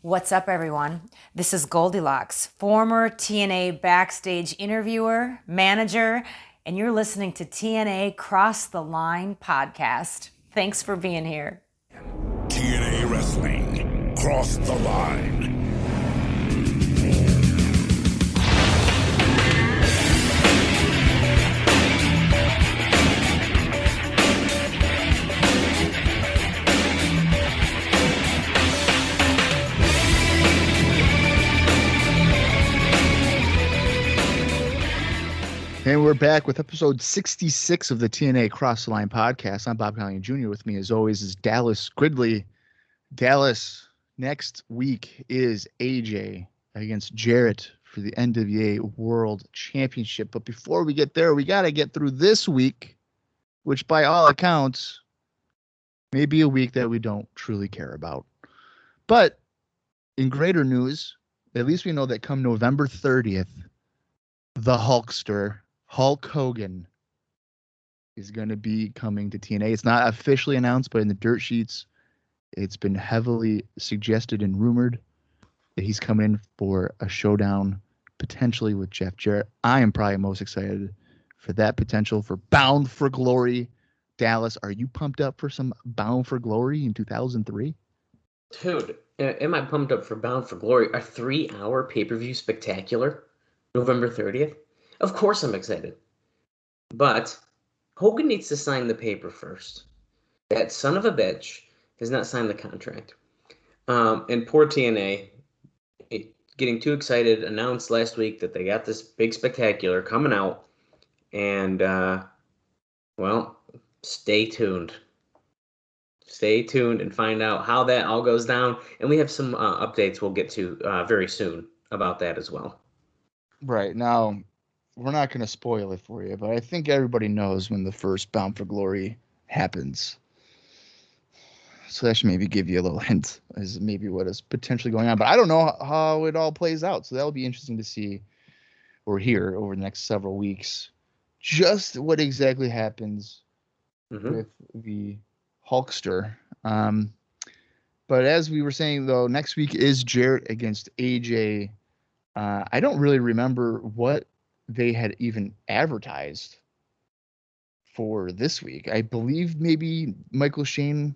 What's up, everyone? This is Goldilocks, former TNA backstage interviewer, manager, and you're listening to TNA Cross the Line podcast. Thanks for being here. TNA Wrestling, Cross the Line. And we're back with episode 66 of the TNA Cross the Line podcast. I'm Bob Colling Jr. With me, as always, is Dallas Gridley. Dallas, next week is AJ against Jarrett for the NWA World Championship. But before we get there, we got to get through this week, which by all accounts may be a week that we don't truly care about. But in greater news, at least we know that come November 30th, the Hulkster, Hulk Hogan, is going to be coming to TNA. It's not officially announced, but in the dirt sheets, it's been heavily suggested and rumored that he's coming in for a showdown, potentially with Jeff Jarrett. I am probably most excited for that potential for Bound for Glory. Dallas, are you pumped up for some Bound for Glory in 2003? Dude, am I pumped up for Bound for Glory? A 3-hour pay-per-view spectacular? November 30th? Of course I'm excited. But Hogan needs to sign the paper first. That son of a bitch has not signed the contract. And poor TNA, getting too excited, announced last week that they got this big spectacular coming out. And, well, stay tuned. Stay tuned and find out how that all goes down. And we have some updates we'll get to very soon about that as well. Right. Now, we're not going to spoil it for you, but I think everybody knows when the first Bound for Glory happens. So that should maybe give you a little hint as maybe what is potentially going on. But I don't know how it all plays out. So that'll be interesting to see or hear over the next several weeks just what exactly happens with the Hulkster. But as we were saying, though, next week is Jarrett against AJ. I don't really remember what they had even advertised for this week. I believe maybe Michael Shane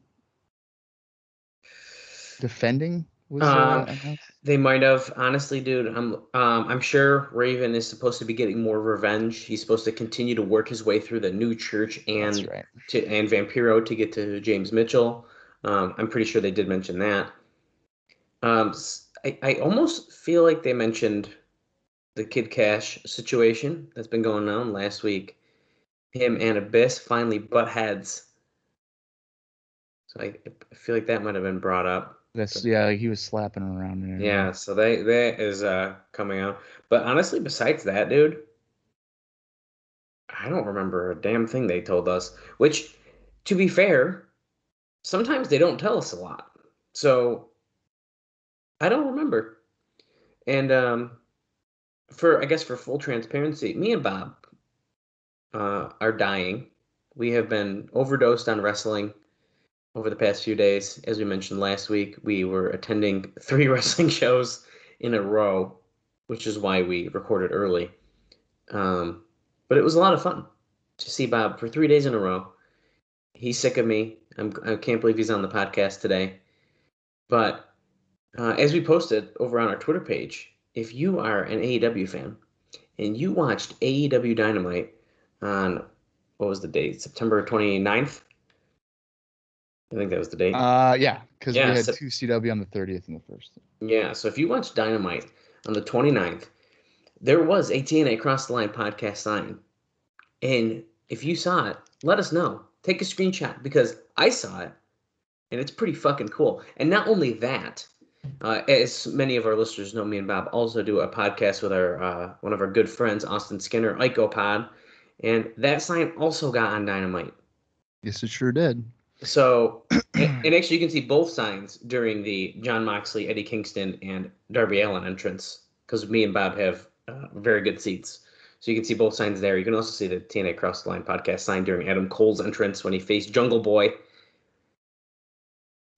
defending was they might have. Honestly, dude, I'm sure Raven is supposed to be getting more revenge. He's supposed to continue to work his way through the new church and and Vampiro to get to James Mitchell. I'm pretty sure they did mention that. I almost feel like they mentioned the Kid Kash situation that's been going on last week. Him and Abyss finally butt heads. So I feel like that might have been brought up. He was slapping him around in there. Yeah, so that is coming out. But honestly, besides that, dude, I don't remember a damn thing they told us. Which, to be fair, sometimes they don't tell us a lot. So I don't remember. And for full transparency, me and Bob are dying. We have been overdosed on wrestling over the past few days. As we mentioned last week, we were attending 3 wrestling shows in a row, which is why we recorded early. But it was a lot of fun to see Bob for 3 days in a row. He's sick of me. I can't believe he's on the podcast today. But as we posted over on our Twitter page, if you are an AEW fan and you watched AEW Dynamite on, what was the date? September 29th? I think that was the date. Yeah, because we had 2 CW on the 30th and the 1st. Yeah, so if you watched Dynamite on the 29th, there was a TNA Cross the Line podcast sign. And if you saw it, let us know. Take a screenshot because I saw it, and it's pretty fucking cool. And not only that, as many of our listeners know, me and Bob also do a podcast with our one of our good friends, Austin Skinner, IcoPod, and that sign also got on Dynamite. Yes, it sure did. So, and actually you can see both signs during the Jon Moxley, Eddie Kingston, and Darby Allin entrance, because me and Bob have very good seats. So you can see both signs there. You can also see the TNA Cross the Line podcast sign during Adam Cole's entrance when he faced Jungle Boy.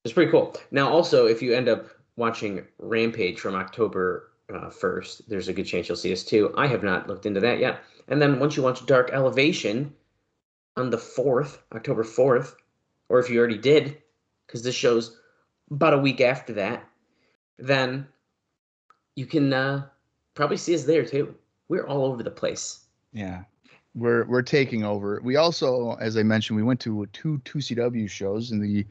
It's pretty cool. Now, also, if you end up watching Rampage from October 1st, there's a good chance you'll see us too. I have not looked into that yet. And then once you watch Dark Elevation on the 4th, October 4th, or if you already did, because this show's about a week after that, then you can probably see us there too. We're all over the place. Yeah. We're taking over. We also, as I mentioned, we went to two 2CW shows, and we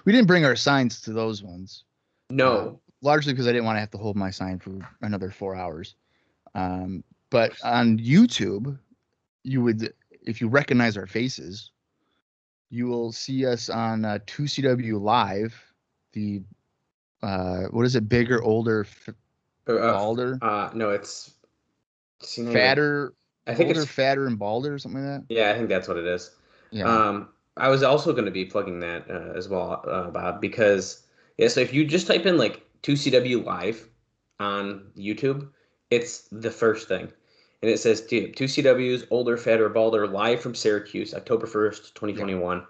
didn't bring our signs to those ones. No. Largely because I didn't want to have to hold my sign for another 4 hours. But on YouTube, you would, if you recognize our faces, you will see us on 2CW Live. The what is it? Bigger, older, balder? No, it's fatter. I think older, it's fatter, and balder, or something like that. Yeah, I think that's what it is. Yeah. I was also going to be plugging that as well, Bob, because so if you just type in like 2CW Live on YouTube, it's the first thing. And it says 2CW's Older, Fatter, Balder live from Syracuse, October 1st, 2021.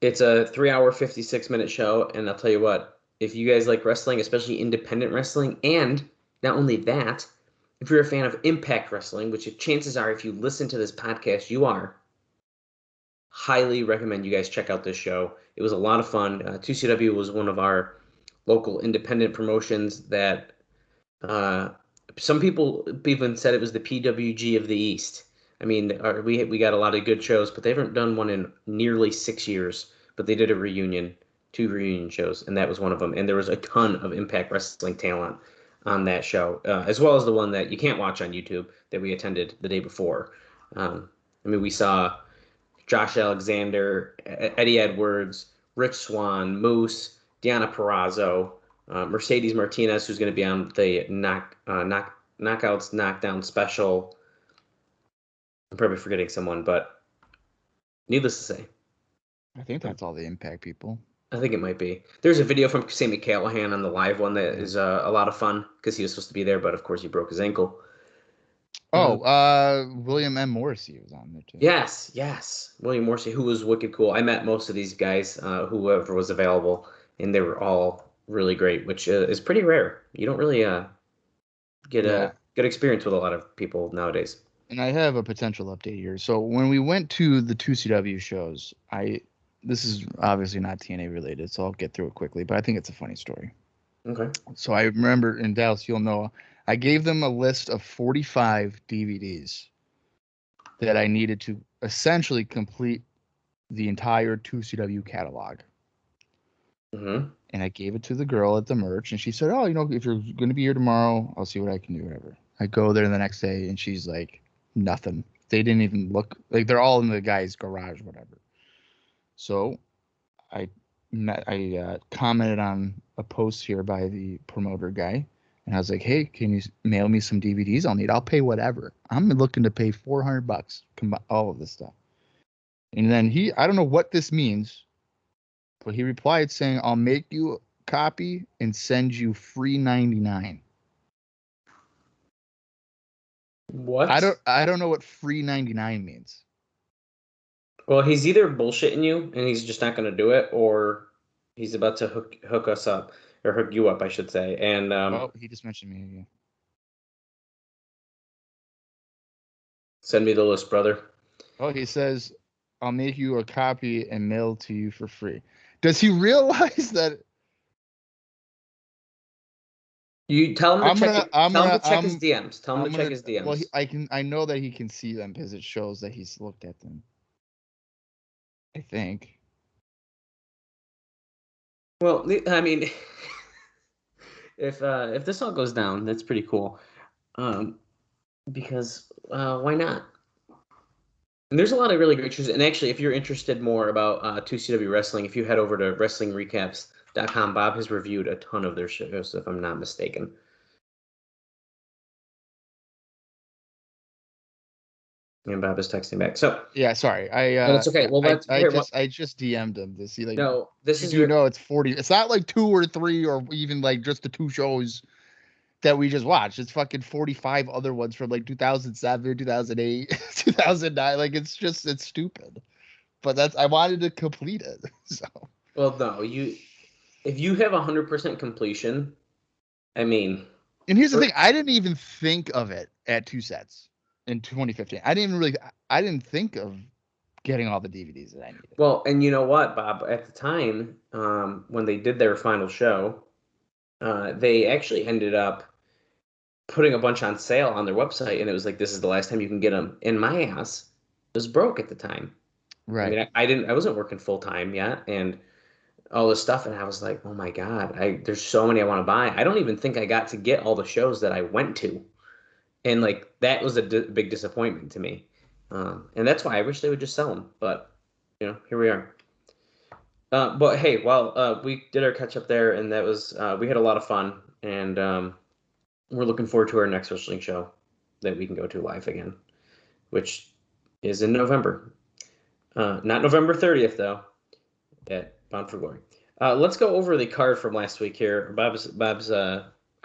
It's a 3-hour, 56-minute show. And I'll tell you what, if you guys like wrestling, especially independent wrestling, and not only that, if you're a fan of Impact Wrestling, which chances are if you listen to this podcast, you are, highly recommend you guys check out this show. It was a lot of fun. 2CW was one of our local independent promotions that some people even said it was the PWG of the East. I mean, we got a lot of good shows, but they haven't done one in nearly 6 years. But they did a reunion, 2 reunion shows, and that was one of them. And there was a ton of Impact Wrestling talent on that show, as well as the one that you can't watch on YouTube that we attended the day before. I mean, we saw Josh Alexander, Eddie Edwards, Rich Swann, Moose, Deanna Perrazzo, Mercedes Martinez, who's going to be on the Knockouts Knockdown special. I'm probably forgetting someone, but needless to say, I think that's all the Impact people. I think it might be. There's a video from Sammy Callahan on the live one that is a lot of fun because he was supposed to be there, but of course he broke his ankle. William M. Morrissey was on there too. Yes. William Morrissey, who was wicked cool. I met most of these guys, whoever was available, and they were all really great, which is pretty rare. You don't really get a good experience with a lot of people nowadays. And I have a potential update here. So when we went to the 2CW shows, this is obviously not TNA related, so I'll get through it quickly, but I think it's a funny story. Okay. So I remember in Dallas, you'll know, I gave them a list of 45 DVDs that I needed to essentially complete the entire 2CW catalog. Mm-hmm. And I gave it to the girl at the merch, and she said, "Oh, if you're going to be here tomorrow, I'll see what I can do, whatever." I go there the next day, and she's like, nothing. They didn't even look, like they're all in the guy's garage, whatever. So I commented on a post here by the promoter guy, and I was like, "Hey, can you mail me some DVDs I'll pay whatever. I'm looking to pay $400, all of this stuff." And then I don't know what this means, but he replied saying, "I'll make you a copy and send you free 99." What? I don't know what free 99 means. Well, he's either bullshitting you and he's just not going to do it, or he's about to hook us up, or hook you up, I should say. And he just mentioned me again. Send me the list, brother. Oh, he says, "I'll make you a copy and mail to you for free." Does he realize that? You tell him to check his DMs. Tell him to check his DMs. Well, I know that he can see them because it shows that he's looked at them. I think. Well, I mean, if this all goes down, that's pretty cool. Because why not? And there's a lot of really great shows. And actually, if you're interested more about 2CW wrestling, if you head over to WrestlingRecaps.com, Bob has reviewed a ton of their shows, if I'm not mistaken. And Bob is texting back. So yeah, sorry. That's okay. Well, I just DM'd him to see, like, no, this is it's 40. It's not like 2 or 3 or even like just the 2 shows that we just watched. It's fucking 45 other ones from like 2007, 2008, 2009. Like, it's stupid. But I wanted to complete it. So. Well, no, if you have 100% completion, I mean, And here's the thing, I didn't even think of it at 2 sets in 2015. I didn't think of getting all the DVDs that I needed. well, and you know what, Bob? At the time, when they did their final show, they actually ended up putting a bunch on sale on their website, and it was like, this is the last time you can get them. And my ass was broke at the time. Right. I mean, I wasn't working full time yet, and all this stuff, and I was like, oh my God, there's so many I want to buy. I don't even think I got to get all the shows that I went to. And like, that was a big disappointment to me. And that's why I wish they would just sell them. But, here we are. But hey, well, we did our catch up there, and that was, we had a lot of fun. And we're looking forward to our next wrestling show that we can go to live again, which is in November. Not November 30th, though, at Bound for Glory. Let's go over the card from last week here. Bob's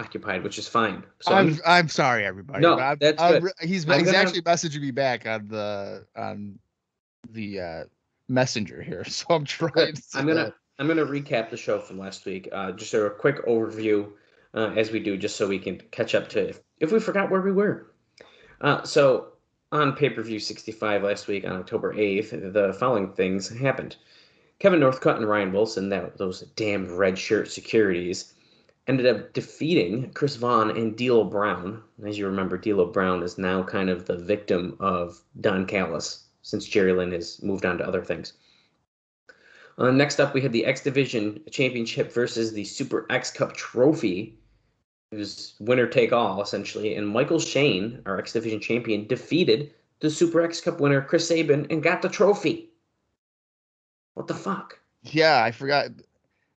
occupied, which is fine. So I'm sorry, everybody. No, but that's good. He's actually messaging me back on the messenger here, so I'm trying. I'm gonna recap the show from last week. Just a quick overview, as we do, just so we can catch up to if we forgot where we were. So on pay-per-view 65 last week on October 8th, the following things happened. Kevin Northcutt and Ryan Wilson, those damn red shirt securities, ended up defeating Chris Vaughn and Dilo Brown. As you remember, Dilo Brown is now kind of the victim of Don Callis, since Jerry Lynn has moved on to other things. Next up, we had the X Division Championship versus the Super X Cup Trophy. It was winner take all, essentially. And Michael Shane, our X Division champion, defeated the Super X Cup winner, Chris Sabin, and got the trophy. What the fuck? Yeah, I forgot.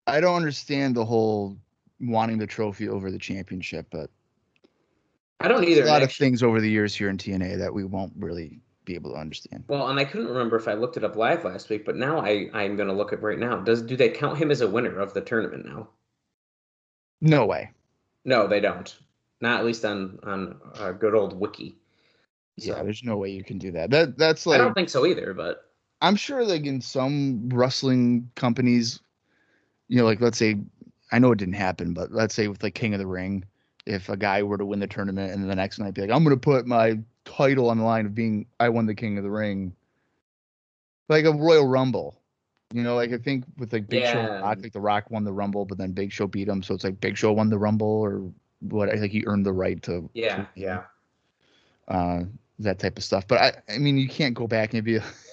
I don't understand the whole wanting the trophy over the championship, but I don't either. A lot of things over the years here in TNA that we won't really be able to understand. Well, and I couldn't remember if I looked it up live last week, but now I'm going to look it right now. Do they count him as a winner of the tournament now? No way. No, they don't. Not at least on a good old wiki. So, yeah, there's no way you can do that. That's like, I don't think so either, but I'm sure like in some wrestling companies, like let's say, I know it didn't happen, but let's say with like King of the Ring, if a guy were to win the tournament and then the next night be like, I'm going to put my title on the line of being, I won the King of the Ring, like a Royal Rumble. Like I think with like Big Show and Rock, like the Rock won the Rumble, but then Big Show beat him, so it's like Big Show won the Rumble or what? I think he earned the right to that type of stuff. But I mean, you can't go back and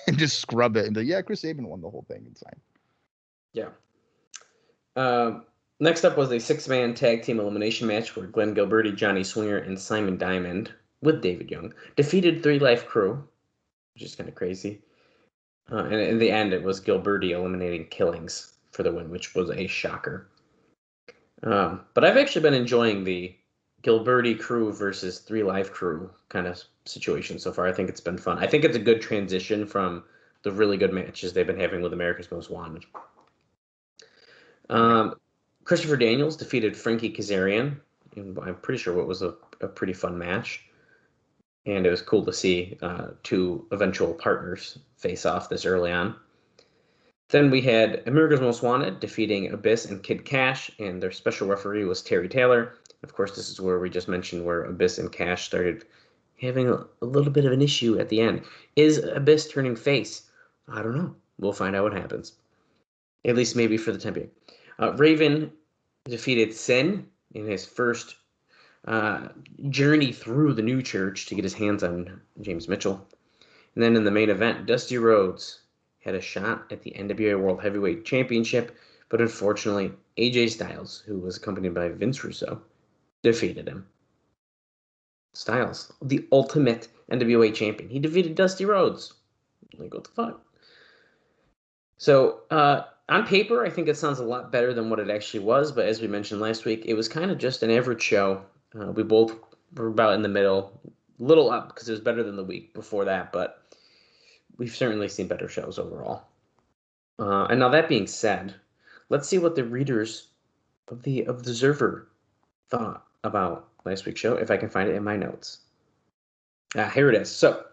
and just scrub it and be Chris Sabin won the whole thing. It's fine. Yeah. Next up was a 6-man tag team elimination match where Glenn Gilberti, Johnny Swinger, and Simon Diamond with David Young defeated 3 Life Crew, which is kind of crazy. And in the end, it was Gilberti eliminating Killings for the win, which was a shocker. But I've actually been enjoying the Gilberti crew versus 3 Live Crew kind of situation so far. I think it's been fun. I think it's a good transition from the really good matches they've been having with America's Most Wanted. Christopher Daniels defeated Frankie Kazarian. I'm pretty sure what was a pretty fun match. And it was cool to see 2 eventual partners face off this early on. Then we had America's Most Wanted defeating Abyss and Kid Kash, and their special referee was Terry Taylor. Of course, this is where we just mentioned where Abyss and Kash started having a little bit of an issue at the end. Is Abyss turning face? I don't know. We'll find out what happens. At least maybe for the time being. Raven defeated Sin in his first journey through the new church to get his hands on James Mitchell. And then in the main event, Dusty Rhodes had a shot at the NWA World Heavyweight Championship, but unfortunately, AJ Styles, who was accompanied by Vince Russo, defeated him. Styles, the ultimate NWA champion. He defeated Dusty Rhodes. Like, what the fuck? So, on paper, I think it sounds a lot better than what it actually was, but as we mentioned last week, it was kind of just an average show. We both were about in the middle, a little up because it was better than the week before that, but we've certainly seen better shows overall. And now that being said, let's see what the readers of the Observer thought about last week's show, if I can find it in my notes. Here it is. So,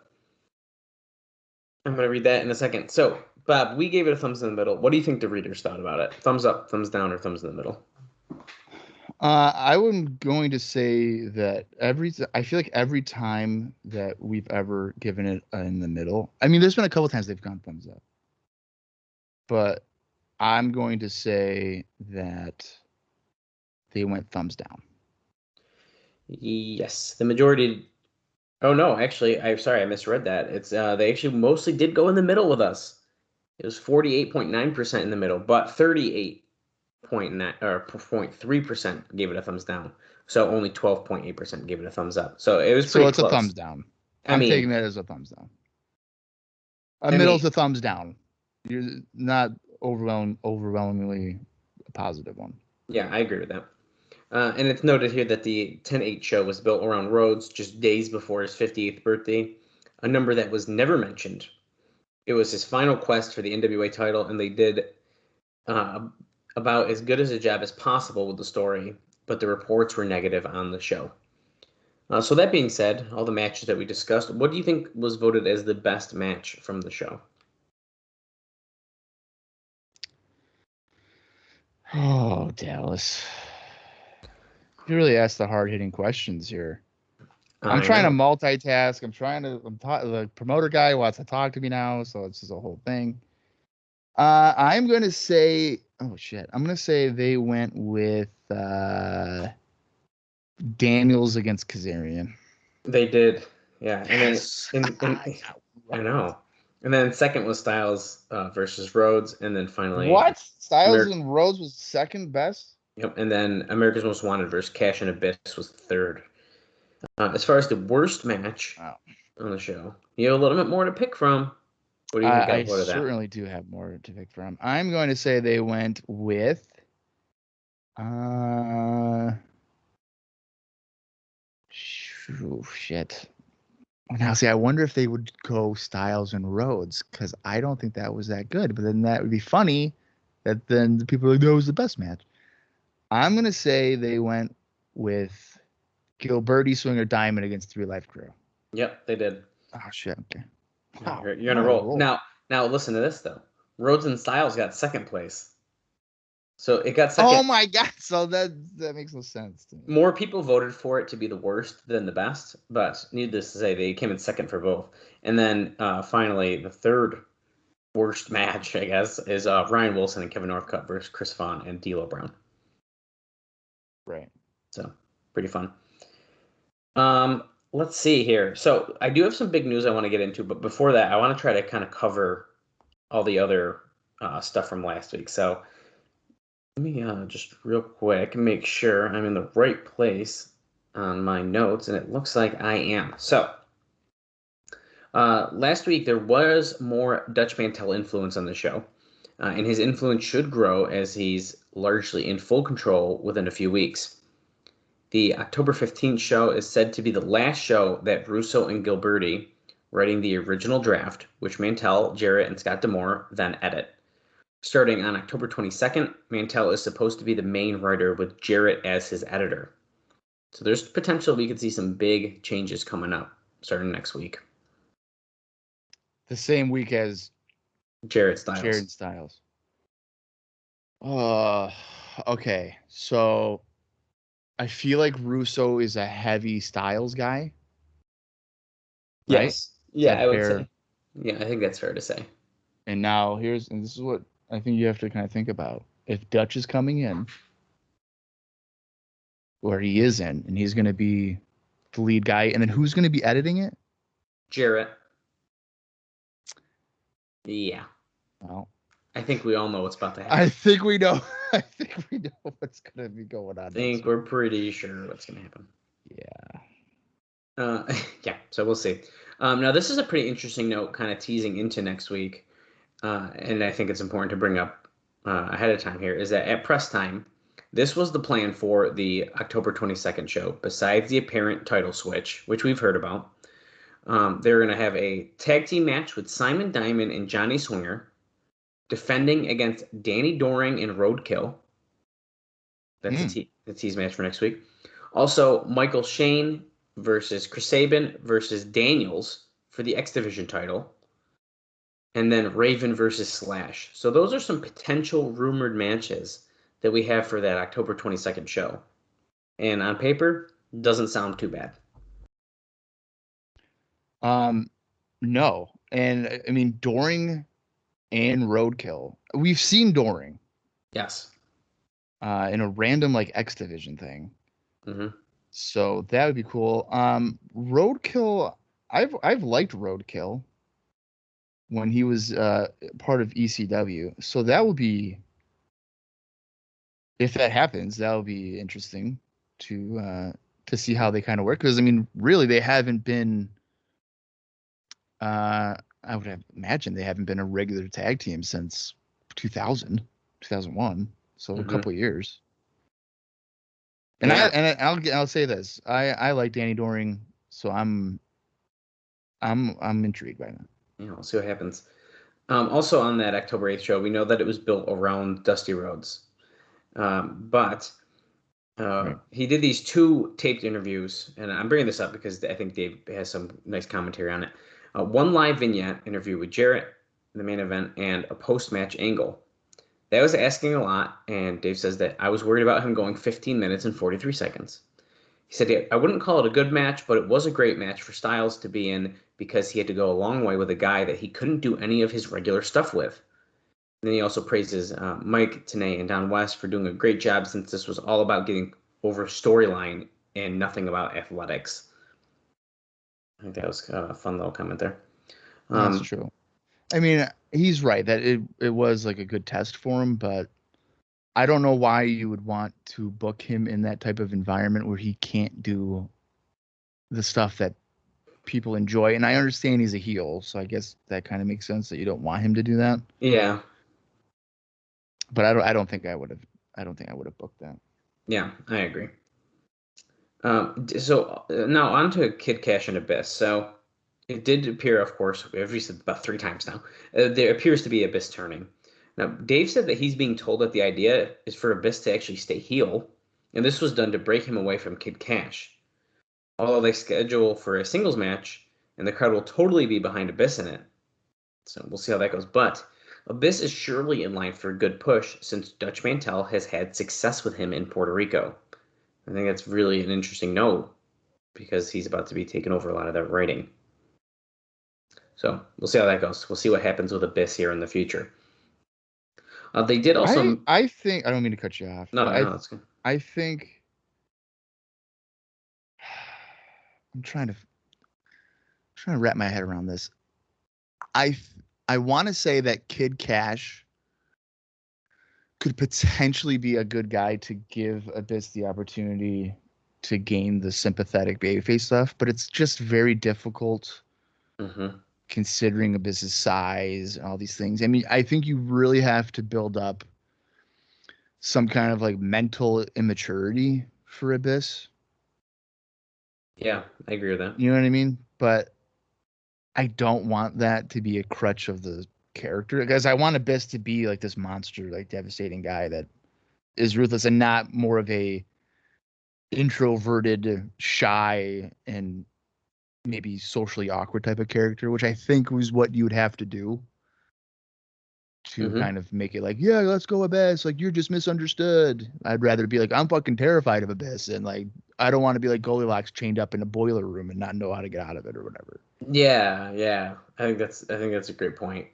I'm going to read that in a second. So, Bob, we gave it a thumbs in the middle. What do you think the readers thought about it? Thumbs up, thumbs down, or thumbs in the middle? I'm going to say that I feel like every time that we've ever given it in the middle, I mean, there's been a couple times they've gone thumbs up, but I'm going to say that they went thumbs down. Yes, the majority. Oh no, actually, I'm sorry, I misread that. It's they actually mostly did go in the middle with us. It was 48.9% in the middle, but 38.9 or 0.3% gave it a thumbs down. So only 12.8% gave it a thumbs up. So it was pretty So it's close. a thumbs down. I I'm mean, taking that as a thumbs down. I mean- Middle's a thumbs down. You're not overwhelmingly a positive one. Yeah, I agree with that. And it's noted here that the 10-8 show was built around Rhodes just days before his 58th birthday, a number that was never mentioned. It was his final quest for the NWA title, and they did about as good as a job as possible with the story, but the reports were negative on the show. So that being said, all the matches that we discussed, what do you think was voted as the best match from the show? Oh, Dallas. You really asked the hard-hitting questions here. I'm trying to multitask. The promoter guy wants to talk to me now, so it's just a whole thing. I'm going to say, oh shit. I'm going to say they went with Daniels against Kazarian. They did, yeah. And Yes. then, I know. And then second was Styles versus Rhodes, and then finally, What? Styles and Rhodes was second best? Yep. And then America's Most Wanted versus Cash and Abyss was third. As far as the worst match on the show, you have a little bit more to pick from. What do you think? I certainly do have more to pick from. I'm going to say they went with shit. Now, see, I wonder if they would go Styles and Rhodes, because I don't think that was that good. But then that would be funny that then the people are like, that was the best match. I'm going to say they went with Gilberti Swinger Diamond against 3 Life Crew. Yep, they did. Oh, shit. Okay. Wow. You're on a roll. Now, listen to this, though. Rhodes and Styles got second place. So it got second. Oh, my God. So that makes no sense to me. More people voted for it to be the worst than the best, but needless to say, they came in second for both. And then finally, the third worst match, I guess, is Ryan Wilson and Kevin Northcutt versus Chris Vaughn and Dilo Brown. Right. So, pretty fun. Let's see here. So, I do have some big news I want to get into, but before that, I want to try to kind of cover all the other stuff from last week. So, let me just real quick make sure I'm in the right place on my notes, and it looks like I am. So, last week there was more Dutch Mantel influence on the show, and his influence should grow as he's largely in full control within a few weeks. The October 15th show is said to be the last show that Russo and Gilberti, writing the original draft, which Mantel, Jarrett, and Scott D'Amore then edit. Starting on October 22nd, Mantel is supposed to be the main writer with Jarrett as his editor. So there's potential we could see some big changes coming up starting next week. The same week as Jarrett Styles. Okay. So I feel like Russo is a heavy Styles guy. Right? Yes. Yeah, I would fair? say. Yeah, I think that's fair to say. And now this is what I think you have to kind of think about. If Dutch is coming in, or he is in, and he's going to be the lead guy, and then who's going to be editing it? Jarrett. Yeah. Well, I think we all know what's about to happen. I think we know what's going to be going on. I think we're pretty sure what's going to happen. Yeah. Yeah, so we'll see. Now, this is a pretty interesting note, kind of teasing into next week, and I think it's important to bring up ahead of time here, is that at press time, this was the plan for the October 22nd show. Besides the apparent title switch, which we've heard about, they're going to have a tag team match with Simon Diamond and Johnny Swinger, defending against Danny Doring and Roadkill. That's the tease match for next week. Also, Michael Shane versus Chris Sabin versus Daniels for the X Division title. and then Raven versus Slash. So those are some potential rumored matches that we have for that October 22nd show. And on paper, doesn't sound too bad. No. And I mean, Doring and Roadkill. We've seen Doring. Yes. In a random like X Division thing. Mm-hmm. So that would be cool. Roadkill, I've liked Roadkill when he was part of ECW. So that would be, if that happens, that would be interesting to see how they kind of work. Because I mean, really, they haven't been. I would have imagined they haven't been a regular tag team since 2000, 2001. So a couple of years. And Yeah. I'll say this. I like Danny Doring, so I'm intrigued by that. Yeah, we'll see what happens. Also on that October 8th show, we know that it was built around Dusty Rhodes. But Right. he did these 2 taped interviews, and I'm bringing this up because I think Dave has some nice commentary on it. One live vignette interview with Jarrett in the main event and a post-match angle. That was asking a lot, and Dave says that I was worried about him going 15 minutes and 43 seconds. He said, I wouldn't call it a good match, but it was a great match for Styles to be in because he had to go a long way with a guy that he couldn't do any of his regular stuff with. And then he also praises Mike, Tenay, and Don West for doing a great job since this was all about getting over storyline and nothing about athletics. I think that was a fun little comment there. That's true. I mean, he's right that it was like a good test for him, but I don't know why you would want to book him in that type of environment where he can't do the stuff that people enjoy. And I understand he's a heel, so I guess that kind of makes sense that you don't want him to do that. Yeah. But I don't think I would have booked that. Yeah, I agree. So now on to Kid Kash and Abyss. So it did appear, of course, we've said about 3 times now, there appears to be Abyss turning. Now, Dave said that he's being told that the idea is for Abyss to actually stay heel, and this was done to break him away from Kid Kash. Although they schedule for a singles match, and the crowd will totally be behind Abyss in it. So we'll see how that goes. But Abyss is surely in line for a good push since Dutch Mantel has had success with him in Puerto Rico. I think that's really an interesting note because he's about to be taking over a lot of that writing. So we'll see how that goes. We'll see what happens with Abyss here in the future. They did also. I think I don't mean to cut you off. No, But that's good. I think I'm trying to wrap my head around this. I want to say that Kid Kash could potentially be a good guy to give Abyss the opportunity to gain the sympathetic babyface stuff, but it's just very difficult considering Abyss's size and all these things. I mean, I think you really have to build up some kind of like mental immaturity for Abyss. Yeah, I agree with that. You know what I mean? But I don't want that to be a crutch of the character, because I want Abyss to be like this monster, like devastating guy that is ruthless and not more of a introverted, shy, and maybe socially awkward type of character, which I think was what you would have to do to kind of make it like, yeah, let's go Abyss. Like, you're just misunderstood. I'd rather be like, I'm fucking terrified of Abyss, and like, I don't want to be like Goldilocks chained up in a boiler room and not know how to get out of it or whatever. Yeah. I think that's a great point.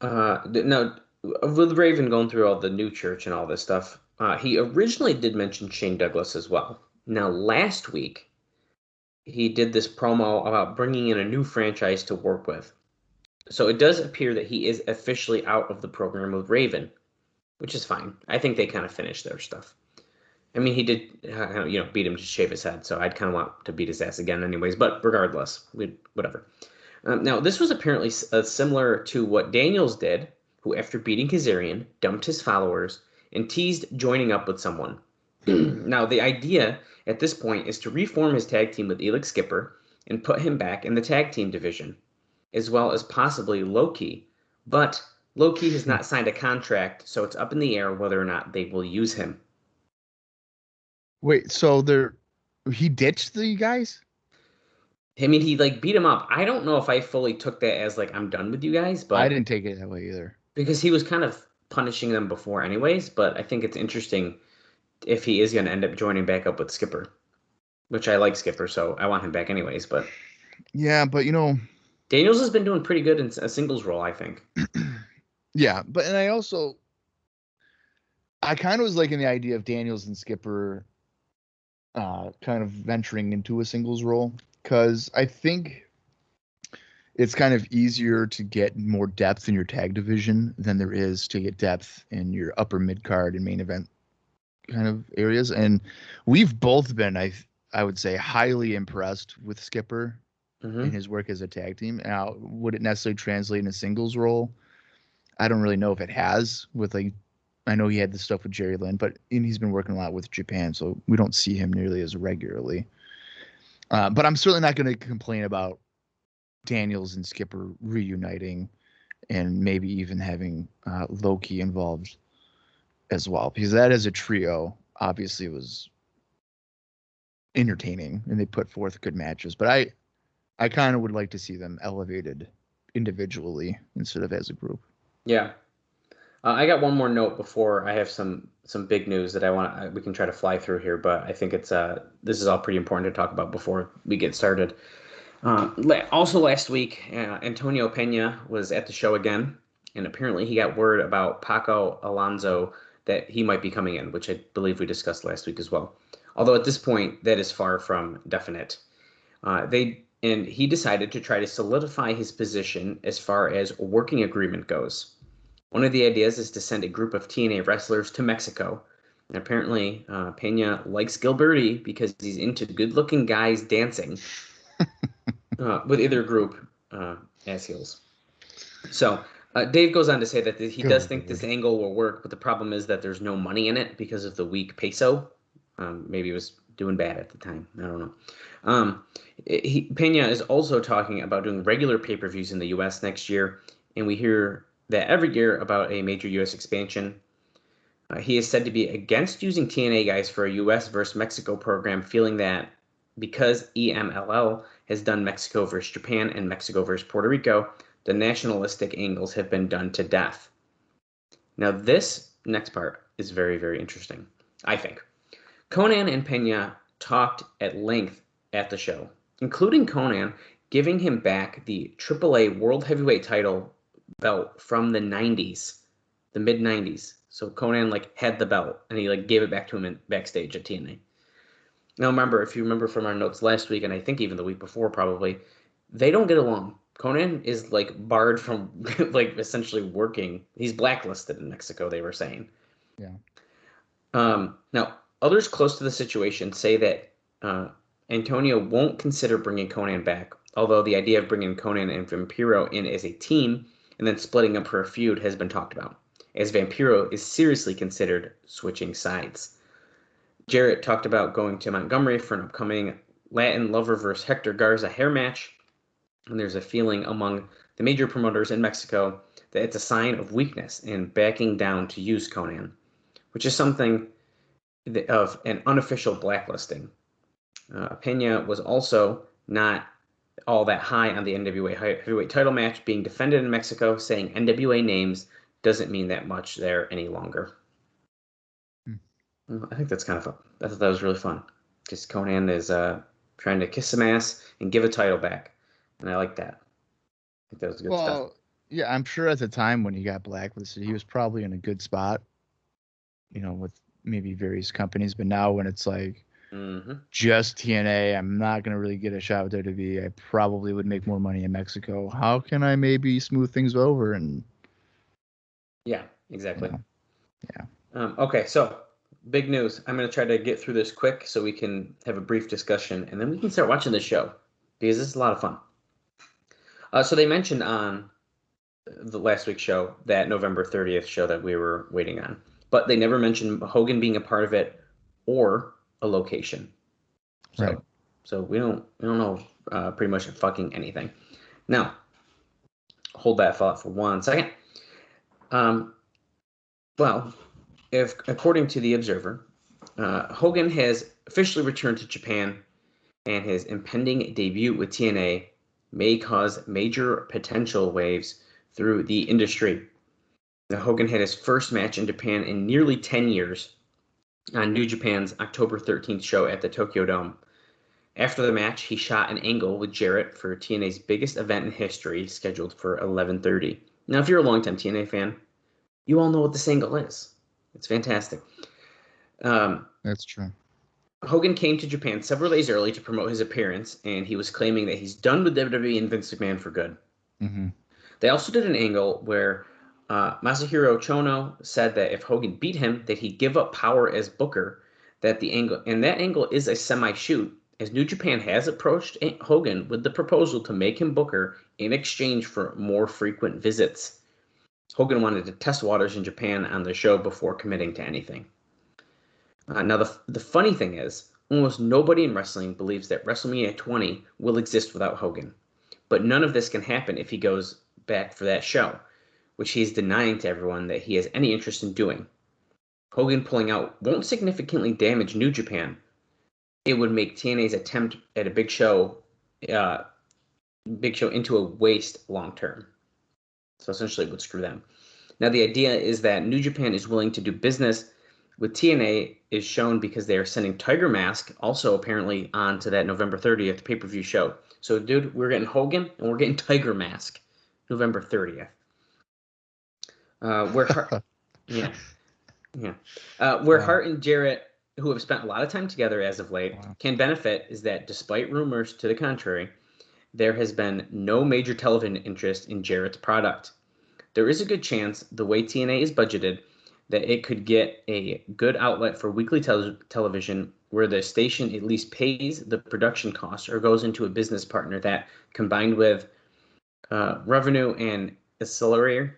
Now, with Raven going through all the new church and all this stuff, he originally did mention Shane Douglas as well. Now, last week, he did this promo about bringing in a new franchise to work with. So it does appear that he is officially out of the program with Raven, which is fine. I think they kind of finished their stuff. I mean, he did, beat him to shave his head, so I'd kind of want to beat his ass again anyways, but regardless, whatever. Now, this was apparently similar to what Daniels did, who, after beating Kazarian, dumped his followers and teased joining up with someone. Now, the idea at this point is to reform his tag team with Elix Skipper and put him back in the tag team division, as well as possibly Loki. But Loki has not signed a contract, so it's up in the air whether or not they will use him. Wait, so he ditched the guys? I mean, he like beat him up. I don't know if I fully took that as like I'm done with you guys, I but didn't take it that way either. because he was kind of punishing them before anyways, but I think it's interesting if he is going to end up joining back up with Skipper, which I like Skipper, so I want him back anyways, but Yeah, but Daniels has been doing pretty good in a singles role, I think. yeah, but and I kind of was liking the idea of Daniels and Skipper kind of venturing into a singles role, because I think it's kind of easier to get more depth in your tag division than there is to get depth in your upper mid card and main event kind of areas. And we've both been, I would say, highly impressed with Skipper in his work as a tag team. Now, would it necessarily translate in a singles role? I don't really know if it has. With like, I know he had the stuff with Jerry Lynn, but he's been working a lot with Japan, so we don't see him nearly as regularly. But I'm certainly not going to complain about Daniels and Skipper reuniting and maybe even having Loki involved as well, because that as a trio obviously was entertaining and they put forth good matches. But I kind of would like to see them elevated individually instead of as a group. Yeah. I got one more note before I have some big news that we can try to fly through here, but I think it's this is all pretty important to talk about before we get started. Also last week, Antonio Pena was at the show again, and apparently he got word about Paco Alonso that he might be coming in, which I believe we discussed last week as well. Although at this point, that is far from definite. He decided to try to solidify his position as far as a working agreement goes. One of the ideas is to send a group of TNA wrestlers to Mexico. And apparently, Pena likes Gilberti because he's into good-looking guys dancing with either group as heels. So Dave goes on to say that he does think this angle will work, but the problem is that there's no money in it because of the weak peso. Maybe he was doing bad at the time. I don't know. Pena is also talking about doing regular pay-per-views in the U.S. next year, and we hear that every year about a major U.S. expansion. He is said to be against using TNA guys for a U.S. versus Mexico program, feeling that because EMLL has done Mexico versus Japan and Mexico versus Puerto Rico, the nationalistic angles have been done to death. Now, this next part is very, very interesting, I think. Conan and Pena talked at length at the show, including Conan giving him back the AAA World Heavyweight title belt from the 90s, the mid 90s. So Conan had the belt and he gave it back to him backstage at TNA. Now remember, if you remember from our notes last week, and I think even the week before probably, they don't get along. Conan is barred from essentially working. He's blacklisted in Mexico, they were saying. Yeah. Now others close to the situation say that Antonio won't consider bringing Conan back, although the idea of bringing Conan and Vampiro in as a team and then splitting up for a feud has been talked about, as Vampiro is seriously considered switching sides. Jarrett talked about going to Montgomery for an upcoming Latin Lover vs. Hector Garza hair match, and there's a feeling among the major promoters in Mexico that it's a sign of weakness and backing down to use Conan, which is something of an unofficial blacklisting. Pena was also not all that high on the NWA heavyweight title match being defended in Mexico, saying NWA names doesn't mean that much there any longer. I think that's kind of fun. I thought that was really fun. Because Conan is trying to kiss some ass and give a title back. And I like that. I think that was good stuff. Yeah, I'm sure at the time when he got blacklisted, he was probably in a good spot, with maybe various companies. But now when it's just TNA, I'm not going to really get a shot with WWE. I probably would make more money in Mexico. How can I maybe smooth things over? And yeah, exactly. Yeah. Okay, so big news. I'm going to try to get through this quick so we can have a brief discussion, and then we can start watching the show, because this is a lot of fun. So they mentioned on the last week's show, that November 30th show that we were waiting on, but they never mentioned Hogan being a part of it or a location. So, right. So we don't know pretty much fucking anything. Now, hold that thought for 1 second. Well, if according to the Observer, Hogan has officially returned to Japan, and his impending debut with TNA may cause major potential waves through the industry. Now, Hogan had his first match in Japan in nearly 10 years on New Japan's October 13th show at the Tokyo Dome. After the match, he shot an angle with Jarrett for TNA's biggest event in history, scheduled for 11:30. Now, if you're a longtime TNA fan, you all know what this angle is. It's fantastic. That's true. Hogan came to Japan several days early to promote his appearance, and he was claiming that he's done with WWE and Vince McMahon for good. Mm-hmm. They also did an angle where Masahiro Chono said that if Hogan beat him, that he'd give up power as Booker. That angle is a semi-shoot, as New Japan has approached Hogan with the proposal to make him Booker in exchange for more frequent visits. Hogan wanted to test waters in Japan on the show before committing to anything. Now, the funny thing is, almost nobody in wrestling believes that WrestleMania 20 will exist without Hogan. But none of this can happen if he goes back for that show, which he's denying to everyone that he has any interest in doing. Hogan pulling out won't significantly damage New Japan. It would make TNA's attempt at a big show into a waste long term. So essentially it would screw them. Now, the idea is that New Japan is willing to do business with TNA is shown because they are sending Tiger Mask also apparently on to that November 30th pay-per-view show. So, dude, we're getting Hogan and we're getting Tiger Mask November 30th. Where Hart and Jarrett, who have spent a lot of time together as of late, can benefit is that despite rumors to the contrary, there has been no major television interest in Jarrett's product. There is a good chance, the way TNA is budgeted, that it could get a good outlet for weekly television where the station at least pays the production costs or goes into a business partner that, combined with revenue and ancillary,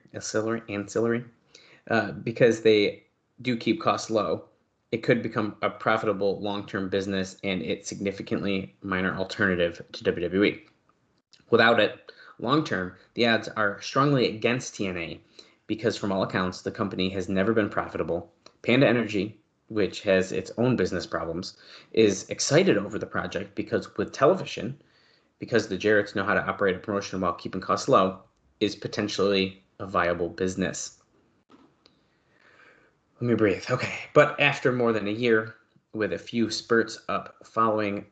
because they do keep costs low, it could become a profitable long-term business and a significantly minor alternative to WWE. Without it, long-term, the odds are strongly against TNA because from all accounts, the company has never been profitable. Panda Energy, which has its own business problems, is excited over the project because with television, because the Jarretts know how to operate a promotion while keeping costs low, is potentially a viable business. Let me breathe. Okay. But after more than a year, with a few spurts up following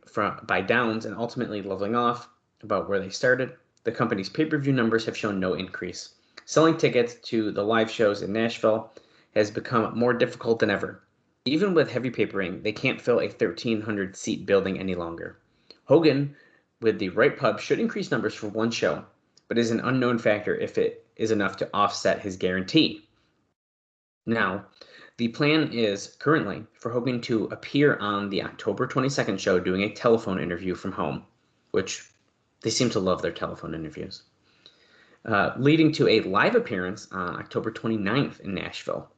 by downs and ultimately leveling off about where they started, the company's pay-per-view numbers have shown no increase. Selling tickets to the live shows in Nashville has become more difficult than ever. Even with heavy papering, they can't fill a 1,300-seat building any longer. Hogan, with the right pub, should increase numbers for one show, but is an unknown factor if it is enough to offset his guarantee. Now, the plan is currently for Hogan to appear on the October 22nd show doing a telephone interview from home, which they seem to love their telephone interviews, leading to a live appearance on October 29th in Nashville.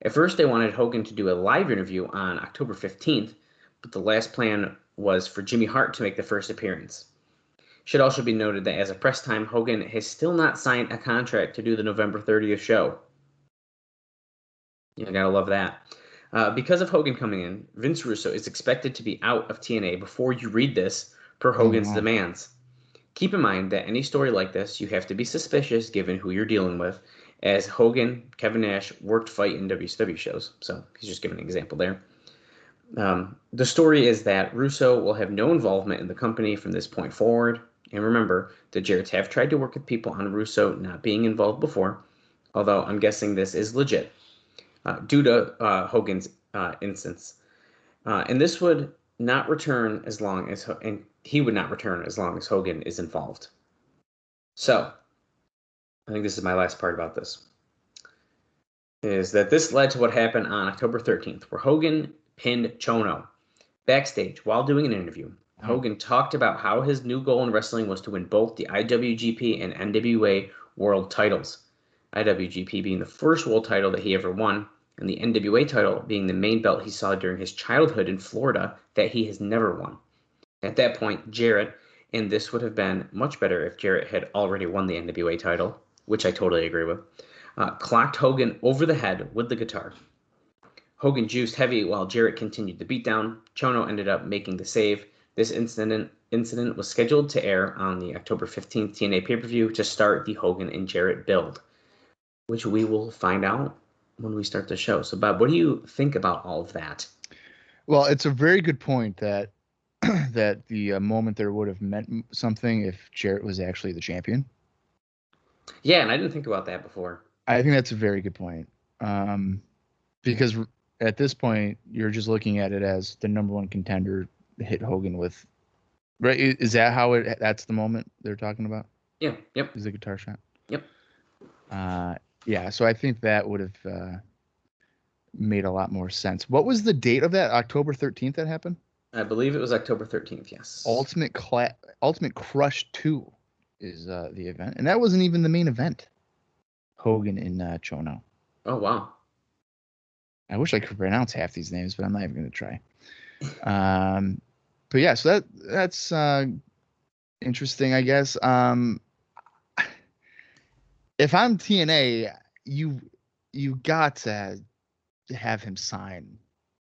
At first, they wanted Hogan to do a live interview on October 15th, but the last plan was for Jimmy Hart to make the first appearance. Should also be noted that as of press time, Hogan has still not signed a contract to do the November 30th show. You gotta love that. Because of Hogan coming in, Vince Russo is expected to be out of TNA before you read this per Hogan's demands. Keep in mind that any story like this, you have to be suspicious given who you're dealing with, as Hogan, Kevin Nash worked fight in WCW shows. So he's just giving an example there. The story is that Russo will have no involvement in the company from this point forward. And remember, the Jarretts have tried to work with people on Russo not being involved before, although I'm guessing this is legit, due to Hogan's instance. And this would not return as long as, and he would not return as long as Hogan is involved. So, I think this is my last part about this, is that this led to what happened on October 13th, where Hogan pinned Chono. Backstage, while doing an interview, Hogan talked about how his new goal in wrestling was to win both the IWGP and NWA world titles. IWGP being the first world title that he ever won, and the NWA title being the main belt he saw during his childhood in Florida that he has never won. At that point, Jarrett, and this would have been much better if Jarrett had already won the NWA title, which I totally agree with, clocked Hogan over the head with the guitar. Hogan juiced heavy while Jarrett continued the beatdown. Chono ended up making the save, This incident was scheduled to air on the October 15th TNA Pay-Per-View to start the Hogan and Jarrett build, which we will find out when we start the show. So, Bob, what do you think about all of that? Well, it's a very good point that that the moment there would have meant something if Jarrett was actually the champion. Yeah, and I didn't think about that before. I think that's a very good point. Because at this point, you're just looking at it as the number one contender hit Hogan with. Right? Is that how that's the moment they're talking about? Yeah. Yep. Is the guitar shot? Yep. Yeah. So I think that would have made a lot more sense. What was the date of that? October 13th that happened? I believe it was October 13th. Yes. Ultimate Crush 2 is the event, and that wasn't even the main event. Hogan in Chono. Oh wow. I wish I could pronounce half these names, but I'm not even going to try. But yeah, so that's interesting, I guess. If I'm TNA, you got to have him sign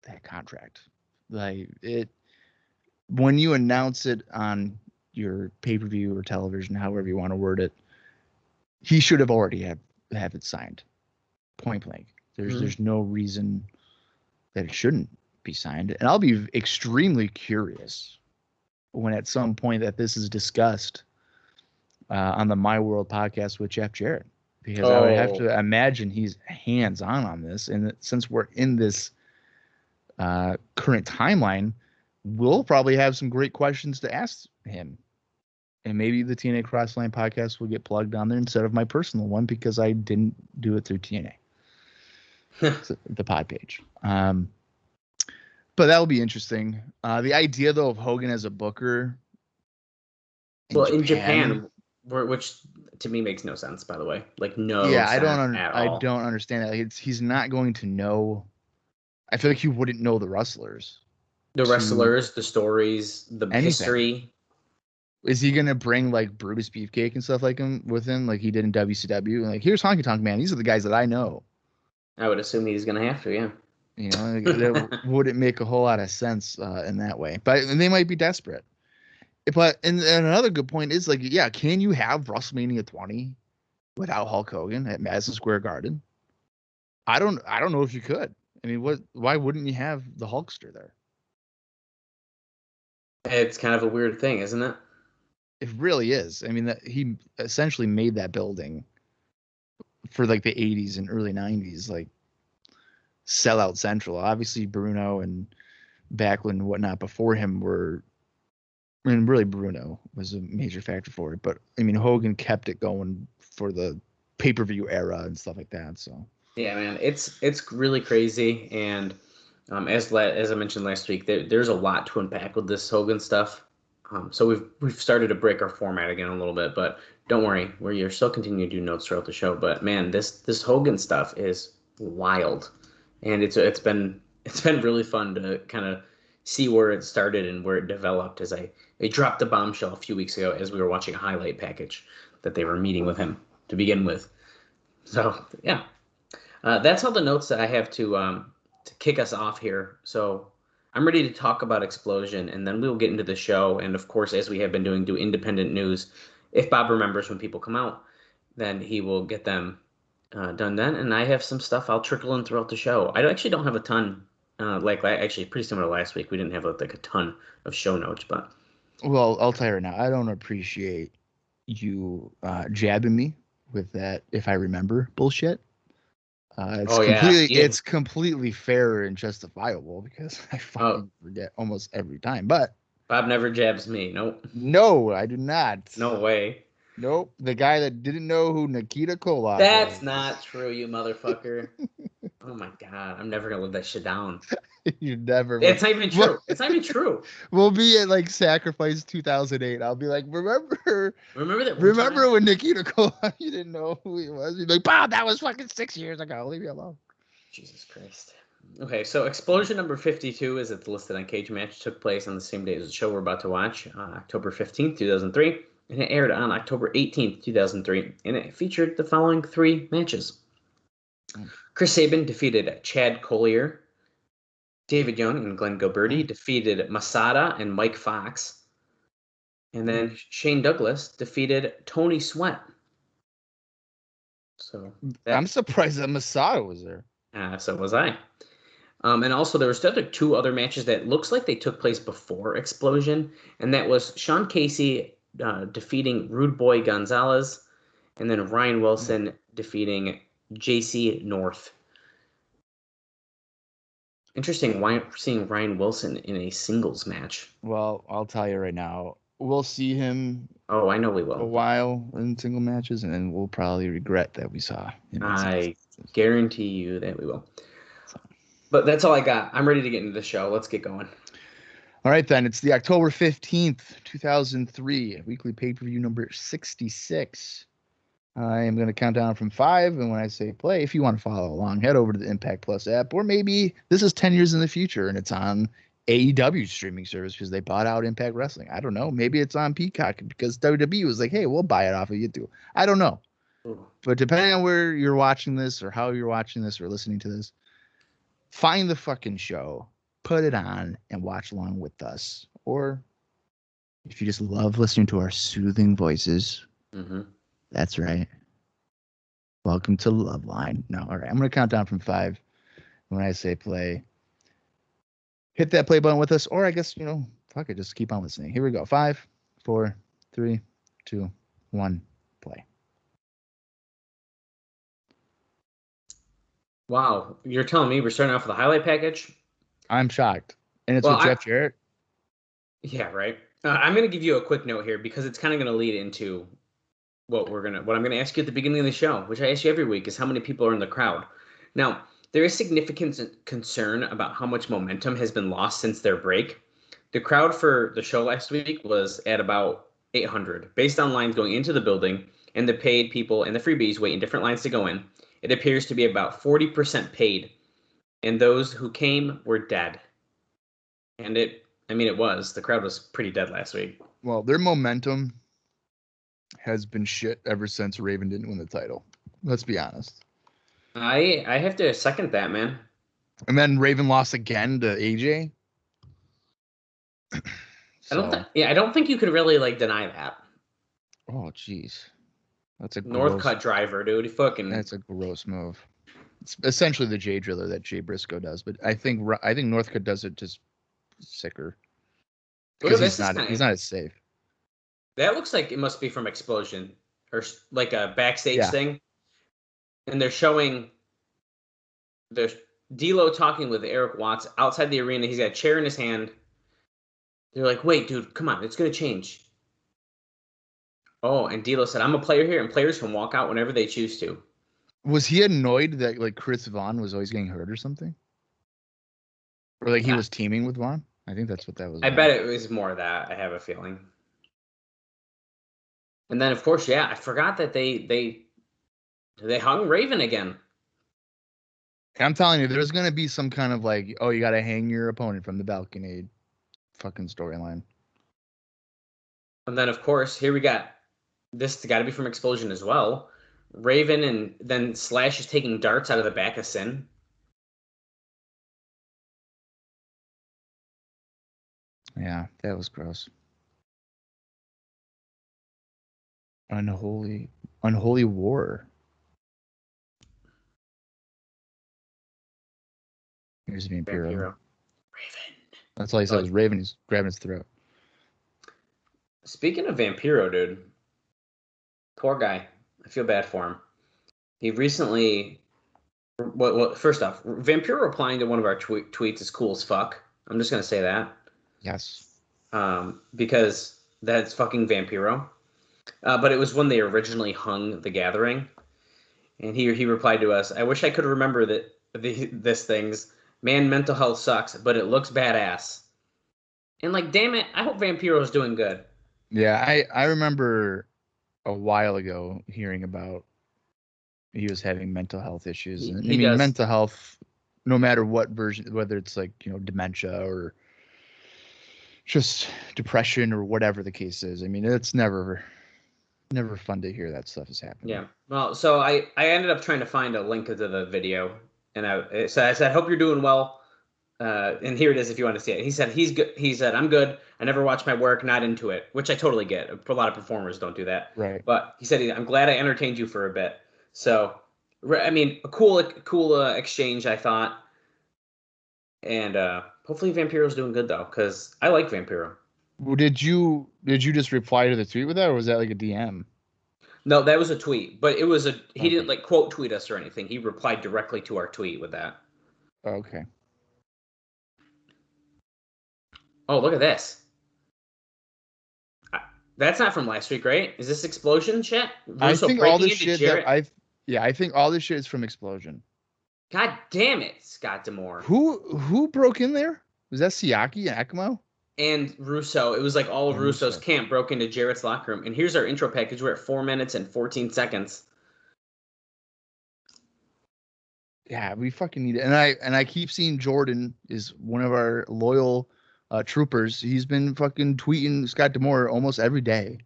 that contract. Like it when you announce it on your pay-per-view or television, however you want to word it, he should have already have it signed. Point blank. There's no reason that it shouldn't be signed. And I'll be extremely curious when at some point that this is discussed on the My World podcast with Jeff Jarrett, because I would have to imagine he's hands-on on this. And since we're in this current timeline, we'll probably have some great questions to ask him. And maybe the TNA Crossline podcast will get plugged on there instead of my personal one, because I didn't do it through TNA. The pod page. But that'll be interesting. The idea, though, of Hogan as a booker in Japan, which to me makes no sense, by the way. Like, no. Yeah, I don't understand that. Like, he's not going to know. I feel like he wouldn't know the wrestlers. The wrestlers, the stories, the history. Is he gonna bring like Brutus Beefcake and stuff like him with him, like he did in WCW? Like, here's Honky Tonk Man. These are the guys that I know. I would assume he's gonna have to, yeah. You know, that wouldn't make a whole lot of sense in that way. But they might be desperate. But and another good point is, like, yeah, can you have WrestleMania 20 without Hulk Hogan at Madison Square Garden? I don't know if you could. I mean, why wouldn't you have the Hulkster there? It's kind of a weird thing, isn't it? It really is. I mean, that he essentially made that building for like the 80s and early 90s, like sellout central. Obviously, Bruno and Backlund and whatnot before him were, I mean, really Bruno was a major factor for it. But I mean, Hogan kept it going for the pay-per-view era and stuff like that. So yeah, man, it's really crazy. And as I mentioned last week, there's a lot to unpack with this Hogan stuff. So we've started to break our format again a little bit, but don't worry, we're still continuing to do notes throughout the show. But man, this Hogan stuff is wild, and it's been really fun to kind of see where it started and where it developed. As I dropped the bombshell a few weeks ago as we were watching a highlight package that they were meeting with him to begin with. So yeah, that's all the notes that I have to kick us off here. So I'm ready to talk about Explosion, and then we'll get into the show. And of course, as we have been doing, do independent news. If Bob remembers when people come out, then he will get them done then. And I have some stuff I'll trickle in throughout the show. I actually don't have a ton. Actually, pretty similar to last week. We didn't have like a ton of show notes, but. Well, I'll tell you right now, I don't appreciate you jabbing me with that "if I remember" bullshit. It's completely fair and justifiable, because I fucking forget almost every time. But Bob never jabs me. Nope. No, I do not. No way. Nope. The guy that didn't know who Nikita Koloff was. That's not true, you motherfucker. Oh my God. I'm never gonna live that shit down. You never. It's not even true. It's not even true. We'll be at like Sacrifice 2008. I'll be like, remember when Nikita Koloff, you didn't know who he was? You'd be like, Bob, that was fucking 6 years ago. Leave me alone. Jesus Christ. Okay, so Explosion number 52, as it's listed on Cage Match, took place on the same day as the show we're about to watch, October 15th, 2003, and it aired on October 18th, 2003, and it featured the following 3 matches. Chris Sabin defeated Chad Collier. David Young and Glenn Gilberti defeated Masada and Mike Fox. And then Shane Douglas defeated Tony Sweat. So I'm surprised that Masada was there. So was I. And also there were still two other matches that looks like they took place before Explosion, and that was Sean Casey defeating Rude Boy Gonzalez, and then Ryan Wilson defeating JC North. Interesting seeing Ryan Wilson in a singles match. Well, I'll tell you right now, we'll see him. Oh, I know we will. A while in single matches, and then we'll probably regret that we saw him. I guarantee you that we will. But that's all I got. I'm ready to get into the show. Let's get going. All right, then. It's the October 15th, 2003, weekly pay-per-view number 66. I am going to count down from 5, and when I say play, if you want to follow along, head over to the Impact Plus app, or maybe this is 10 years in the future, and it's on AEW streaming service because they bought out Impact Wrestling. I don't know. Maybe it's on Peacock because WWE was like, hey, we'll buy it off of you too. I don't know. But depending on where you're watching this or how you're watching this or listening to this, find the fucking show, put it on, and watch along with us. Or if you just love listening to our soothing voices, that's right. Welcome to Love Line. No, all right. I'm going to count down from 5. When I say play, hit that play button with us. Or I guess, fuck it. Just keep on listening. Here we go. 5, 4, 3, 2, 1, play. Wow, you're telling me we're starting off with a highlight package? I'm shocked. And it's with Jeff Jarrett? Yeah, right. I'm going to give you a quick note here because it's kind of going to lead into what I'm going to ask you at the beginning of the show, which I ask you every week, is how many people are in the crowd. Now, there is significant concern about how much momentum has been lost since their break. The crowd for the show last week was at about 800. Based on lines going into the building and the paid people and the freebies waiting different lines to go in, it appears to be about 40% paid, and those who came were dead. And it was. The crowd was pretty dead last week. Well, their momentum has been shit ever since Raven didn't win the title. Let's be honest. I have to second that, man. And then Raven lost again to AJ. I don't think you could really deny that. Oh, jeez. That's a Northcutt driver, dude. That's a gross move. It's essentially the Jay Driller that Jay Briscoe does, but I think Northcutt does it just sicker because he's not as safe. That looks like it must be from Explosion or like a backstage thing, and they're showing there's Dilo talking with Eric Watts outside the arena. He's got a chair in his hand. They're like, "Wait, dude, come on, it's gonna change." Oh, and Dilo said, "I'm a player here, and players can walk out whenever they choose to." Was he annoyed that Chris Vaughn was always getting hurt or something? Or he was teaming with Vaughn? I think that's what that was. I bet it was more of that. I have a feeling. And then, of course, I forgot that they hung Raven again. I'm telling you, there's going to be some kind of you got to hang your opponent from the balcony fucking storyline. And then, of course, here we got this got to be from Explosion as well. Raven and then Slash is taking darts out of the back of Sin. Yeah, that was gross. Unholy war. Here's Vampiro. Raven. That's all he said was Raven. He's grabbing his throat. Speaking of Vampiro, dude, poor guy. I feel bad for him. He recently, well, first off, Vampiro replying to one of our tweets is cool as fuck. I'm just gonna say that. Yes. Because that's fucking Vampiro. But it was when they originally hung The Gathering, and he replied to us, "I wish I could remember this things. Man, mental health sucks, but it looks badass." And damn it, I hope Vampiro's doing good. Yeah, I remember a while ago hearing about he was having mental health issues. Mental health, no matter what version, whether it's dementia or just depression or whatever the case is. It's never fun to hear that stuff is happening. Yeah. Well, so I ended up trying to find a link to the video, and I said, "Hope you're doing well. and here it is if you want to see it. He said he's good. He said, I'm good. I never watch my work, not into it, which I totally get. A lot of performers don't do that. Right. But he said, I'm glad I entertained you for a bit. So, I mean, a cool exchange, I thought. And hopefully Vampiro's doing good, though, because I like Vampiro. Well, did you just reply to the tweet with that, or was that like a DM? No, that was a tweet, but it was he Okay. didn't like quote tweet us or anything. He replied directly to our tweet with that. Okay. Oh, look at this. That's not from last week, right? Is this Explosion shit? Russo I think all this breaking into shit Jarrett? I think all this shit is from Explosion. God damn it, Scott D'Amore. Who broke in there? Was that Siaki and Ekmo? And Russo. It was like all of Russo's camp broke into Jarrett's locker room. And here's our intro package. We're at 4 minutes and 14 seconds. Yeah, we fucking need it. And I keep seeing Jordan is one of our loyal troopers. He's been fucking tweeting Scott D'Amore almost every day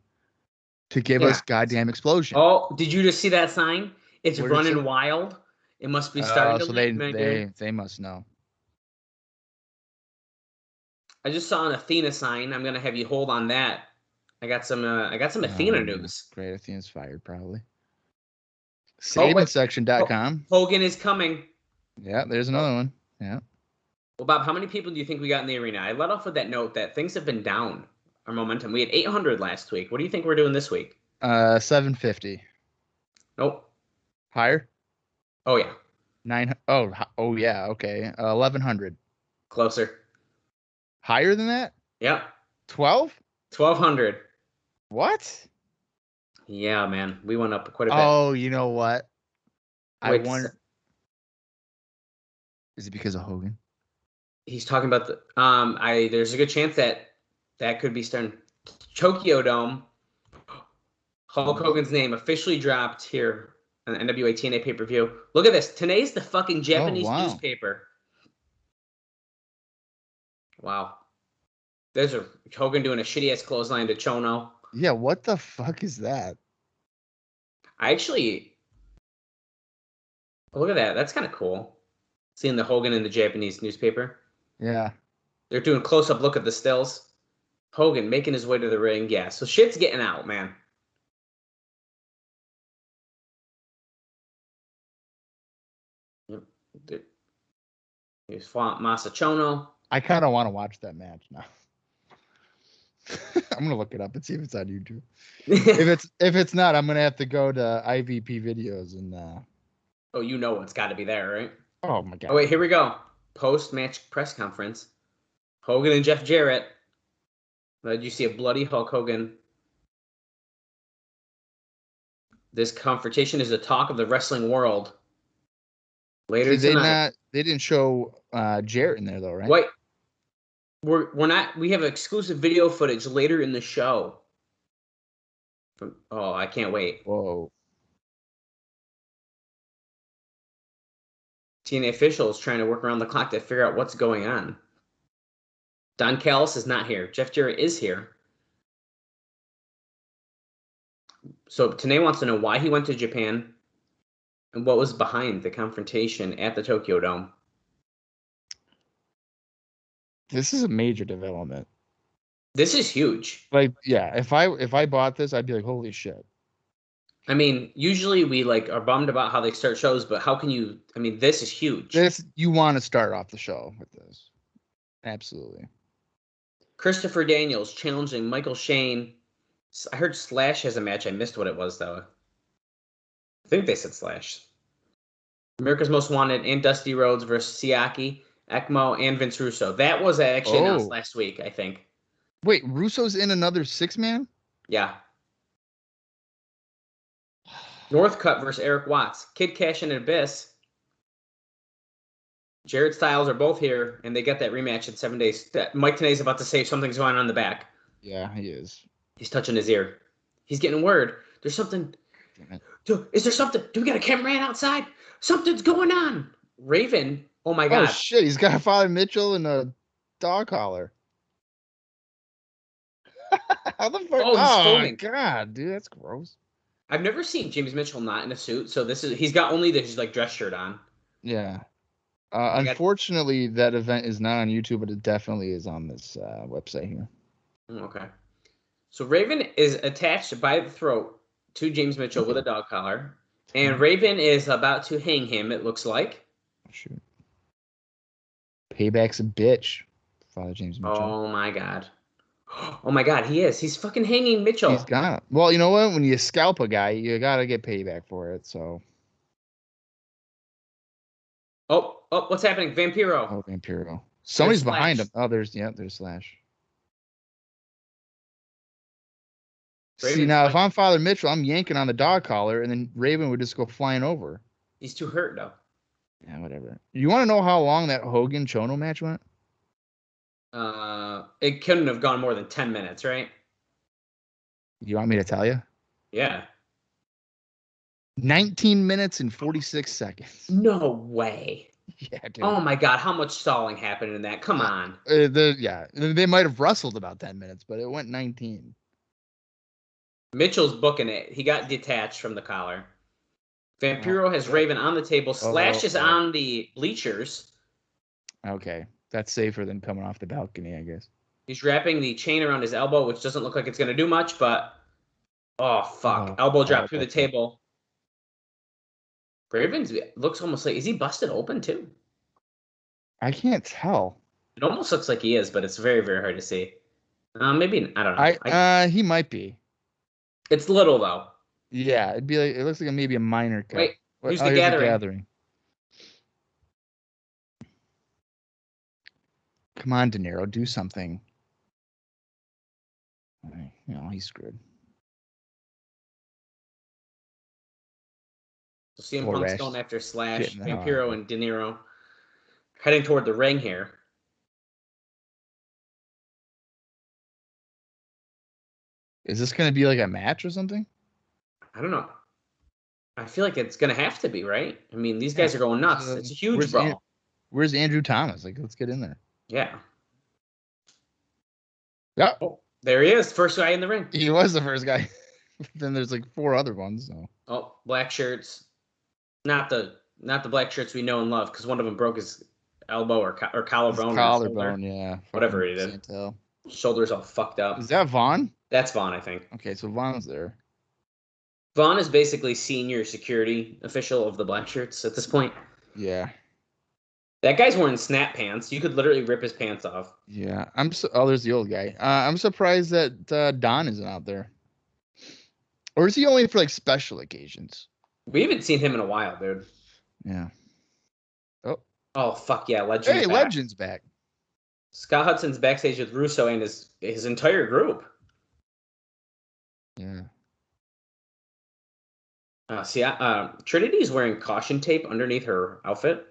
to give us goddamn Explosion. Oh, did you just see that sign? It's What running wild. It must be starting to so leak. they must know. I just saw an Athena sign. I'm gonna have you hold on that. I got some Athena news. Great, Athena's fired probably. SaveItSection.com. Hogan is coming. Yeah, there's another one. Yeah. Well, Bob, how many people do you think we got in the arena? I let off with that note that things have been down. Our momentum. We had 800 last week. What do you think we're doing this week? 750. Nope. Higher? Oh yeah. 9. Oh yeah. Okay. 1100. Closer. Higher than that? Yep. 12? 1200. What? Yeah, man. We went up quite a bit. Oh, you know what? Wait, I wonder. Is it because of Hogan? He's talking about the there's a good chance that could be starting. Tokyo Dome. Hulk Hogan's name officially dropped here on the NWA-TNA Pay-Per-View. Look at this. Today's the fucking Japanese newspaper. Wow. There's Hogan doing a shitty ass clothesline to Chono. Yeah, what the fuck is that? Look at that. That's kind of cool. Seeing the Hogan in the Japanese newspaper. Yeah. They're doing close-up look at the stills. Hogan making his way to the ring. Yeah, so shit's getting out, man. Here's Masa Chono. I kind of want to watch that match now. I'm gonna look it up and see if it's on YouTube. if it's not, I'm gonna have to go to IVP videos and. Oh, you know it's got to be there, right? Oh my god! Oh wait, here we go. Post-match press conference. Hogan and Jeff Jarrett. Did you see a bloody Hulk Hogan? This confrontation is the talk of the wrestling world. Later tonight. They didn't show Jarrett in there though, right? Wait. We're not. We have exclusive video footage later in the show. Oh, I can't wait. Whoa. TNA officials trying to work around the clock to figure out what's going on. Don Callis is not here. Jeff Jarrett is here. So TNA wants to know why he went to Japan and what was behind the confrontation at the Tokyo Dome. This is a major development. This is huge. Like, yeah, if I bought this, I'd be like, holy shit. I mean, usually we are bummed about how they start shows, but how can you? I mean, this is huge. You want to start off the show with this, absolutely. Christopher Daniels challenging Michael Shane. I heard Slash has a match. I missed what it was though. I think they said Slash. America's Most Wanted and Dusty Rhodes versus Siaki, Ekmo, and Vince Russo. That was actually announced last week, I think. Wait, Russo's in another 6-man? Yeah. Northcutt versus Eric Watts. Kid Kash and Abyss. Jared Styles are both here, and they get that rematch in 7 days. Mike Tenay's about to say something's going on in the back. Yeah, he is. He's touching his ear. He's getting word. There's something. Is there something? Do we got a cameraman outside? Something's going on. Raven. Oh my God. Oh shit! He's got Father Mitchell and a dog collar. How the fuck? Oh my God, dude, that's gross. I've never seen James Mitchell not in a suit, so he's got only his like dress shirt on. Yeah. Unfortunately, that event is not on YouTube, but it definitely is on this website here. Okay. So Raven is attached by the throat to James Mitchell with a dog collar. And Raven is about to hang him, it looks like. Shoot. Payback's a bitch, Father James Mitchell. Oh my god. Oh my god, he is. He's fucking hanging Mitchell. He's got it. Well, you know what? When you scalp a guy, you gotta get payback for it. So. Oh, what's happening? Vampiro. Oh, Vampiro. Somebody's There's behind Slash. him. Oh, there's Slash. Raven's See, now like, if I'm Father Mitchell, I'm yanking on the dog collar, and then Raven would just go flying over. he's too hurt though. Yeah, whatever. You want to know how long that Hogan Chono match went? It couldn't have gone more than 10 minutes, right? You want me to tell you? Yeah. 19 minutes and 46 seconds. No way. Yeah, dude. Oh my god, how much stalling happened in that? Come on. They might have wrestled about 10 minutes, but it went 19. Mitchell's booking it. He got detached from the collar. Vampiro has Raven on the table. Slash is on the bleachers. Okay. That's safer than coming off the balcony, I guess. He's wrapping the chain around his elbow, which doesn't look like it's going to do much, but... Oh, fuck. Elbow drop through the table. Raven looks almost like... Is he busted open, too? I can't tell. It almost looks like he is, but it's very, very hard to see. Maybe... I don't know. He might be. It's little, though. Yeah, it'd be like... It looks like maybe a minor cut. Wait, here's the gathering. Come on, De Niro, do something. You know, he's screwed. So CM Punk's going after Slash, Vampiro, and De Niro. Heading toward the ring here. Is this going to be like a match or something? I don't know. I feel like it's going to have to be, right? I mean, these guys are going nuts. It's a huge brawl. Where's Andrew Thomas? Like, let's get in there. Yeah. Yeah. Oh, there he is. First guy in the ring. He was the first guy. Then there's like 4 other ones. So. Oh, black shirts. Not the black shirts we know and love, because one of them broke his elbow or collarbone. Collarbone, yeah. Whatever it is. Shoulder's all fucked up. Is that Vaughn? That's Vaughn, I think. Okay, so Vaughn's there. Vaughn is basically senior security official of the black shirts at this point. Yeah. That guy's wearing snap pants. You could literally rip his pants off. Yeah. There's the old guy. I'm surprised that Don isn't out there. Or is he only for like special occasions? We haven't seen him in a while, dude. Yeah. Oh, fuck yeah. Legend's back. Legend's back. Scott Hudson's backstage with Russo and his entire group. Yeah. Trinity's wearing caution tape underneath her outfit.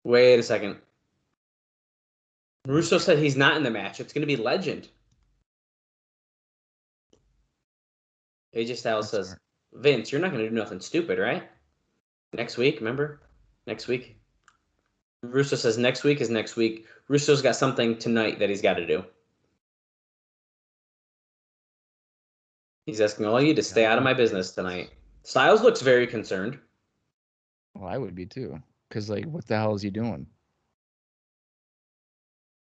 Wait a second. Russo said he's not in the match. It's going to be Legend. AJ Styles says, Vince, you're not going to do nothing stupid, right? Next week, remember? Next week. Russo says next week is next week. Russo's got something tonight that he's got to do. He's asking all you to stay out of my business tonight. Styles looks very concerned. Well, I would be too. Because, like, what the hell is he doing?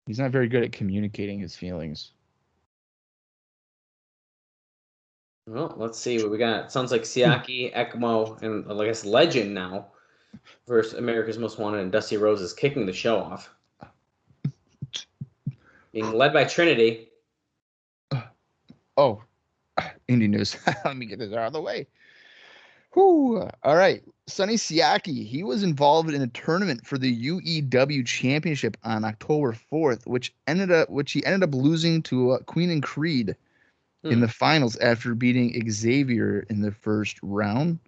He's not very good at communicating his feelings. Well, let's see what we got. Sounds like Siaki, Ekmo, and I guess Legend now versus America's Most Wanted, and Dusty Rhodes is kicking the show off. Being led by Trinity. Oh, indie news. Let me get this out of the way. Whew. All right. Sonny Siaki, he was involved in a tournament for the UEW Championship on October 4th, which he ended up losing to Queen and Creed in the finals after beating Xavier in the first round.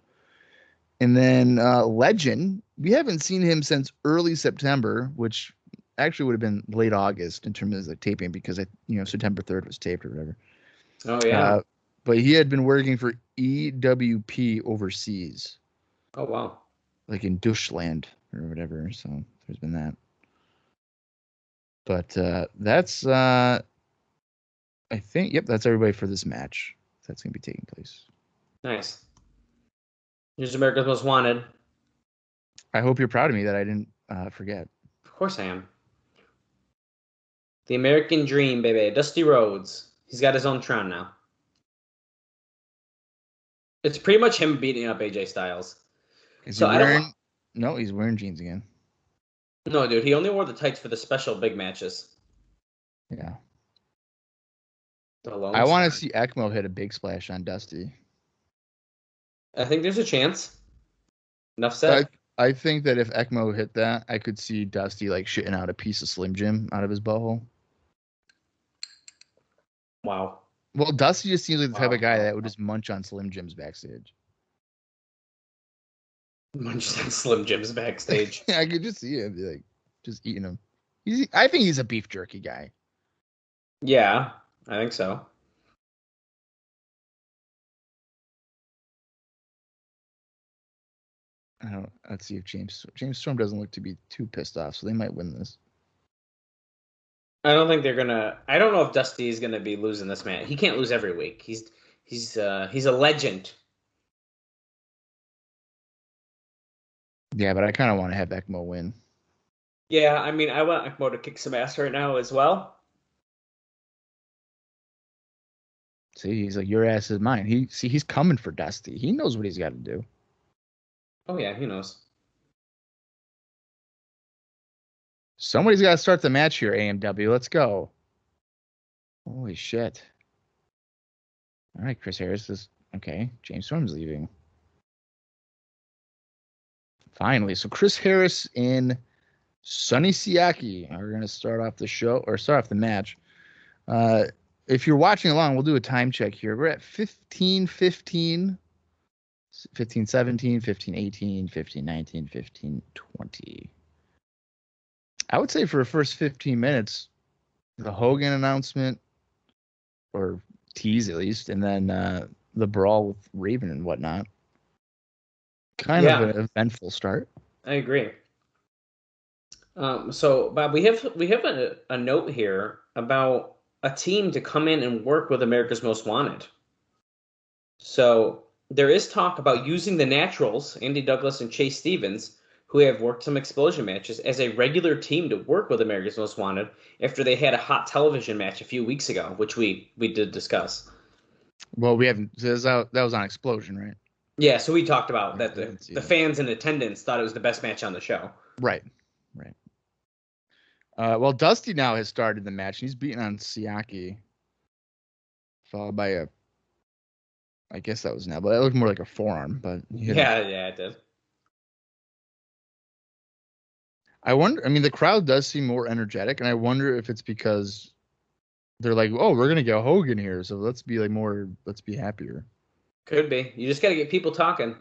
And then Legend, we haven't seen him since early September, which actually would have been late August in terms of the taping, because September 3rd was taped or whatever. Oh yeah. But he had been working for EWP overseas. Oh wow. Like in Deutschland or whatever. So there's been that. But that's I think, that's everybody for this match. That's going to be taking place. Nice. Here's America's Most Wanted. I hope you're proud of me that I didn't forget. Of course I am. The American Dream, baby. Dusty Rhodes. He's got his own Tron now. It's pretty much him beating up AJ Styles. Is So he I don't wearing? want... No, he's wearing jeans again. No, dude. He only wore the tights for the special big matches. Yeah. The Lone I want to Star. see Ekmo hit a big splash on Dusty. I think there's a chance. Enough said. I think that if Ekmo hit that, I could see Dusty like shitting out a piece of Slim Jim out of his butthole. Wow. Well, Dusty just seems like the type of guy Wow. that would just munch on Slim Jims backstage. Munched on Slim Jim's backstage. I could just see him like just eating them. I think he's a beef jerky guy. Yeah, I think so. Let's see if James Storm doesn't look to be too pissed off, so they might win this. I don't think they're gonna. I don't know if Dusty is gonna be losing this match. He can't lose every week. He's a legend. Yeah, but I kind of want to have Ekmo win. Yeah, I mean, I want Ekmo to kick some ass right now as well. See, he's like, your ass is mine. He's coming for Dusty. He knows what he's got to do. Oh yeah, he knows. Somebody's got to start the match here, AMW. Let's go. Holy shit. All right, Chris Harris is okay. James Storm's leaving. Finally. So Chris Harris and Sonny Siaki are going to start off the show or start off the match. If you're watching along, we'll do a time check here. We're at 15:15, 15:17, 15:18, 15:19, 15:20. I would say for the first 15 minutes, the Hogan announcement, or tease at least, and then the brawl with Raven and whatnot. Kind of an eventful start. I agree. So Bob, we have a note here about a team to come in and work with America's Most Wanted. So there is talk about using the Naturals, Andy Douglas and Chase Stevens, who have worked some explosion matches, as a regular team to work with America's Most Wanted after they had a hot television match a few weeks ago, which we did discuss. Well, we haven't. That was on Explosion, right? Yeah, so we talked about that the fans in attendance thought it was the best match on the show. Right. Well, Dusty now has started the match. He's beating on Siaki, followed by I guess that was an elbow. That looked more like a forearm, but Yeah, it did. I wonder. I mean, the crowd does seem more energetic, and I wonder if it's because they're like, "Oh, we're gonna get Hogan here, so let's be like more. Let's be happier." Could be. You just got to get people talking.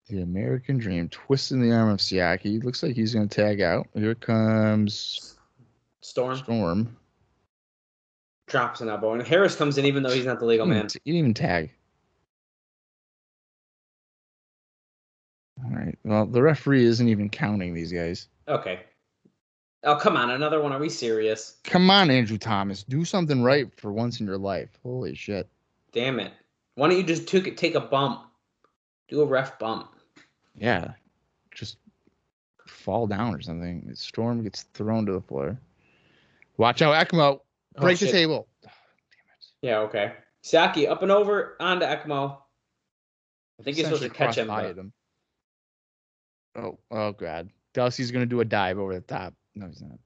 The American Dream twisting the arm of Siaki. Looks like he's gonna tag out. Here comes Storm. Drops an elbow, and Harris comes in even though he's not the legal man. He didn't even tag. All right. Well, the referee isn't even counting these guys. Okay. Oh, come on. Another one. Are we serious? Come on, Andrew Thomas. Do something right for once in your life. Holy shit. Damn it. Why don't you just take a bump? Do a ref bump. Yeah. Just fall down or something. Storm gets thrown to the floor. Watch out, Ekmo. Break the table. Oh, damn it. Yeah, okay. Siaki up and over onto Ekmo. I think he's supposed to catch him. Oh, God. Dusty's going to do a dive over the top. No, he's not.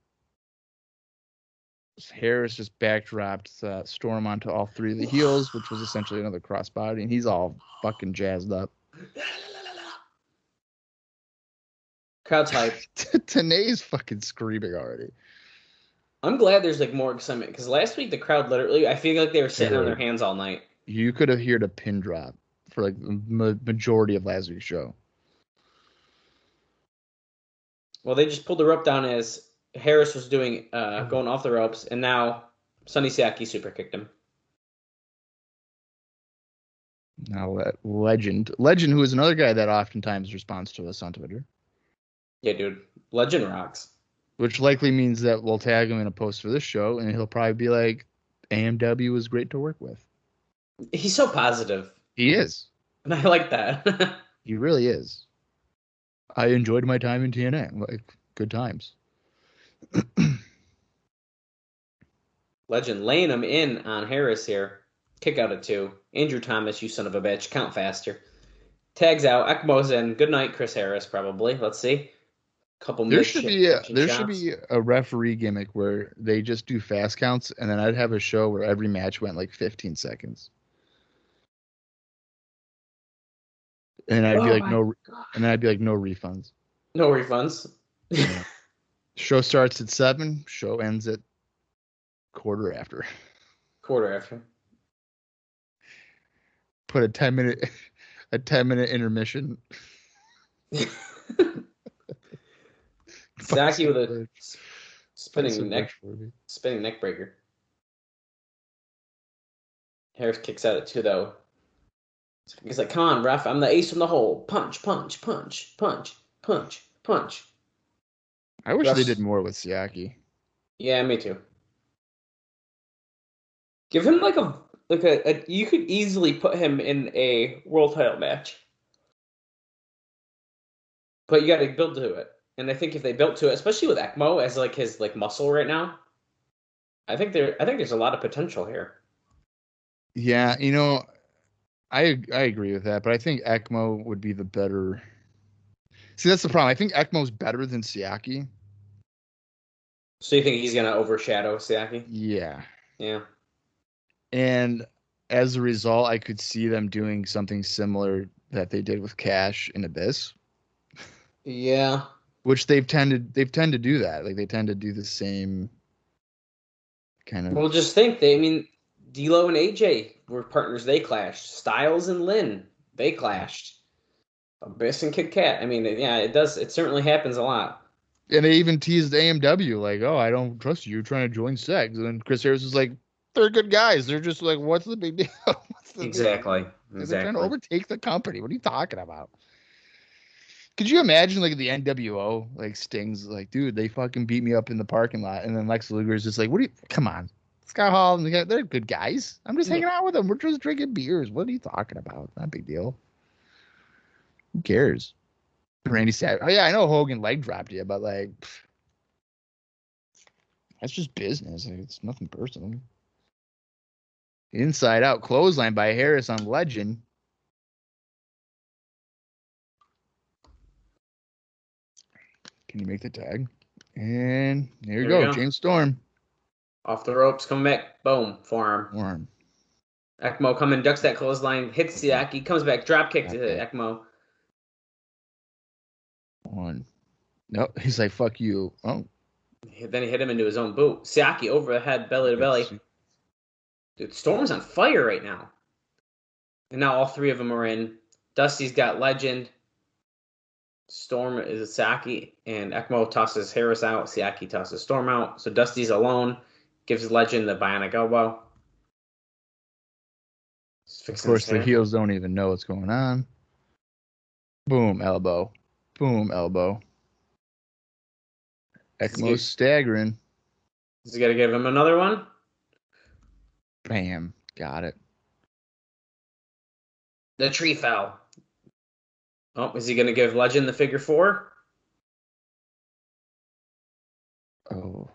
Harris just backdropped Storm onto all three of the heels, which was essentially another crossbody, and he's all fucking jazzed up. Crowd's hype. TNA's fucking screaming already. I'm glad there's like more excitement, because last week the crowd literally, I feel like they were sitting on their hands all night. You could have heard a pin drop for like the majority of last week's show. Well, they just pulled the rope down as Harris was doing going off the ropes, and now Sonny Siaki super kicked him. Now Legend, who is another guy that oftentimes responds to us on Twitter. Yeah, dude, Legend rocks. Which likely means that we'll tag him in a post for this show, and he'll probably be like, "AMW was great to work with." He's so positive. He is. And I like that. He really is. I enjoyed my time in TNA. Like, good times. Legend laying him in on Harris here. Kick out at 2. Andrew Thomas, you son of a bitch. Count faster. Tags out. Ekmo's in. Good night, Chris Harris, probably. Let's see. Couple There should shots. be a referee gimmick where they just do fast counts, and then I'd have a show where every match went like 15 seconds. And I'd be like no refunds. No refunds. Yeah. Show starts at 7, show ends at quarter after. Put a 10-minute intermission. Sayaki with a spinning neck breaker. Harris kicks out at 2 though. He's like, "Come on, ref! I'm the ace from the hole. Punch, punch, punch, punch, punch, punch." I wish they did more with Siaki. Yeah, me too. Give him like a you could easily put him in a world title match. But you got to build to it. And I think if they built to it, especially with Ekmo as like his like muscle right now, I think there's a lot of potential here. Yeah, I agree with that, but I think Ekmo would be the better. See, that's the problem. I think Ekmo's better than Siaki. So you think he's gonna overshadow Siaki? Yeah. Yeah. And as a result, I could see them doing something similar that they did with Kash in Abyss. Yeah. Which they've tended to do that. Like they tend to do the same kind of. Well, just think Dilo and AJ were partners. They clashed. Styles and Lynn, they clashed. Abyss and Kid Kash. Yeah, it does. It certainly happens a lot. And they even teased AMW like, "Oh, I don't trust you. You're trying to join SEG." And then Chris Harris was like, "They're good guys. They're just like, what's the big deal?" Exactly. They're trying to overtake the company. What are you talking about? Could you imagine like the NWO, like Sting's like, "Dude, they fucking beat me up in the parking lot," and then Lex Luger's just like, come on, Scott Hall and they're good guys. I'm just hanging out with them. We're just drinking beers. What are you talking about? Not a big deal. Who cares? Randy Savage. Oh yeah, I know Hogan leg dropped you, but like, that's just business. Like, it's nothing personal. Inside out clothesline by Harris on Legend. Can you make the tag? And there you go. James Storm. Off the ropes, coming back. Boom. Forearm. Ekmo coming, ducks that clothesline, hits Siaki, comes back, drop kick to Ekmo. One. No, he's like, "Fuck you." Oh. Then he hit him into his own boot. Siaki over the head, belly to belly. Dude, Storm's on fire right now. And now all 3 of them are in. Dusty's got Legend. Storm is Siaki, and Ekmo tosses Harris out. Siaki tosses Storm out. So Dusty's alone. Gives Legend the bionic elbow. Of course, the heels don't even know what's going on. Boom, elbow. Boom, elbow. Ekmo's staggering. Is he got to give him another one? Bam. Got it. The tree fell. Oh, is he going to give Legend the figure 4? Oh.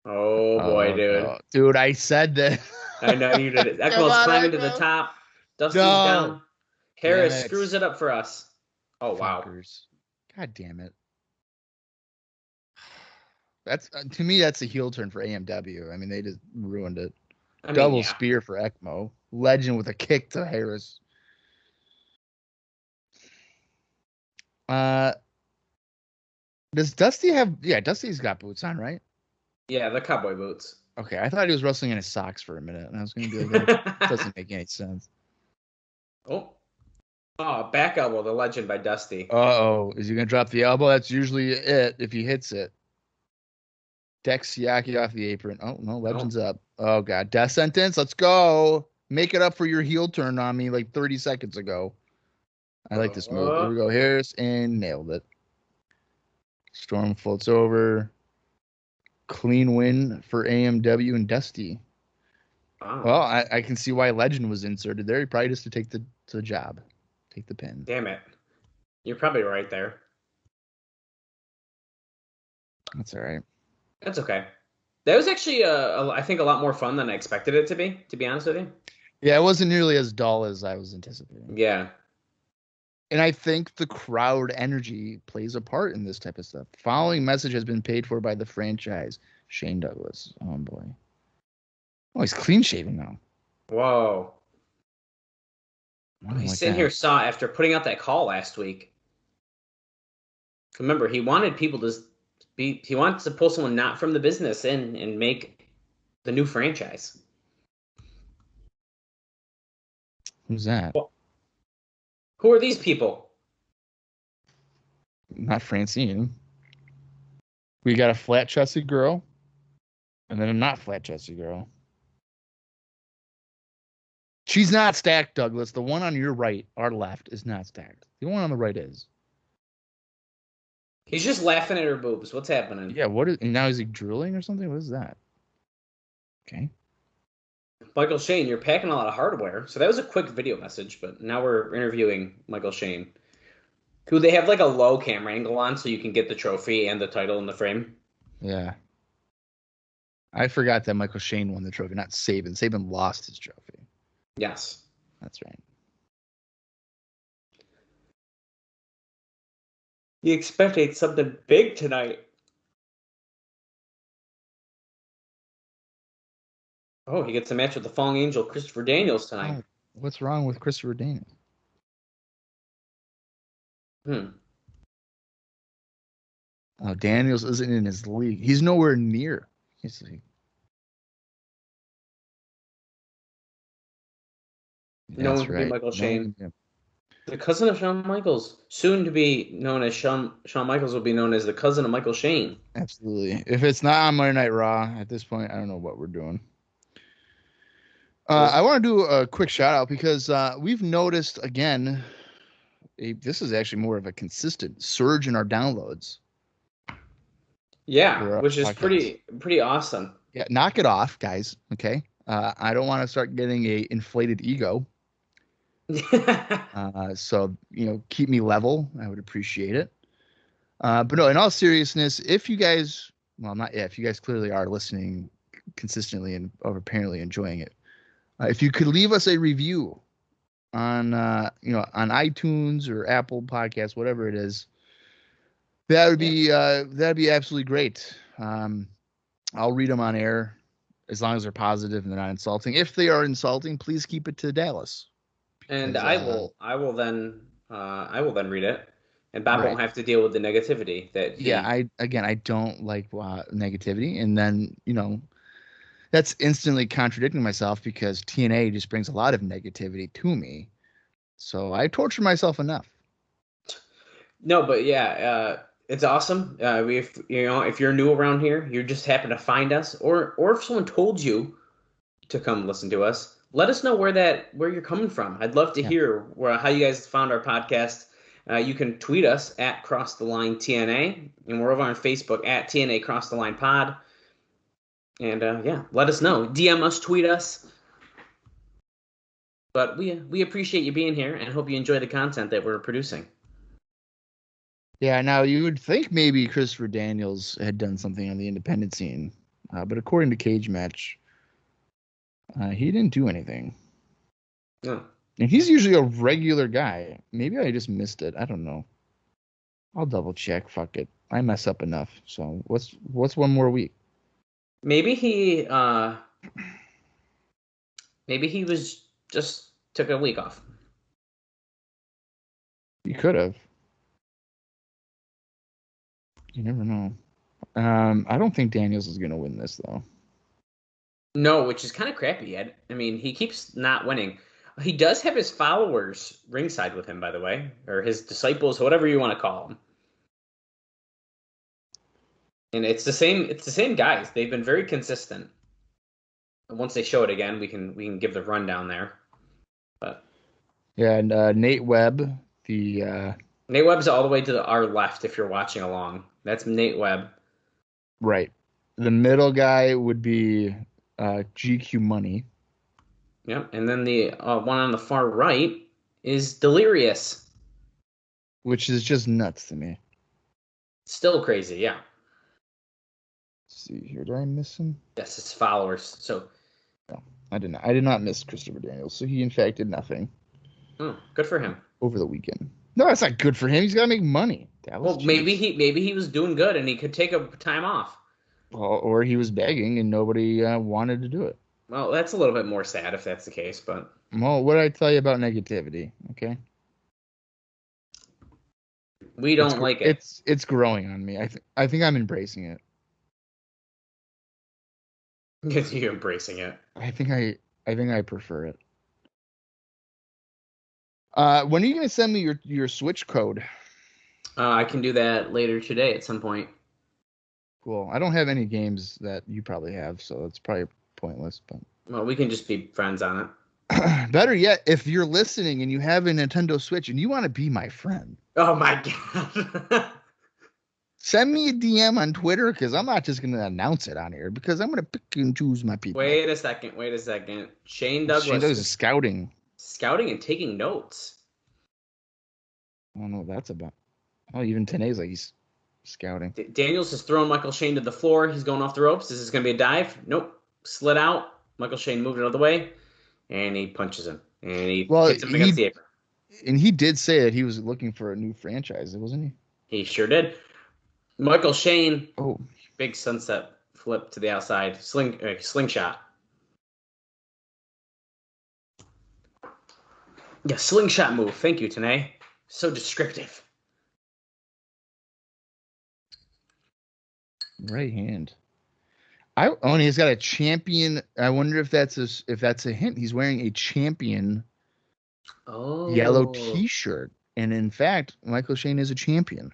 Oh, boy, dude. No. Dude, I said that. I know you did it. Ekmo's climbing to the top. Dusty's down. Harris screws it up for us. Oh, wow. God damn it. That's to me, that's a heel turn for AMW. I mean, they just ruined it. Double spear for Ekmo. Legend with a kick to Harris. Does Dusty have... Yeah, Dusty's got boots on, right? Yeah, the cowboy boots. Okay, I thought he was wrestling in his socks for a minute, and I was going to be like, that doesn't make any sense. Oh, back elbow, the Legend by Dusty. Uh-oh, is he going to drop the elbow? That's usually it if he hits it. Deck Siaki off the apron. Oh, no, Legend's up. Oh, God. Death sentence? Let's go. Make it up for your heel turn on me like 30 seconds ago. I like this move. Here we go. Harris, and nailed it. Storm floats over. Clean win for AMW and Dusty. Wow. Well, I can see why Legend was inserted there. He probably just to take the job, take the pin. Damn it. You're probably right there. That's all right. That's okay. That was actually, I think, a lot more fun than I expected it to be honest with you. Yeah, it wasn't nearly as dull as I was anticipating. Yeah. And I think the crowd energy plays a part in this type of stuff. Following message has been paid for by the franchise. Shane Douglas. Oh, boy. Oh, he's clean shaven now. Whoa. He's He's sitting here saw after putting out that call last week. Remember, he wanted people to he wants to pull someone not from the business in and make the new franchise. Who's that? Well, who are these people? Not Francine. We got a flat chested girl and then a not flat chested girl. She's not stacked, Douglas. The one on your right, our left, is not stacked. The one on the right is. He's just laughing at her boobs. What's happening? Yeah, what is, and now is he drooling or something? What is that? Okay. Michael Shane, you're packing a lot of hardware. So that was a quick video message, but now we're interviewing Michael Shane, who they have like a low camera angle on so you can get the trophy and the title in the frame. Yeah. I forgot that Michael Shane won the trophy, not Sabin. Sabin lost his trophy. Yes. That's right. You expecting something big tonight. Oh, he gets a match with the Falling Angel, Christopher Daniels, tonight. Oh, what's wrong with Christopher Daniels? Oh, Daniels isn't in his league. He's nowhere near his league. No one can be Michael Shane. The cousin of Shawn Michaels, soon to be known as Shawn Michaels, will be known as the cousin of Michael Shane. Absolutely. If it's not on Monday Night Raw, at this point, I don't know what we're doing. I want to do a quick shout out because we've noticed again, this is actually more of a consistent surge in our downloads. Yeah, which is pretty awesome. Yeah, knock it off, guys. Okay. I don't want to start getting a inflated ego. So, keep me level. I would appreciate it. But no, in all seriousness, if you guys clearly are listening consistently and apparently enjoying it, if you could leave us a review on iTunes or Apple Podcasts, whatever it is, that'd be absolutely great. I'll read them on air as long as they're positive and they're not insulting. If they are insulting, please keep it to Dallas. And I will then read it, and Bob won't have to deal with the negativity that. I don't like negativity, and then that's instantly contradicting myself because TNA just brings a lot of negativity to me, so I torture myself enough. No, but yeah, it's awesome. If you're new around here, you just happen to find us, or if someone told you to come listen to us. Let us know where you're coming from. I'd love to hear how you guys found our podcast. You can tweet us at Cross the Line TNA, and we're over on Facebook at TNA Cross the Line Pod. And let us know. DM us, tweet us. But we appreciate you being here and hope you enjoy the content that we're producing. Yeah, now you would think maybe Christopher Daniels had done something on the independent scene, but according to Cage Match, he didn't do anything. No. And he's usually a regular guy. Maybe I just missed it. I don't know. I'll double check. Fuck it. I mess up enough. So what's one more week? Maybe he was just took a week off. He could have. You never know. I don't think Daniels is going to win this, though. No, which is kind of crappy. I mean, he keeps not winning. He does have his followers ringside with him, by the way, or his disciples, whatever you want to call them. And it's the same guys. They've been very consistent. And once they show it again, we can give the rundown there. But yeah, and Nate Webb, Nate Webb's all the way to our left if you're watching along. That's Nate Webb. Right. The middle guy would be GQ Money. Yep. And then the one on the far right is Delirious. Which is just nuts to me. Still crazy, yeah. Let's see here, did I miss him? That's his followers. So, No, I did not. I did not miss Christopher Daniels. So he in fact did nothing. Good for him. Over the weekend. No, that's not good for him. He's got to make money. Well, maybe he was doing good and he could take a time off. Well, or he was begging and nobody wanted to do it. Well, that's a little bit more sad if that's the case, but. Well, what did I tell you about negativity? Okay. We don't like it. It's growing on me. I think I'm embracing it. Is you embracing it? I think I prefer it. When are you gonna send me your Switch code? I can do that later today at some point. Cool. I don't have any games that you probably have, so it's probably pointless. But well, we can just be friends on it. Better yet, if you're listening and you have a Nintendo Switch and you want to be my friend. Oh my god. Send me a DM on Twitter because I'm not just going to announce it on here because I'm going to pick and choose my people. Wait a second. Shane Douglas is scouting. Scouting and taking notes. I don't know what that's about. Oh, even today's like he's scouting. Daniels has thrown Michael Shane to the floor. He's going off the ropes. Is this going to be a dive? Nope. Slid out. Michael Shane moved another way. And he punches him. And he hits him against the apron. And he did say that he was looking for a new franchise, wasn't he? He sure did. Michael Shane. Oh. Big sunset flip to the outside. Slingshot. Yeah, slingshot move. Thank you, TNA. So descriptive. Right hand. And he's got a champion. I wonder if that's a hint. He's wearing a champion yellow T-shirt, and in fact, Michael Shane is a champion.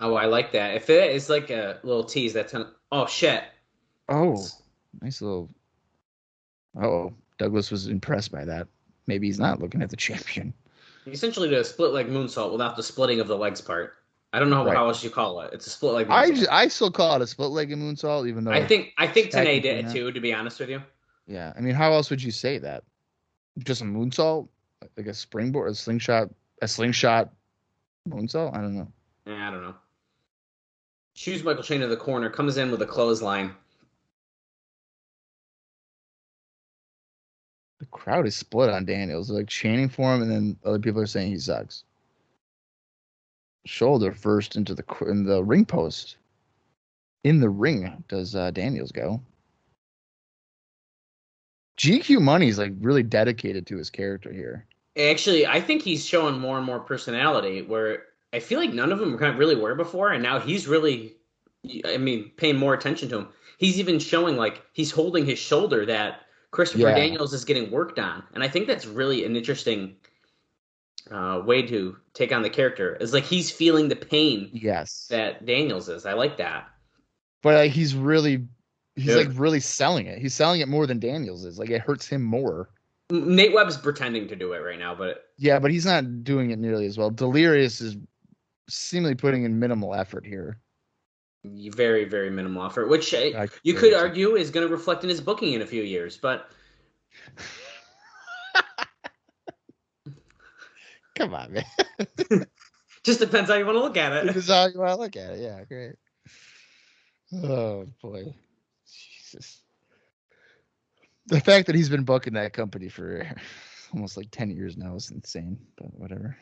Oh, I like that. If it is like a little tease, that's oh shit. Oh, nice little. Oh, Douglas was impressed by that. Maybe he's not looking at the champion. He essentially did a split leg moonsault without the splitting of the legs part. I don't know how else you call it. It's a split leg moonsault. I still call it a split leg moonsault, even though I think TNA did it too. To be honest with you. Yeah, I mean, how else would you say that? Just a moonsault, like a springboard, a slingshot moonsault. I don't know. Yeah, I don't know. Shoes Michael Shane to the corner, comes in with a clothesline. The crowd is split on Daniels. They're like chanting for him, and then other people are saying he sucks. Shoulder first in the ring post. In the ring does Daniels go. GQ Money's like really dedicated to his character here. Actually, I think he's showing more and more personality where I feel like none of them really were before, and now he's really, paying more attention to him. He's even showing like he's holding his shoulder that Christopher Daniels is getting worked on, and I think that's really an interesting way to take on the character. Is like he's feeling the pain. Yes, that Daniels is. I like that. But like he's really selling it. He's selling it more than Daniels is. Like it hurts him more. Nate Webb's pretending to do it right now, but but he's not doing it nearly as well. Delirious is seemingly putting in minimal effort here. Very, very minimal effort, which you could argue is going to reflect in his booking in a few years, but come on, man. Just depends how you want to look at it. Depends how you want to look at it. Yeah, great. Oh boy, Jesus. The fact that he's been booking that company for almost like 10 years now is insane, but whatever.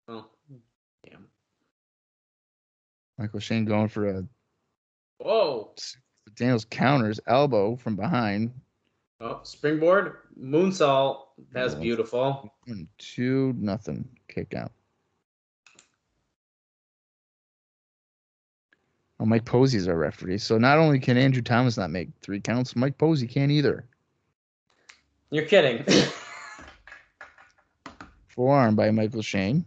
Oh, damn. Michael Shane going for a Daniels counters elbow from behind. Oh, springboard moonsault. That's beautiful. 2-0 kick out. Oh, Mike Posey's our referee. So not only can Andrew Thomas not make 3 counts, Mike Posey can't either. You're kidding. Forearm by Michael Shane.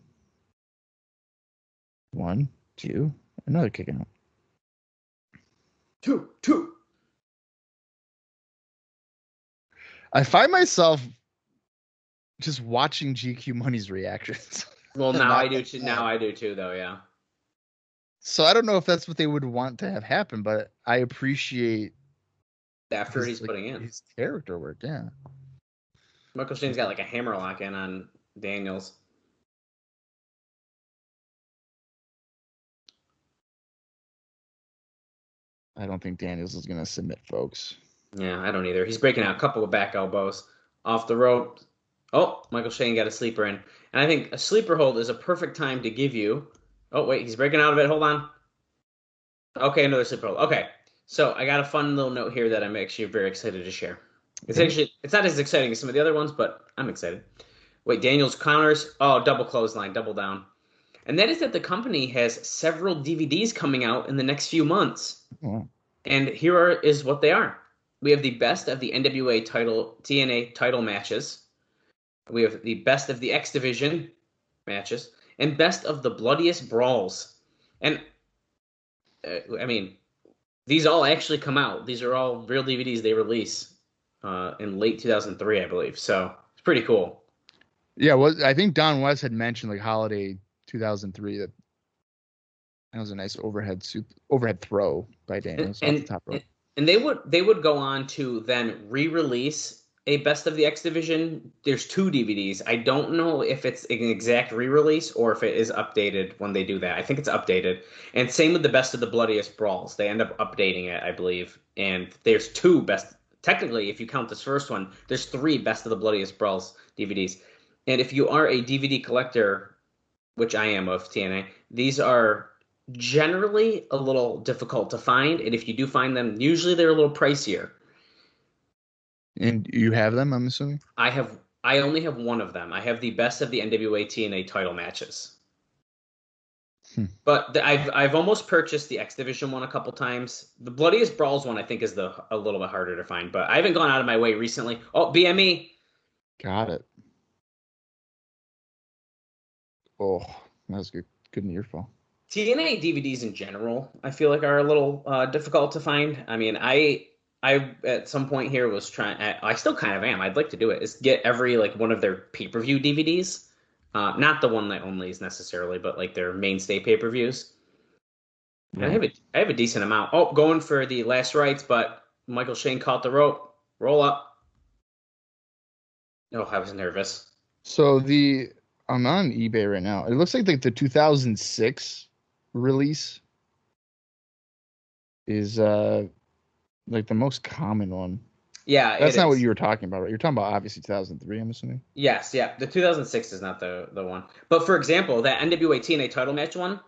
1, 2. Another kick out. 2. I find myself just watching GQ Money's reactions. Well, now I do too. Now I do too, though. Yeah. So I don't know if that's what they would want to have happen, but I appreciate The effort he's putting in. His character work, yeah. Michael Shane's got like a hammerlock in on Daniels. I don't think Daniels is going to submit, folks. Yeah, I don't either. He's breaking out a couple of back elbows off the rope. Oh, Michael Shane got a sleeper in. And I think a sleeper hold is a perfect time to give you. Oh, wait, he's breaking out of it. Hold on. Okay, another sleeper hold. Okay, so I got a fun little note here that I'm actually very excited to share. It's not as exciting as some of the other ones, but I'm excited. Wait, Daniels counters. Oh, double clothesline, double down. And that is that the company has several DVDs coming out in the next few months. Oh. And here is what they are. We have the best of the NWA TNA title matches. We have the best of the X Division matches. And best of the bloodiest brawls. And, I mean, these all actually come out. These are all real DVDs they release in late 2003, I believe. So it's pretty cool. Yeah, well, I think Don West had mentioned like holiday 2003 that was a nice overhead throw by Daniels off the top rope. And they would go on to then re-release a Best of the X Division. There's 2 DVDs. I don't know if it's an exact re-release or if it is updated when they do that. I think it's updated. And same with the Best of the Bloodiest Brawls. They end up updating it, I believe. And there's 2 best. Technically, if you count this first one, there's 3 Best of the Bloodiest Brawls DVDs. And if you are a DVD collector, which I am of TNA, these are generally a little difficult to find. And if you do find them, usually they're a little pricier. And you have them, I'm assuming? I only have one of them. I have the best of the NWA-TNA title matches. But I've almost purchased the X Division one a couple times. The Bloodiest Brawls one I think is a little bit harder to find, but I haven't gone out of my way recently. Oh, BME. Got it. Oh, that was good. Good nearfall. TNA DVDs in general, I feel like are a little difficult to find. I mean, I at some point here was trying. I still kind of am. I'd like to do it. Is get every like one of their pay-per-view DVDs, not the one that only is necessarily, but like their mainstay pay-per-views. Right. And I have a decent amount. Oh, going for the last rites, but Michael Shane caught the rope. Roll up. Oh, I was nervous. So I'm on eBay right now. It looks like the 2006 release is like the most common one. Yeah, that's not what you were talking about, right? You're talking about obviously 2003, I'm assuming. Yes, yeah. The 2006 is not the one. But for example, that NWA TNA title match one,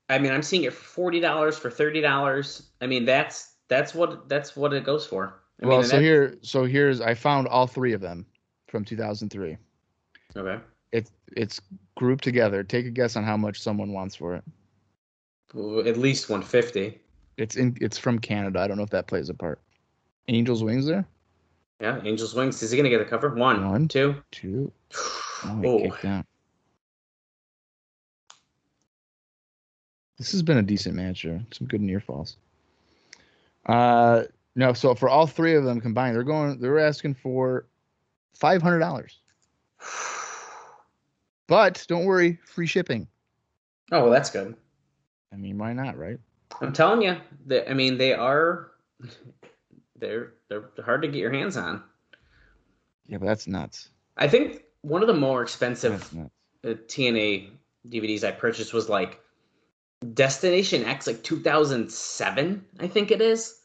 I mean, I'm seeing it for $40, for $30. I mean, that's what it goes for. I found all 3 of them from 2003. Okay. It's grouped together. Take a guess on how much someone wants for it. Well, at least $150. It's from Canada. I don't know if that plays a part. Angel's Wings there? Yeah, Angel's Wings. Is he gonna get a cover? One, two. Oh, kicked out. This has been a decent match here. Some good near falls. No, so for all 3 of them combined, they're asking for $500. But don't worry, free shipping. Oh, well, that's good. I mean, why not, right? I'm telling you, they're hard to get your hands on. Yeah, but that's nuts. I think one of the more expensive TNA DVDs I purchased was like Destination X, like 2007, I think it is.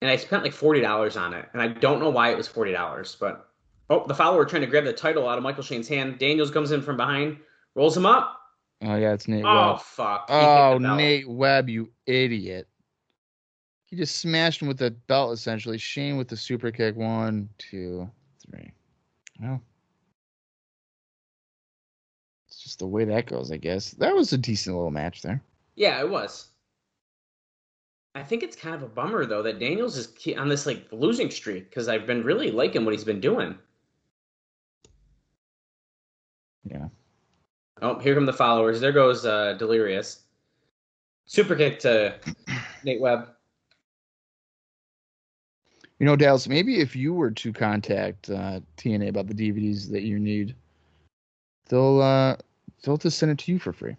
And I spent like $40 on it, and I don't know why it was $40, but. Oh, the follower trying to grab the title out of Michael Shane's hand. Daniels comes in from behind, rolls him up. Oh, yeah, it's Nate Webb. Oh, fuck. Oh, Nate Webb, you idiot. He just smashed him with the belt, essentially. Shane with the super kick. 1, 2, 3. Well, it's just the way that goes, I guess. That was a decent little match there. Yeah, it was. I think it's kind of a bummer, though, that Daniels is on this like losing streak because I've been really liking what he's been doing. Yeah. Oh, here come the followers. There goes Delirious. Super kick to Nate Webb. You know, Dallas, maybe if you were to contact TNA about the DVDs that you need, they'll just send it to you for free.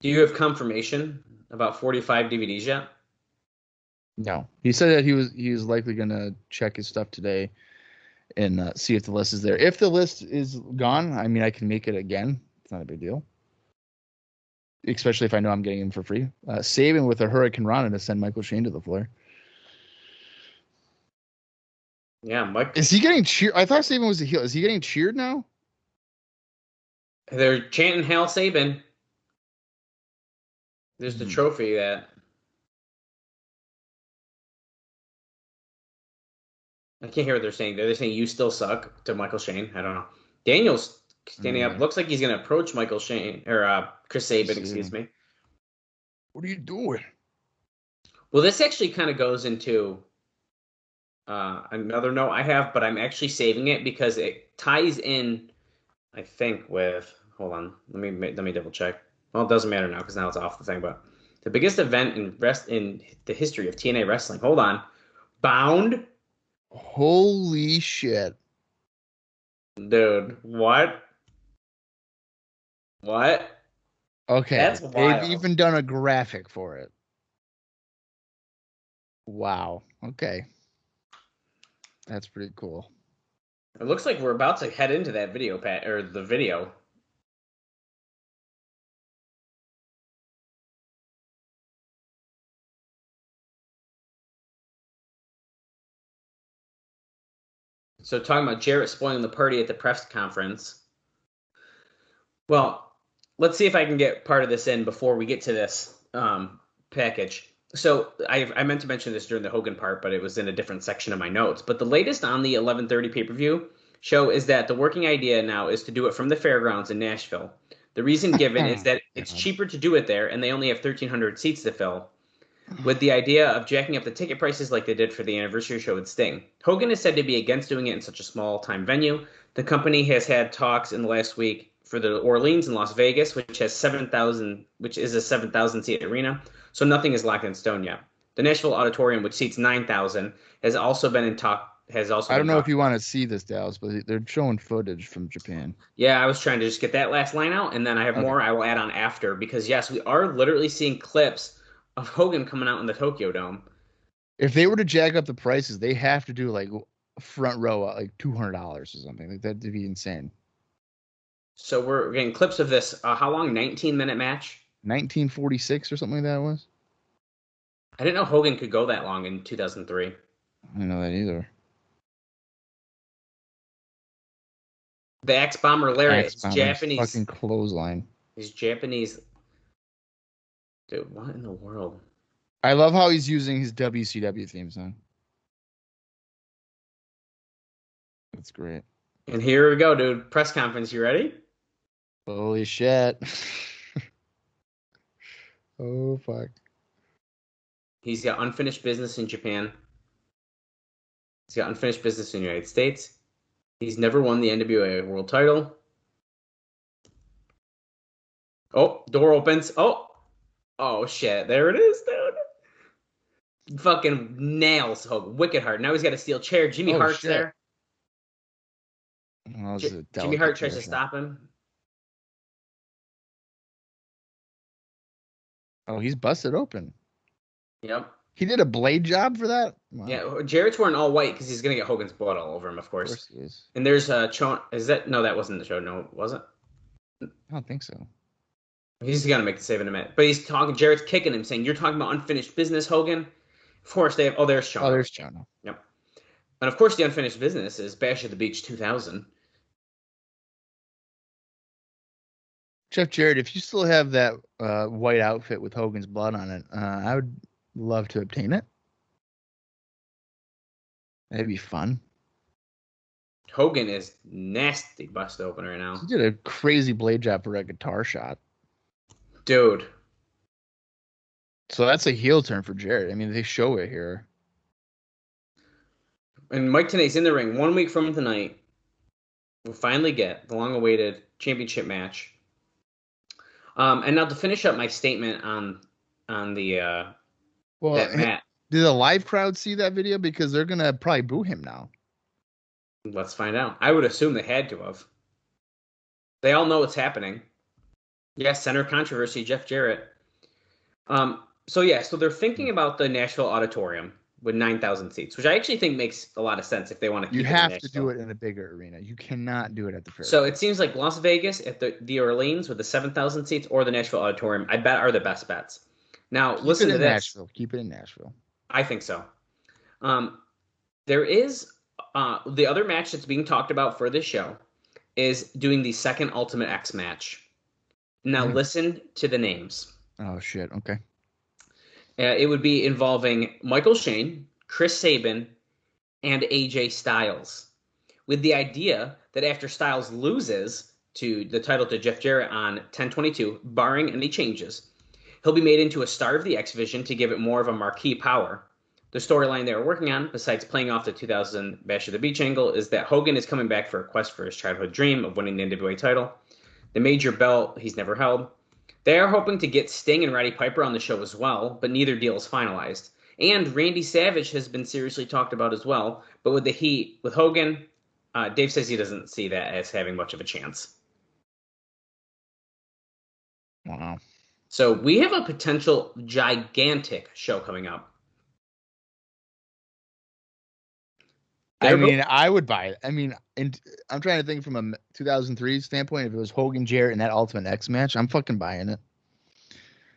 Do you have confirmation about 45 DVDs yet? No, he said that he was likely gonna check his stuff today and see if the list is there. If the list is gone, I mean, I can make it again. It's not a big deal. Especially if I know I'm getting him for free. Saban with a Hurricane Rana to send Michael Shane to the floor. Yeah, Mike. Is he getting cheered? I thought Saban was a heel. Is he getting cheered now? They're chanting Hail Saban. There's the trophy that I can't hear what they're saying. They're saying you still suck to Michael Shane. I don't know. Daniel's standing up. Looks like he's going to approach Michael Shane or Chris Saban, excuse me. What are you doing? Well, this actually kind of goes into another note I have, but I'm actually saving it because it ties in, I think, with. Hold on, let me double check. Well, it doesn't matter now because now it's off the thing. But the biggest event in the history of TNA wrestling. Hold on, Bound. Holy shit, dude! What? What? Okay, that's wild. They've even done a graphic for it. Wow. Okay. That's pretty cool. It looks like we're about to head into that video, Pat, or the video. So talking about Jarrett spoiling the party at the press conference. Well, let's see if I can get part of this in before we get to this package. So I meant to mention this during the Hogan part, but it was in a different section of my notes. But the latest on the 11:30 pay-per-view show is that the working idea now is to do it from the fairgrounds in Nashville. The reason given is that it's cheaper to do it there, and they only have 1,300 seats to fill, with the idea of jacking up the ticket prices like they did for the anniversary show with Sting. Hogan is said to be against doing it in such a small-time venue. The company has had talks in the last week for the Orleans and Las Vegas, which has 7,000, which is a 7,000 seat arena. So nothing is locked in stone yet. The Nashville Auditorium, which seats 9,000, has also been in talk. I don't know if you want to see this, Dallas, but they're showing footage from Japan. Yeah, I was trying to just get that last line out, and then I have more I will add on after, because yes, we are literally seeing clips of Hogan coming out in the Tokyo Dome. If they were to jack up the prices, they have to do like front row at like $200 or something. Like that'd be insane. So we're getting clips of this. How long? 19-minute match? 1946 or something like that it was. I didn't know Hogan could go that long in 2003. I didn't know that either. The Axe Bomber Lariat. It's Japanese. Fucking clothesline. He's Japanese. Dude, what in the world? I love how he's using his WCW theme song. That's great. And here we go, dude. Press conference. You ready? Holy shit. Oh, fuck. He's got unfinished business in Japan. He's got unfinished business in the United States. He's never won the NWA world title. Oh, door opens. Oh, shit. There it is, dude. Fucking nails Hogan. Wicked hard. Now he's got a steel chair. Jimmy Hart's shit. there. Well, Jimmy Hart tries to stop him. Oh, he's busted open. Yep. He did a blade job for that? Wow. Yeah, Jarrett's wearing all white because he's going to get Hogan's blood all over him, of course. Of course he is. And there's is that? No, that wasn't the show. No, was it? I don't think so. He's going to make the save in a minute. But he's talking, Jarrett's kicking him, saying, "You're talking about unfinished business, Hogan." Of course, they have, there's Chono. Oh, there's Chono. Yep. And of course, the unfinished business is Bash at the Beach 2000. Jeff Jarrett, if you still have that white outfit with Hogan's blood on it, I would love to obtain it. That'd be fun. Hogan is nasty bust open right now. He did a crazy blade job for a guitar shot. Dude. So that's a heel turn for Jarrett. I mean, they show it here. And Mike Tenay's in the ring 1 week from tonight. We'll finally get the long-awaited championship match. And now to finish up my statement on the that match. Did the live crowd see that video? Because they're gonna probably boo him now. Let's find out. I would assume they had to have. They all know what's happening. Yeah, center of controversy, Jeff Jarrett. So they're thinking about the Nashville Auditorium with 9,000 seats, which I actually think makes a lot of sense if they want to You keep it in have to do Nashville. it in a bigger arena. You cannot do it at the So it Fairfield. seems like Las Vegas at the Orleans with the 7,000 seats or the Nashville Auditorium, I bet are the best bets. Now, Keep it listen to in this. Nashville. Keep it in Nashville. I think so. Um, there is the other match that's being talked about for this show is doing the second Ultimate X match. Now, Mhm. listen to the names. Oh shit. Okay. It would be involving Michael Shane, Chris Sabin, and AJ Styles, with the idea that after Styles loses to the title to Jeff Jarrett on 10/22, barring any changes, he'll be made into a star of the X Division to give it more of a marquee power. The storyline they were working on, besides playing off the 2000 Bash of the Beach angle, is that Hogan is coming back for a quest for his childhood dream of winning the NWA title, the major belt he's never held. They are hoping to get Sting and Roddy Piper on the show as well, but neither deal is finalized. And Randy Savage has been seriously talked about as well, but with the heat with Hogan, Dave says he doesn't see that as having much of a chance. Wow. So we have a potential gigantic show coming up. I They're both, mean, I would buy it. I mean, and I'm trying to think from a 2003 standpoint. If it was Hogan Jarrett in that Ultimate X match, I'm fucking buying it.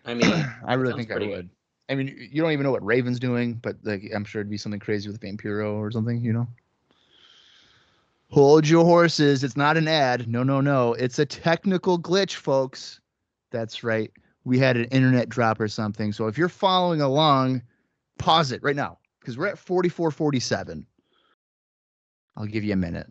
I mean, I it really sounds think I pretty good. would. I mean, you don't even know what Raven's doing, but like, I'm sure it'd be something crazy with Vampiro or something. Hold your horses. It's not an ad. No, no, no. It's a technical glitch, folks. That's right. We had an internet drop or something. So if you're following along, pause it right now because we're at 44:47. I'll give you a minute.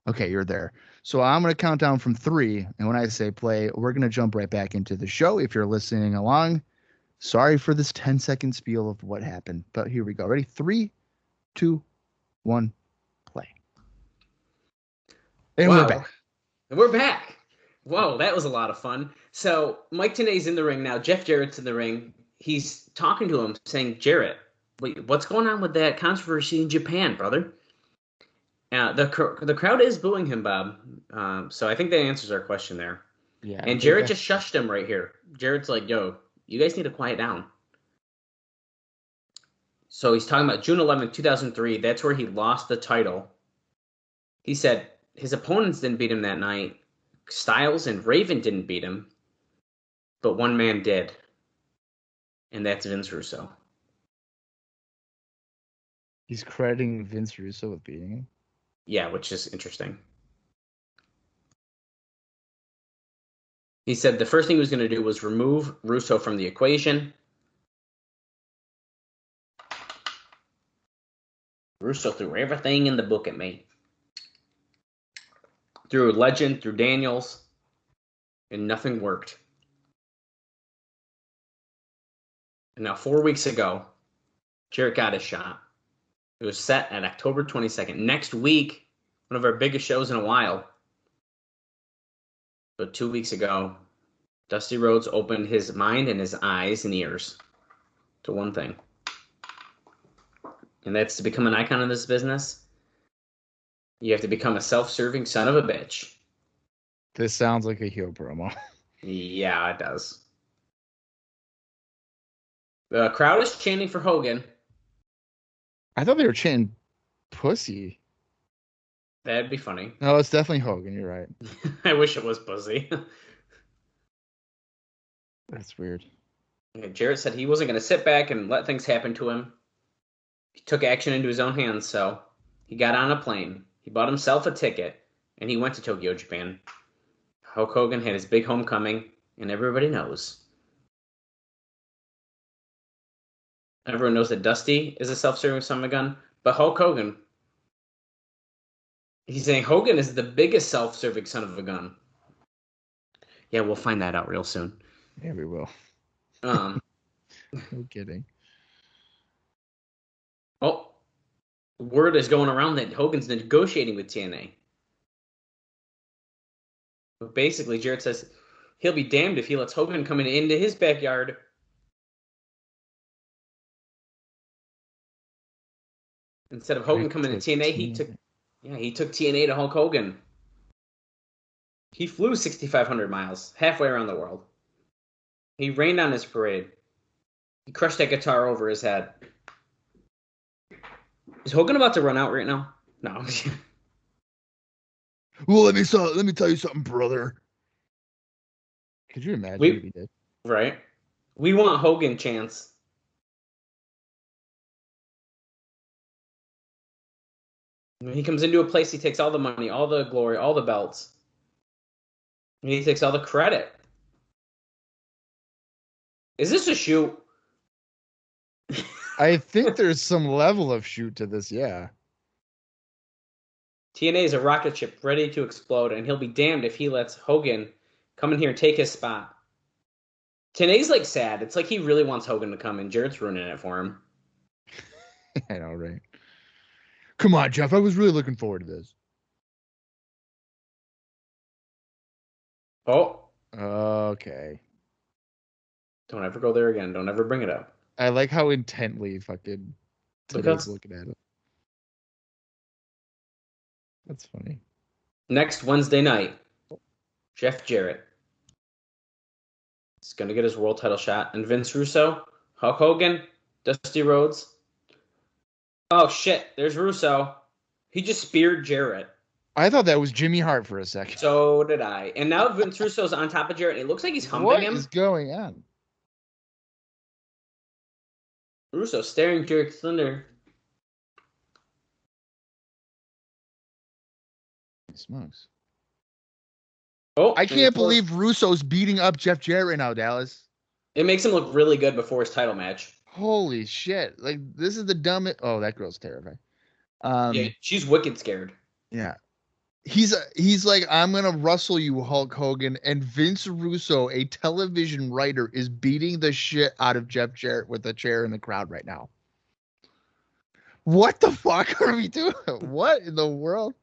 Okay, you're there. So I'm going to count down from 3. And when I say play, we're going to jump right back into the show. If you're listening along, sorry for this 10-second spiel of what happened. But here we go. Ready? 3, 2, 1, play. And we're Wow, back. we're back. Whoa, that was a lot of fun. So Mike Tenay's in the ring now. Jeff Jarrett's in the ring. He's talking to him, saying, "Jarrett, wait, what's going on with that controversy in Japan, brother?" The crowd is booing him, Bob. So I think that answers our question there. Yeah, And they Jarrett got just shushed him right here. Jarrett's like, "Yo, you guys need to quiet down." So he's talking about June 11th, 2003. That's where he lost the title. He said his opponents didn't beat him that night. Styles and Raven didn't beat him, but one man did, and that's Vince Russo. He's crediting Vince Russo with beating him. Yeah, which is interesting. He said the first thing he was going to do was remove Russo from the equation. Russo threw everything in the book at me. Through Legend, through Daniels, and nothing worked. And now 4 weeks ago, Jarrett got his shot. It was set at October 22nd. Next week, one of our biggest shows in a while. But 2 weeks ago, Dusty Rhodes opened his mind and his eyes and ears to one thing. And that's to become an icon in this business, you have to become a self-serving son of a bitch. This sounds like a heel promo. Yeah, it does. The crowd is chanting for Hogan. I thought they were chanting pussy. That'd be funny. No, it's definitely Hogan. You're right. I wish it was pussy. That's weird. Jarrett said he wasn't going to sit back and let things happen to him. He took action into his own hands, so he got on a plane. He bought himself a ticket, and he went to Tokyo, Japan. Hulk Hogan had his big homecoming, and everybody knows. Everyone knows that Dusty is a self-serving son of a gun, but Hulk Hogan, he's saying Hogan is the biggest self-serving son of a gun. Yeah, we'll find that out real soon. Yeah, we will. Um, No kidding. oh, word is going around that Hogan's negotiating with TNA. But basically, Jarrett says he'll be damned if he lets Hogan come into his backyard. Instead of Hogan coming to TNA, he took TNA to Hulk Hogan. He flew 6,500 miles, halfway around the world. He rained on his parade. He crushed that guitar over his head. Is Hogan about to run out right now? No. Well, let me tell you something, brother. Could you imagine if he did? Right. We want Hogan chance. When he comes into a place, he takes all the money, all the glory, all the belts. And he takes all the credit. Is this a shoot? I think there's some level of shoot to this, yeah. TNA is a rocket ship ready to explode, and he'll be damned if he lets Hogan come in here and take his spot. TNA's like sad. It's like he really wants Hogan to come, and Jarrett's ruining it for him. I know, right? Come on, Jeff. I was really looking forward to this. Oh. Okay. Don't ever go there again. Don't ever bring it up. I like how intently fucking today's looking at it. That's funny. Next Wednesday night, Jeff Jarrett is going to get his world title shot. And Vince Russo, Hulk Hogan, Dusty Rhodes. Oh, shit. There's Russo. He just speared Jarrett. I thought that was Jimmy Hart for a second. So did I. And now Vince Russo's on top of Jarrett. It looks like he's humping him. What is going on? Russo staring Jarrett's thunder. Smokes. Oh, I can't believe Russo's beating up Jeff Jarrett right now, Dallas. It makes him look really good before his title match. Holy shit. Like, this is the dumbest. Oh, that girl's terrifying. Yeah, she's wicked scared. Yeah. He's like, I'm going to wrestle you, Hulk Hogan. And Vince Russo, a television writer, is beating the shit out of Jeff Jarrett with a chair in the crowd right now. What the fuck are we doing? What in the world?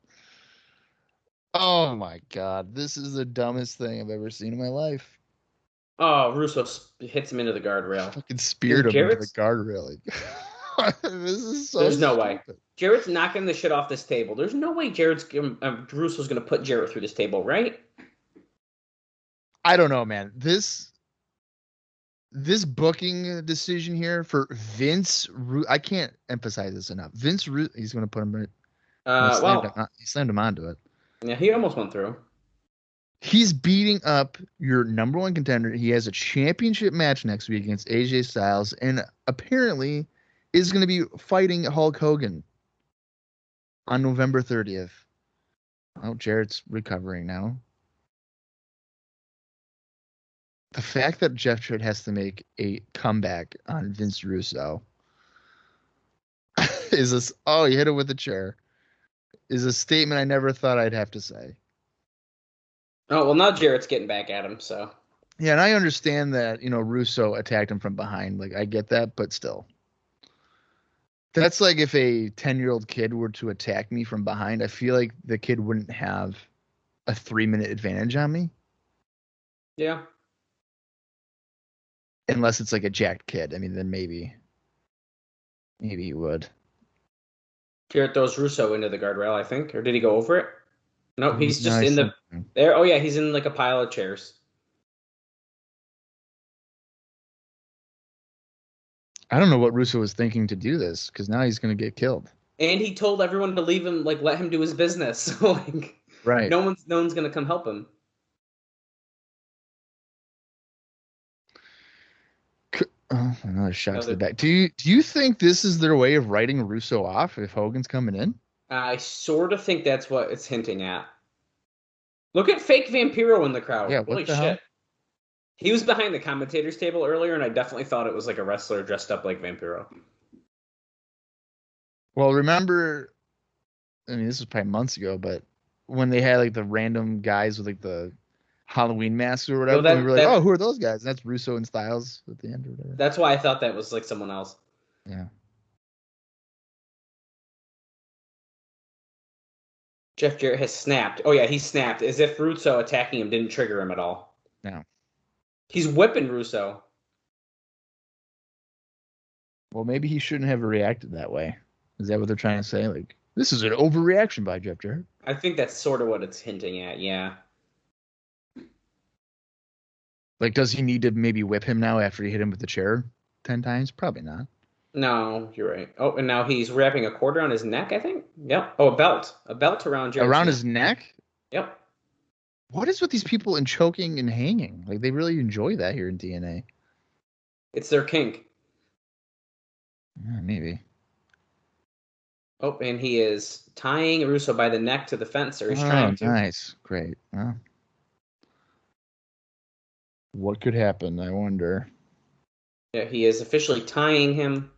Oh my God. This is the dumbest thing I've ever seen in my life. Oh, Russo hits him into the guardrail. Fucking speared him into the guardrail. This is so There's no stupid. way. Jarrett's knocking the shit off this table. There's no way Russo's going to put Jarrett through this table, right? I don't know, man. This booking decision here for Vince, I can't emphasize this enough. Vince, he's going to put him in. He slammed him onto it. Yeah, he almost went through. He's beating up your number one contender. He has a championship match next week against AJ Styles, and apparently is going to be fighting Hulk Hogan on November 30th. Oh, Jarrett's recovering now. The fact that Jeff Jarrett has to make a comeback on Vince Russo is this. Oh, he hit it with a chair. Is a statement I never thought I'd have to say. Oh, well, now Jarrett's getting back at him, so. Yeah, and I understand that, Russo attacked him from behind. Like, I get that, but still. That's like if a 10-year-old kid were to attack me from behind, I feel like the kid wouldn't have a 3-minute advantage on me. Yeah. Unless it's like a jacked kid. I mean, then maybe he would. Jarrett throws Russo into the guardrail, I think. Or did he go over it? Nope, he's just in the... Something. There. Oh, yeah, he's in like a pile of chairs. I don't know what Russo was thinking to do this, because now he's going to get killed. And he told everyone to leave him, like, let him do his business. So, like, right. No one's going to come help him. Oh, another shot to the back. Do you think this is their way of writing Russo off if Hogan's coming in? I sort of think that's what it's hinting at. Look at fake Vampiro in the crowd. Yeah, Holy shit. He was behind the commentator's table earlier, and I definitely thought it was like a wrestler dressed up like Vampiro. Well, remember, I mean, this was probably months ago, but when they had like the random guys with like the Halloween masks or whatever, we were like, oh, who are those guys? And that's Russo and Styles at the end or whatever. That's why I thought that was like someone else. Yeah. Jeff Jarrett has snapped. Oh, yeah, he snapped as if Russo attacking him didn't trigger him at all. No. He's whipping Russo. Well, maybe he shouldn't have reacted that way. Is that what they're trying to say? Like, this is an overreaction by Jeff Jarrett. I think that's sort of what it's hinting at, yeah. Like, does he need to maybe whip him now after he hit him with the chair 10 times? Probably not. No, you're right. Oh, and now he's wrapping a cord around his neck, I think. Yep. Oh, a belt around Jarrett's Around neck. his neck? Yep. What is with these people and choking and hanging? Like, they really enjoy that here in TNA. It's their kink. Yeah, maybe. Oh, and he is tying Russo by the neck to the fence, or he's trying to. Nice. Great. Well, what could happen, I wonder. Yeah, he is officially tying him.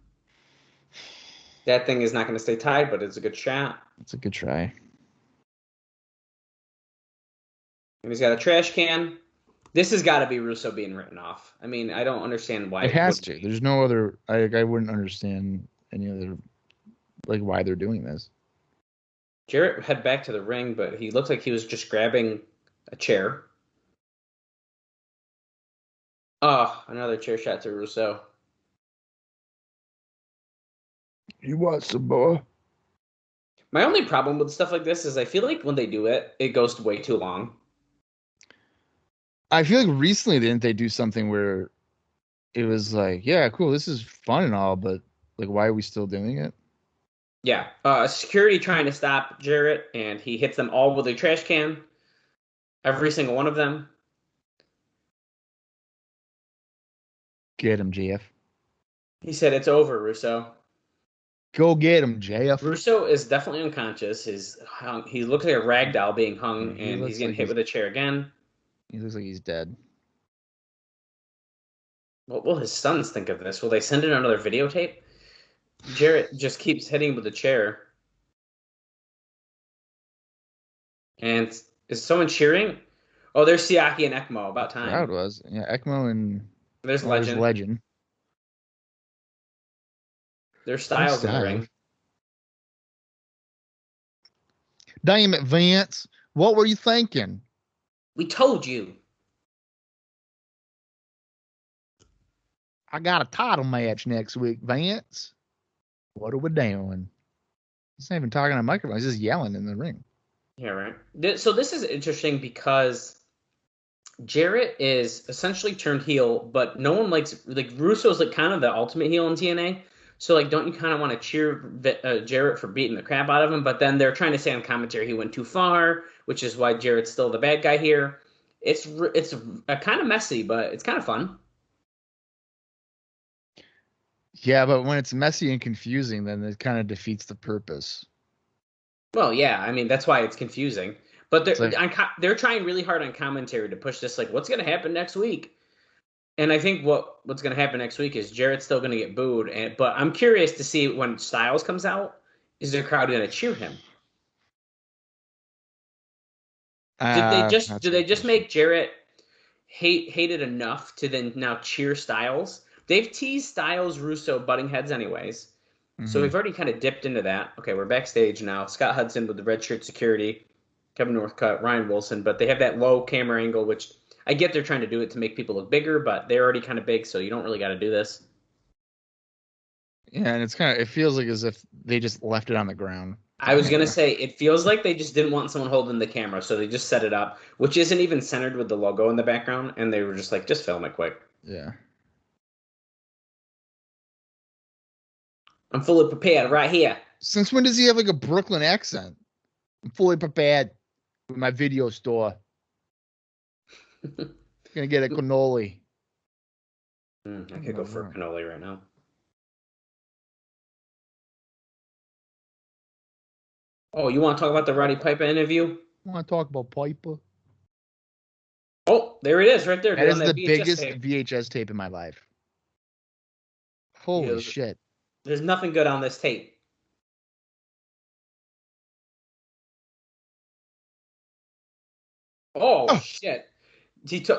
That thing is not going to stay tied, but it's a good shot. It's a good try. And he's got a trash can. This has got to be Russo being written off. I mean, I don't understand why. It has to. There's no other. I wouldn't understand any other, like, why they're doing this. Jarrett head back to the ring, but he looked like he was just grabbing a chair. Oh, another chair shot to Russo. You want some more? My only problem with stuff like this is I feel like when they do it, it goes way too long. I feel like recently didn't they do something where it was like, yeah, cool, this is fun and all, but like, why are we still doing it? Yeah. Security trying to stop Jarrett, and he hits them all with a trash can. Every single one of them. Get him, JF. He said, "It's over, Russo." Go get him, JF. Russo is definitely unconscious. He looks like a rag doll being hung, Yeah, and he's getting hit with a chair again. He looks like he's dead. What will his sons think of this? Will they send in another videotape? Jarrett just keeps hitting with the chair. And is someone cheering? Oh, there's Siaki and Ekmo. About time. Crowd was. Yeah, Ekmo and There's Legend. Legend. There's Styles in the ring. Damn it, Vince. What were you thinking? We told you. I got a title match next week, Vince. What are we doing? He's not even talking on a microphone. He's just yelling in the ring. Yeah, right. So this is interesting because Jarrett is essentially turned heel, but no one likes, like, Russo's like kind of the ultimate heel in TNA. So, like, don't you kind of want to cheer Jarrett for beating the crap out of him? But then they're trying to say on commentary he went too far, which is why Jarrett's still the bad guy here. It's kind of messy, but it's kind of fun. Yeah, but when it's messy and confusing, then it kind of defeats the purpose. Well, yeah, I mean, that's why it's confusing. But they're It's trying really hard on commentary to push this, like, what's going to happen next week? And I think what's going to happen next week is Jarrett's still going to get booed. But I'm curious to see when Styles comes out, is the crowd going to cheer him? Did they just make Jarrett hated enough to then now cheer Styles? They've teased Styles, Russo butting heads anyways. So we've already kind of dipped into that. Okay, we're backstage now. Scott Hudson with the red shirt security, Kevin Northcutt, Ryan Wilson, but they have that low camera angle, which I get they're trying to do it to make people look bigger, but they're already kind of big, so you don't really got to do this. Yeah, and it feels like as if they just left it on the ground. I was going to say, it feels like they just didn't want someone holding the camera, so they just set it up, which isn't even centered with the logo in the background, and they were just like, just film it quick. Yeah. I'm fully prepared right here. Since when does he have like a Brooklyn accent? I'm fully prepared with my video store. Gonna get a cannoli. I could go for a cannoli right now. Oh, you want to talk about the Roddy Piper interview? Want to talk about Piper? Oh, there it is, right there. That is the biggest VHS tape in my life. Holy shit. There's nothing good on this tape. Oh, shit.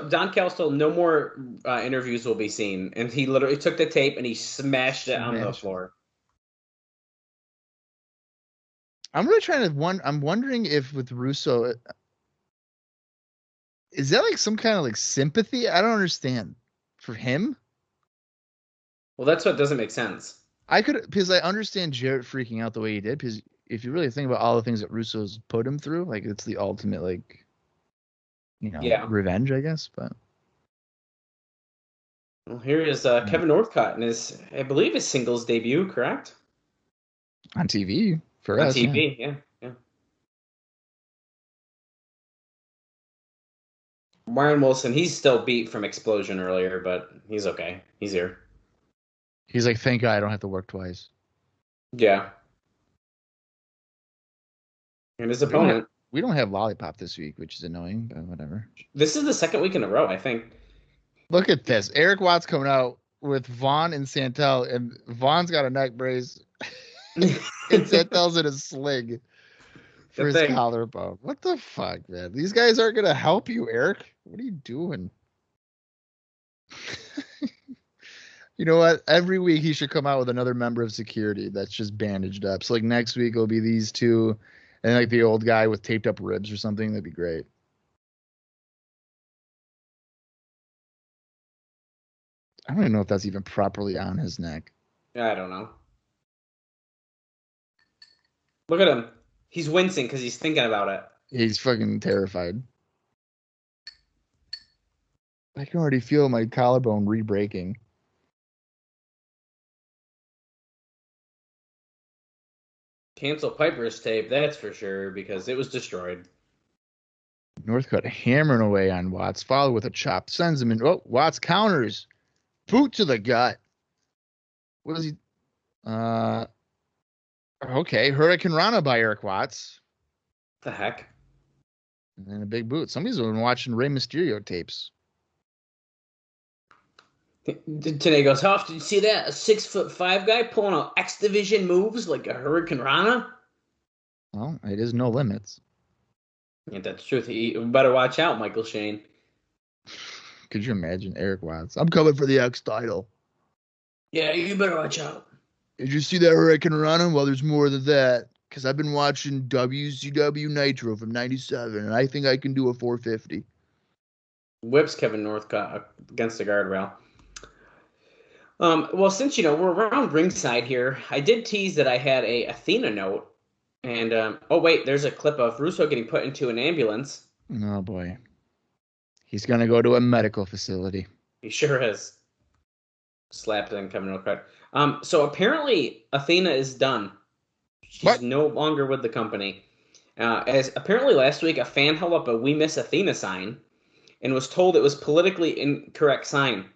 Don Callis told no more interviews will be seen, and he literally took the tape and he smashed it on the floor. I'm really trying to I'm wondering if with Russo, is that like some kind of like sympathy? I don't understand for him. Well, that's what doesn't make sense. Because I understand Jarrett freaking out the way he did. Because if you really think about all the things that Russo's put him through, like it's the ultimate, like, revenge, I guess. But Well, here is Kevin Northcutt in his, I believe, his singles debut, correct? On TV for On us. TV, Yeah. yeah. Brian Wilson, he's still beat from Explosion earlier, but he's okay. He's here. He's like, thank God I don't have to work twice. Yeah. And his opponent. We don't have Lollipop this week, which is annoying, but whatever. This is the second week in a row, I think. Look at this. Erik Watts coming out with Vaughn and Santel, and Vaughn's got a neck brace, and Santel's in a sling for his collarbone. What the fuck, man? These guys aren't going to help you, Erik. What are you doing? You know what? Every week he should come out with another member of security that's just bandaged up. So like next week it'll be these two and like the old guy with taped up ribs or something. That'd be great. I don't even know if that's even properly on his neck. Yeah, I don't know. Look at him. He's wincing because he's thinking about it. He's fucking terrified. I can already feel my collarbone re-breaking. Cancel Piper's tape, that's for sure, because it was destroyed. Northcutt hammering away on Watts, followed with a chop. Sends him in. Oh, Watts counters. Boot to the gut. What is he? Okay. Hurricane Rana by Erik Watts. The heck? And then a big boot. Somebody's been watching Rey Mysterio tapes. Today goes off. Did you see that? A 6'5" guy pulling out X Division moves like a Hurricane Rana? Well, it is no limits. Yeah, that's true. You better watch out, Michael Shane. Could you imagine Erik Watts? I'm coming for the X title. Yeah, you better watch out. Did you see that Hurricane Rana? Well, there's more than that. Because I've been watching WCW Nitro from 97, and I think I can do a 450. Whips Kevin Northcutt against the guardrail. Well, since, we're around ringside here, I did tease that I had a Athena note. And, oh, wait, there's a clip of Russo getting put into an ambulance. Oh, boy. He's going to go to a medical facility. He sure is. Slapped in Kevin Northcutt. So apparently Athena is done. She's no longer with the company. As apparently last week, a fan held up a "We Miss Athena" sign and was told it was politically incorrect sign.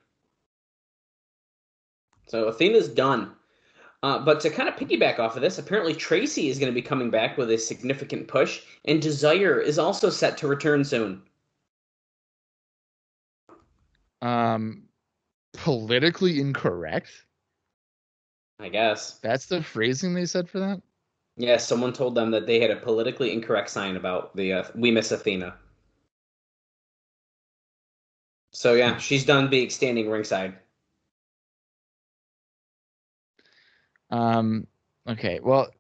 So Athena's done. But to kind of piggyback off of this, apparently Tracy is going to be coming back with a significant push, and Desire is also set to return soon. Politically incorrect? I guess. That's the phrasing they said for that? Yeah, someone told them that they had a politically incorrect sign about the "We Miss Athena." So yeah, she's done being standing ringside. Okay, well,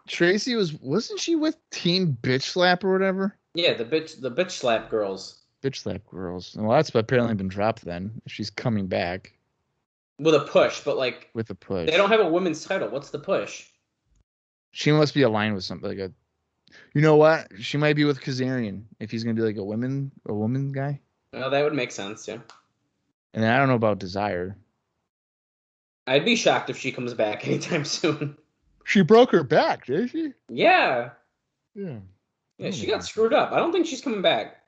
Tracy wasn't she with Team Bitch Slap or whatever? Yeah, the bitch slap girls. Bitch Slap girls. Well, that's apparently been dropped then. She's coming back. With a push, but like... With a push. They don't have a women's title. What's the push? She must be aligned with something like a... You know what? She might be with Kazarian if he's going to be like a woman guy. Well, that would make sense, yeah. And then I don't know about Desire. I'd be shocked if she comes back anytime soon. She broke her back, did she? Yeah. Yeah. Yeah, she got screwed up. I don't think she's coming back.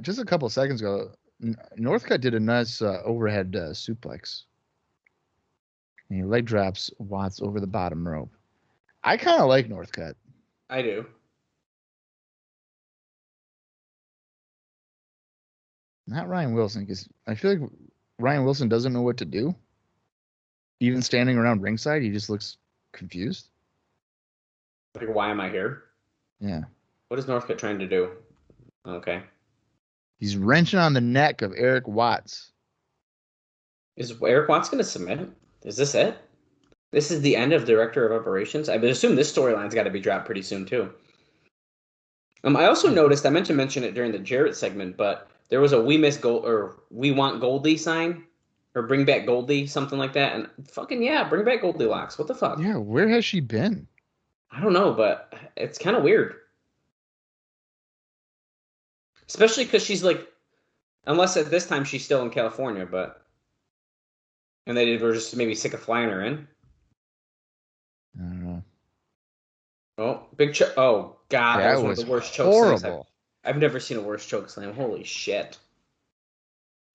Just a couple seconds ago, Northcutt did a nice overhead suplex. And he leg drops Watts over the bottom rope. I kind of like Northcutt. I do. Not Ryan Wilson, because I feel like Ryan Wilson doesn't know what to do. Even standing around ringside, he just looks confused. Like, why am I here? Yeah. What is Northcutt trying to do? Okay. He's wrenching on the neck of Erik Watts. Is Erik Watts going to submit? Is this it? This is the end of Director of Operations? I would assume this storyline's got to be dropped pretty soon, too. I also noticed, I meant to mention it during the Jarrett segment, but there was a "We Miss Gold" or "We Want Goldie" sign, or "Bring Back Goldie," something like that. And fucking yeah, bring back Goldilocks. What the fuck? Yeah, where has she been? I don't know, but it's kind of weird. Especially because she's like Unless at this time she's still in California, and they were just maybe sick of flying her in. I don't know. Oh, oh God, that was one of the worst choke slams. I've never seen a worse choke slam. Holy shit!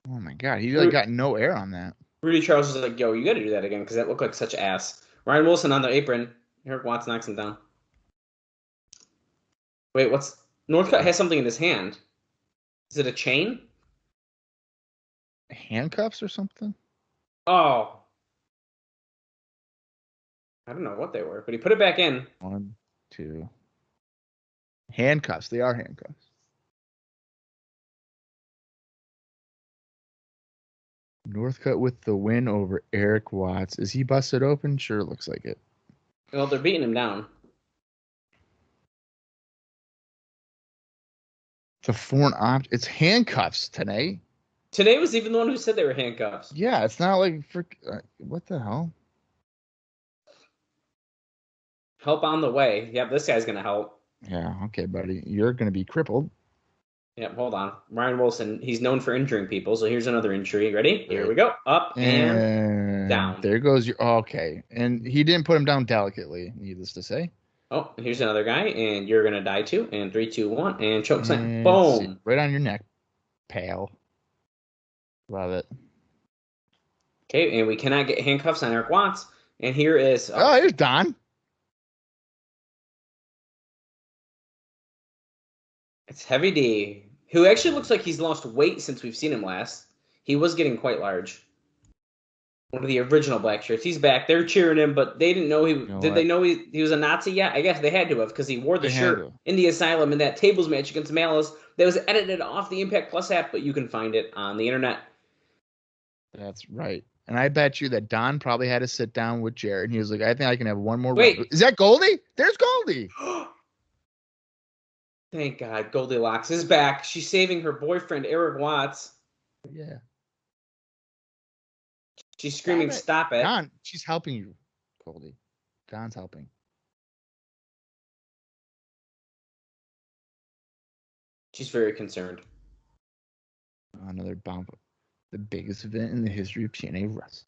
Oh my God, he got no air on that. Rudy Charles was like, "Yo, you got to do that again because that looked like such ass." Ryan Wilson on the apron. Erik Watts knocks him down. Wait, Northcutt has something in his hand? Is it a chain? Handcuffs or something? Oh, I don't know what they were, but he put it back in. 1, 2. Handcuffs. They are handcuffs. Northcutt with the win over Erik Watts. Is he busted open? Sure looks like it. Well, they're beating him down. It's a foreign object. It's handcuffs today. Today was even the one who said they were handcuffs. Yeah, it's not like what the hell? Help on the way. Yep, this guy's gonna help. Yeah, okay, buddy. You're gonna be crippled. Yep, hold on. Ryan Wilson, he's known for injuring people, so here's another injury. Ready? Here we go. Up and down. There goes your okay. And he didn't put him down delicately, needless to say. Oh, and here's another guy, and you're gonna die too. And 3, 2, 1, and choke slam. Boom! Right on your neck, pal. Love it. Okay, and we cannot get handcuffs on Erik Watts. And here is here's Don. It's Heavy D, who actually looks like he's lost weight since we've seen him last. He was getting quite large. One of the original black shirts. He's back. They're cheering him, but they didn't know did they know he was a Nazi yet? I guess they had to have because he wore the shirt in the Asylum in that tables match against Malice that was edited off the Impact Plus app, but you can find it on the internet. That's right. And I bet you that Don probably had to sit down with Jarrett, and he was like, I think I can have one more. Wait. Run. Is that Goldie? There's Goldie. Thank God, Goldilocks is back. She's saving her boyfriend, Erik Watts. Yeah. She's screaming, stop it. Don, she's helping you, Goldie. Don's helping. She's very concerned. Another bomb. The biggest event in the history of TNA wrestling.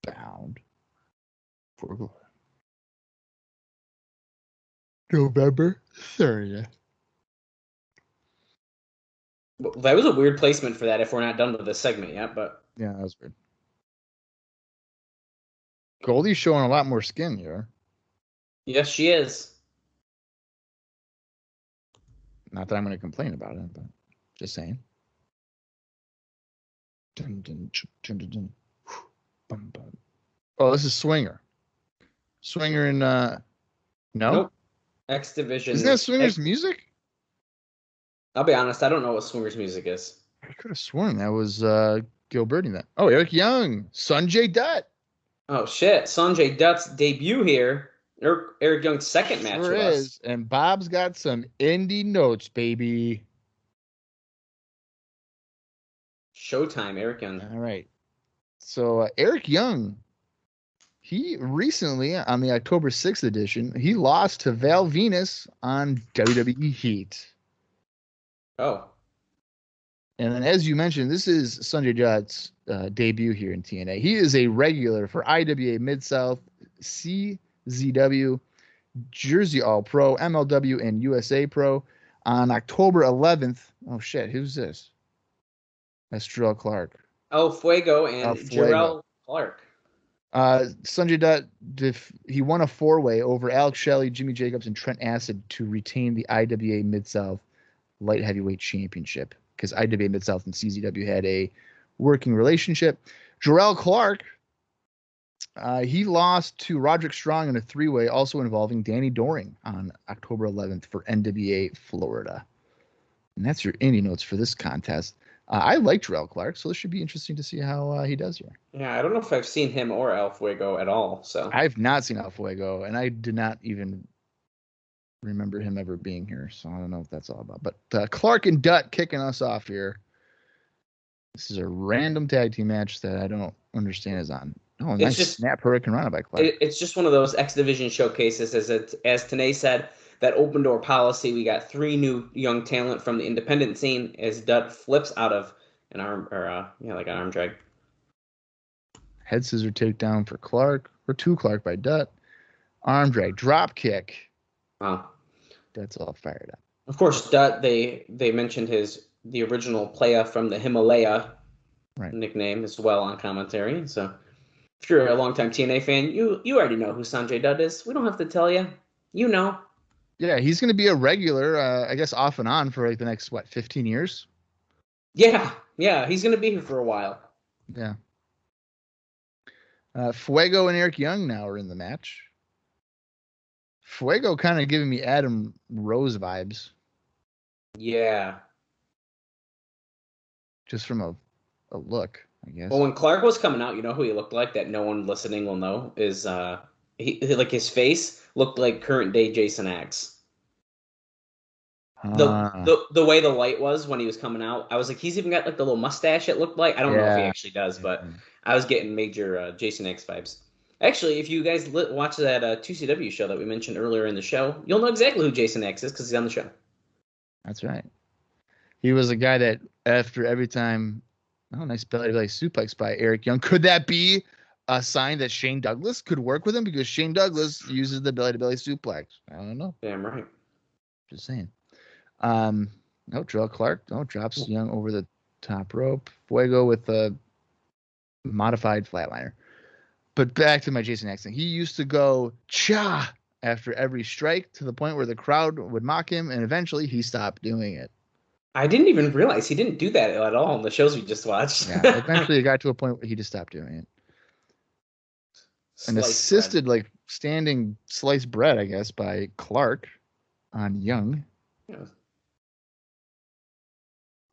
Bound for glory. November 30th. Well, that was a weird placement for that if we're not done with this segment yet, but... Yeah, that was weird. Goldie's showing a lot more skin here. Yes, she is. Not that I'm going to complain about it, but just saying. Dun, dun, dun, dun, dun. Bum, bum. Oh, this is Swinger. Swinger in no? Nope. X Division. Isn't that Swinger's music? I'll be honest, I don't know what Swinger's music is. I could have sworn that was Gilberti that. Oh, Erik Young. Sonjay Dutt. Oh shit. Sonjay Dutt's debut here. Erik Young's second match with us. And Bob's got some indie notes, baby. Showtime, Erik Young. All right. So Erik Young, he recently, on the October 6th edition, he lost to Val Venus on WWE Heat. Oh. And then, as you mentioned, this is Sonjay Dutt's debut here in TNA. He is a regular for IWA Mid-South, CZW, Jersey All-Pro, MLW, and USA Pro. On October 11th, oh shit, who's this? That's Jarrell Clark. El Fuego and Jarrell Clark. Sonjay Dutt, he won a 4-way over Alex Shelley, Jimmy Jacobs, and Trent Acid to retain the IWA Mid-South Light Heavyweight Championship because IWA Mid-South and CZW had a working relationship. Jarrell Clark, he lost to Roderick Strong in a 3-way, also involving Danny Doring on October 11th for NWA Florida. And that's your indie notes for this contest. I like Jarrell Clark, so this should be interesting to see how he does here. Yeah, I don't know if I've seen him or El Fuego at all. So I've not seen El Fuego, and I did not even remember him ever being here, so I don't know what that's all about. But Clark and Dutt kicking us off here. This is a random tag team match that I don't understand is on. Oh, nice snap hurricane run by Clark. It's just one of those X Division showcases, as TNA said, that open door policy. We got 3 new young talent from the independent scene as Dutt flips out of an arm, or like an arm drag. Head scissor takedown for Clark, or to Clark by Dutt. Arm drag, drop kick. Wow. That's all fired up. Of course, Dutt, they mentioned the original playa from the Himalaya nickname as well on commentary. So if you're a longtime TNA fan, you already know who Sonjay Dutt is. We don't have to tell you. You know. Yeah, he's going to be a regular, I guess, off and on for like the next, 15 years? Yeah, he's going to be here for a while. Yeah. Fuego and Erik Young now are in the match. Fuego kind of giving me Adam Rose vibes. Yeah. Just from a look, I guess. Well, when Clark was coming out, you know who he looked like that no one listening will know is his face looked like current day Jason X. The way the light was when he was coming out, I was like, he's even got like the little mustache. It looked like I don't know if he actually does, but I was getting major Jason X vibes. Actually, if you guys watch that 2CW show that we mentioned earlier in the show, you'll know exactly who Jason X is because he's on the show. That's right. He was a guy that after every time, nice belly suplex by Erik Young. Could that be a sign that Shane Douglas could work with him? Because Shane Douglas uses the belly-to-belly suplex. I don't know. Damn right. Just saying. Drill Clark. Drops Young over the top rope. Fuego with a modified flatliner. But back to my Jason X thing. He used to go cha after every strike to the point where the crowd would mock him, and eventually he stopped doing it. I didn't even realize he didn't do that at all in the shows we just watched. Yeah, eventually it got to a point where he just stopped doing it. An assisted, standing sliced bread, I guess, by Clark on Young. Yeah.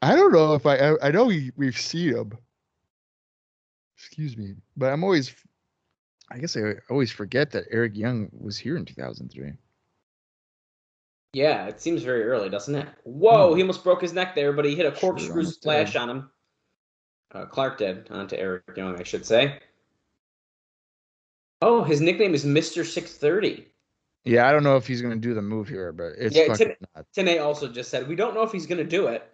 I don't know if I know we've seen him. Excuse me. But I guess I always forget that Erik Young was here in 2003. Yeah, it seems very early, doesn't it? Whoa, he almost broke his neck there, but he hit a corkscrew splash on him. Clark did, onto Erik Young, I should say. Oh, his nickname is Mr. 630. Yeah, I don't know if he's going to do the move here, but it's fucking nuts. TNA also just said, we don't know if he's going to do it.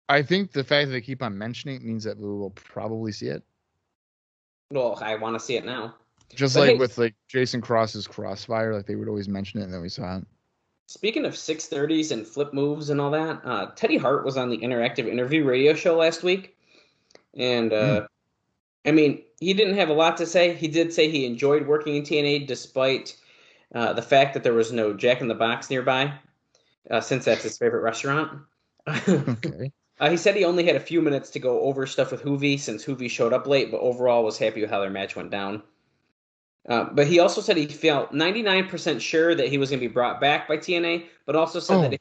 I think the fact that they keep on mentioning it means that we will probably see it. Well, I want to see it now. Just with Jason Cross's Crossfire, they would always mention it and then we saw it. Speaking of 630s and flip moves and all that, Teddy Hart was on the Interactive Interview radio show last week. And, I mean, he didn't have a lot to say. He did say he enjoyed working in TNA despite the fact that there was no Jack in the Box nearby, since that's his favorite restaurant. Okay. He said he only had a few minutes to go over stuff with Hoovy since Hoovy showed up late, but overall was happy with how their match went down. But he also said he felt 99% sure that he was going to be brought back by TNA, but also said that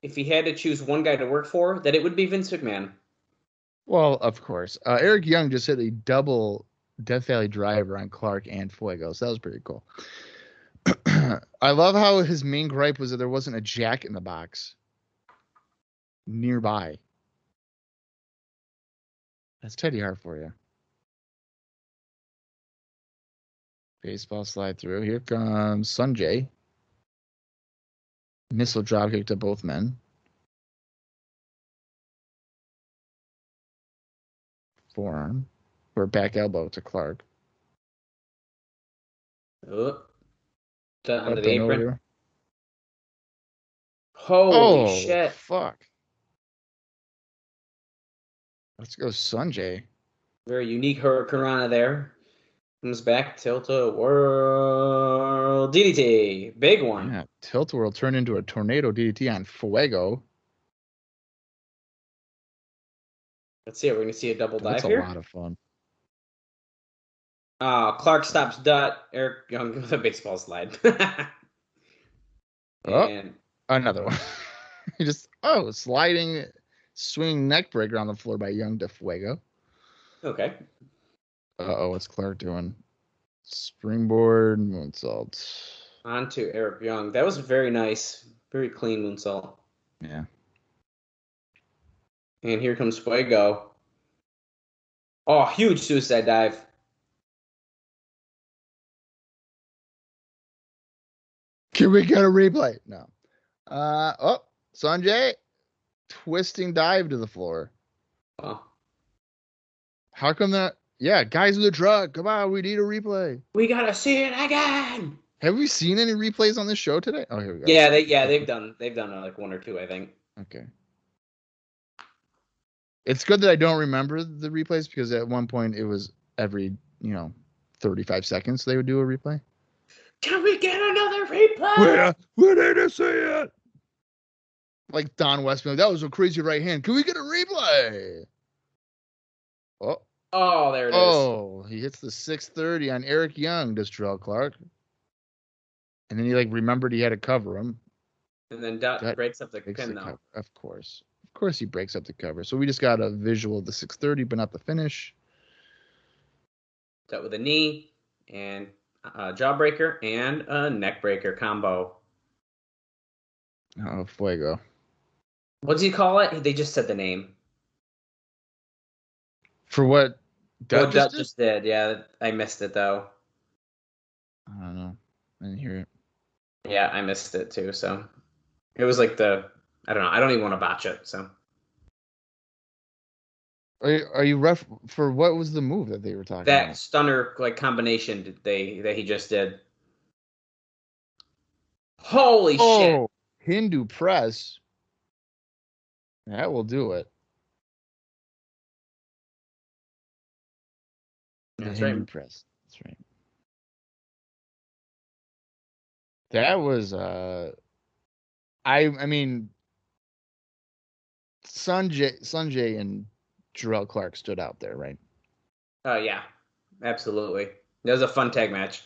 if he had to choose one guy to work for, that it would be Vince McMahon. Well, of course. Erik Young just hit a double Death Valley driver on Clark and Fuego, so that was pretty cool. I love how his main gripe was that there wasn't a Jack in the Box nearby. That's Teddy Hart for you. Baseball slide through. Here comes Sonjay. Missile dropkick to both men. Forearm. Or back elbow to Clark. Under the apron. Holy shit. Fuck. Let's go Sonjay. Very unique Hurricanrana there. Comes back, Tilt-A-Whirl DDT. Big one. Yeah, Tilt-A-Whirl turned into a tornado DDT on Fuego. Let's see. We're going to see a double dive here. That's a lot of fun. Clark stops Dutt. Erik Young with a baseball slide. And another one. He just, sliding, swinging neck breaker on the floor by Young to Fuego. Okay. What's Clark doing? Springboard moonsault. On to Erik Young. That was very nice. Very clean moonsault. Yeah. And here comes Fuego. Oh, huge suicide dive. Can we get a replay? No. Sonjay twisting dive to the floor. Oh. How come that? Yeah, guys in the truck. Come on, we need a replay. We gotta see it again. Have we seen any replays on this show today? Oh, here we go. They've done like one or two, I think. Okay. It's good that I don't remember the replays because at one point it was every 35 seconds they would do a replay. Can we get another replay? We need to see it. Like Don Westman, that was a crazy right hand. Can we get a replay? Oh, there it is. Oh, he hits the 630 on Erik Young, does Terrell Clark. And then he remembered he had to cover him. And then Dutt breaks up the pin, though. Of course. Of course he breaks up the cover. So we just got a visual of the 630, but not the finish. Dutt with a knee and a jawbreaker and a neckbreaker combo. Oh, Fuego. What does he call it? They just said the name. For what Dutt just did. Yeah, I missed it, though. I don't know. I didn't hear it. Yeah, I missed it, too, so. It was like I don't know. I don't even want to botch it, so. Are you ref for what was the move that they were talking about? That stunner combination that he just did. Holy shit. Hindu press. That will do it. That's Hindu right. press. That's right. That was I mean Sonjay and Terrell Clark stood out there, right? Oh yeah. Absolutely. That was a fun tag match.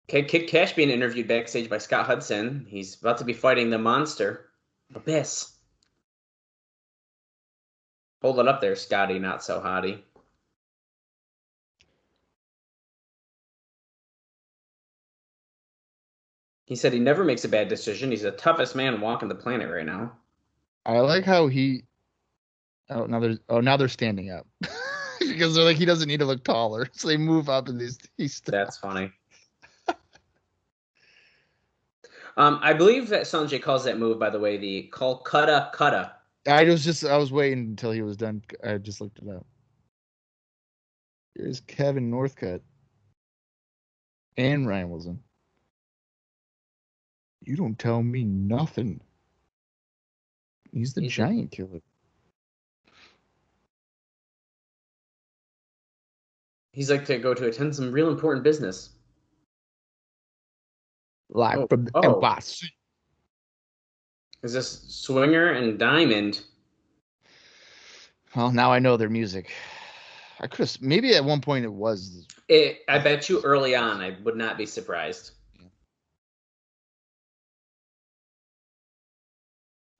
Kid Kash being interviewed backstage by Scott Hudson. He's about to be fighting the monster. Abyss. Hold it up there, Scotty, not so hottie. He said he never makes a bad decision. He's the toughest man walking the planet right now. I like how now they're standing up. Because they're like, he doesn't need to look taller. So they move up and That's funny. I believe that Sonjay calls that move, by the way, the Calcutta. I was waiting until he was done. I just looked it up. Here's Kevin Northcutt and Ryan Wilson. You don't tell me nothing. He's the giant killer. He's like to go to attend some real important business. Live from the NYC. Is this Swinger and Diamond? Well, now I know their music. I could have maybe at one point it was. I bet you early on, I would not be surprised. Yeah.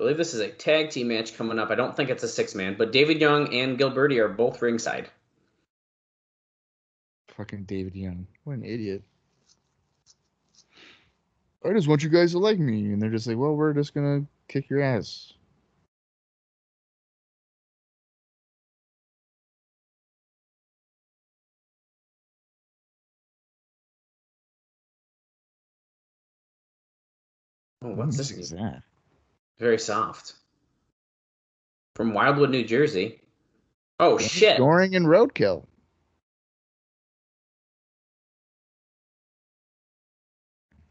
I believe this is a tag team match coming up. I don't think it's a 6-man, but David Young and Gilberti are both ringside. Fucking David Young. What an idiot. I just want you guys to like me. And they're just like, well, we're just going to kick your ass. Oh, what's this? Is that? Very soft. From Wildwood, New Jersey. Oh, shit. Doring and Roadkill.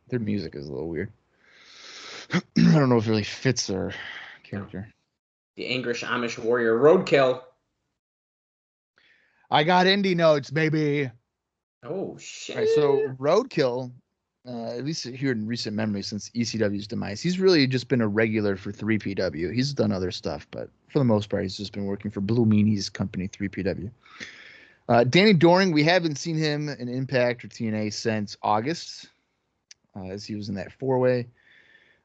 Their music is a little weird. I don't know if it really fits their character. The English Amish warrior, Roadkill. I got indie notes, baby. Oh, shit. All right, so Roadkill, at least here in recent memory since ECW's demise, he's really just been a regular for 3PW. He's done other stuff, but for the most part, he's just been working for Blue Meanie's company, 3PW. Danny Doring, we haven't seen him in Impact or TNA since August, as he was in that 4-way.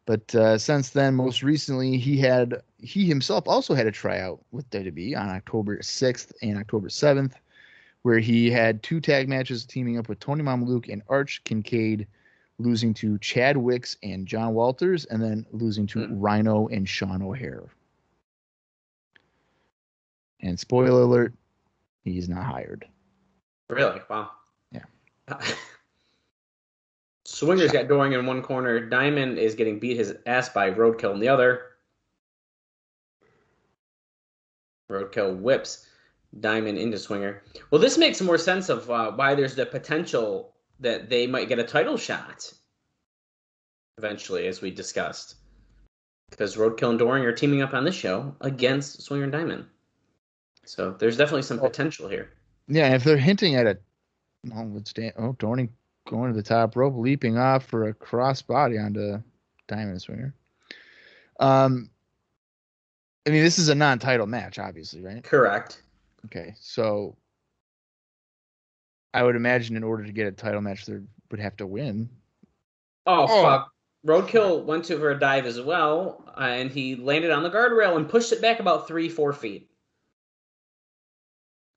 But since then, most recently, he himself also had a tryout with WWE on October 6th and October 7th, where he had 2 tag matches teaming up with Tony Mamaluke and Arch Kincaid, losing to Chad Wicks and John Walters, and then losing to Rhino and Sean O'Hare. And spoiler alert, he's not hired. Really? Wow. Yeah. Swinger's got Doring in one corner. Diamond is getting beat his ass by Roadkill in the other. Roadkill whips Diamond into Swinger. Well, this makes more sense of why there's the potential that they might get a title shot eventually, as we discussed. Because Roadkill and Doring are teaming up on this show against Swinger and Diamond. So there's definitely some potential here. Yeah, if they're hinting at it, Doring going to the top rope, leaping off for a crossbody onto Diamond and Swinger. I mean, this is a non-title match, obviously, right? Correct. Okay, so I would imagine in order to get a title match, they would have to win. Oh, fuck. Roadkill went to for a dive as well, and he landed on the guardrail and pushed it back about 3-4 feet.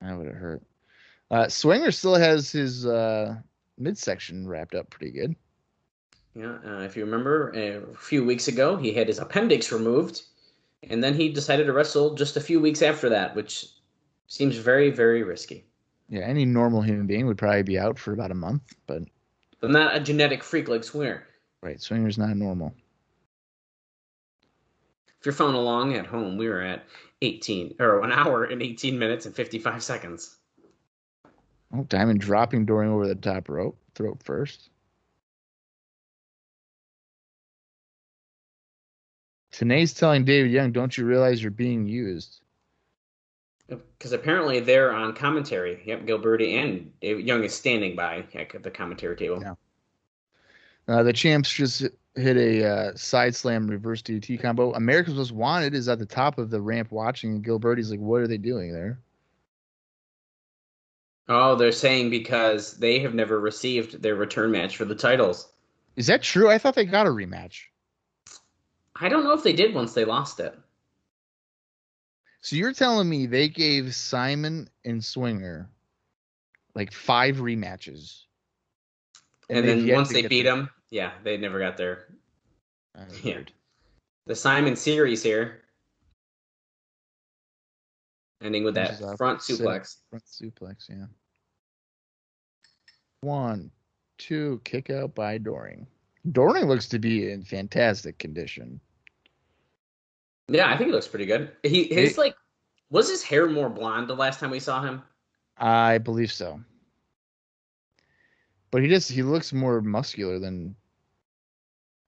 That would have hurt. Swinger still has his midsection wrapped up pretty good. Yeah, if you remember, a few weeks ago, he had his appendix removed, and then he decided to wrestle just a few weeks after that, which seems very, very risky. Yeah, any normal human being would probably be out for about a month, but not a genetic freak like Swinger. Right, Swinger's not normal. If you're following along at home, we were at 1 hour and 18 minutes and 55 seconds. Oh, Diamond dropping Doring over the top rope, throat first. Tanae's telling David Young, "Don't you realize you're being used?" Because apparently they're on commentary. Yep, Gilberti and David Young is standing by at the commentary table. Yeah. The champs just hit a side slam reverse DDT combo. America's Most Wanted is at the top of the ramp watching, and Gilberti's like, "What are they doing there?" Oh, they're saying because they have never received their return match for the titles. Is that true? I thought they got a rematch. I don't know if they did once they lost it. So you're telling me they gave Simon and Swinger like 5 rematches. And then once they beat them, yeah, they never got there. Yeah. Weird. The Simon series here. Ending with that front suplex. Front suplex, yeah. 1, 2, kick out by Doring. Doring looks to be in fantastic condition. Yeah, I think he looks pretty good. Was his hair more blonde the last time we saw him? I believe so. But he looks more muscular than,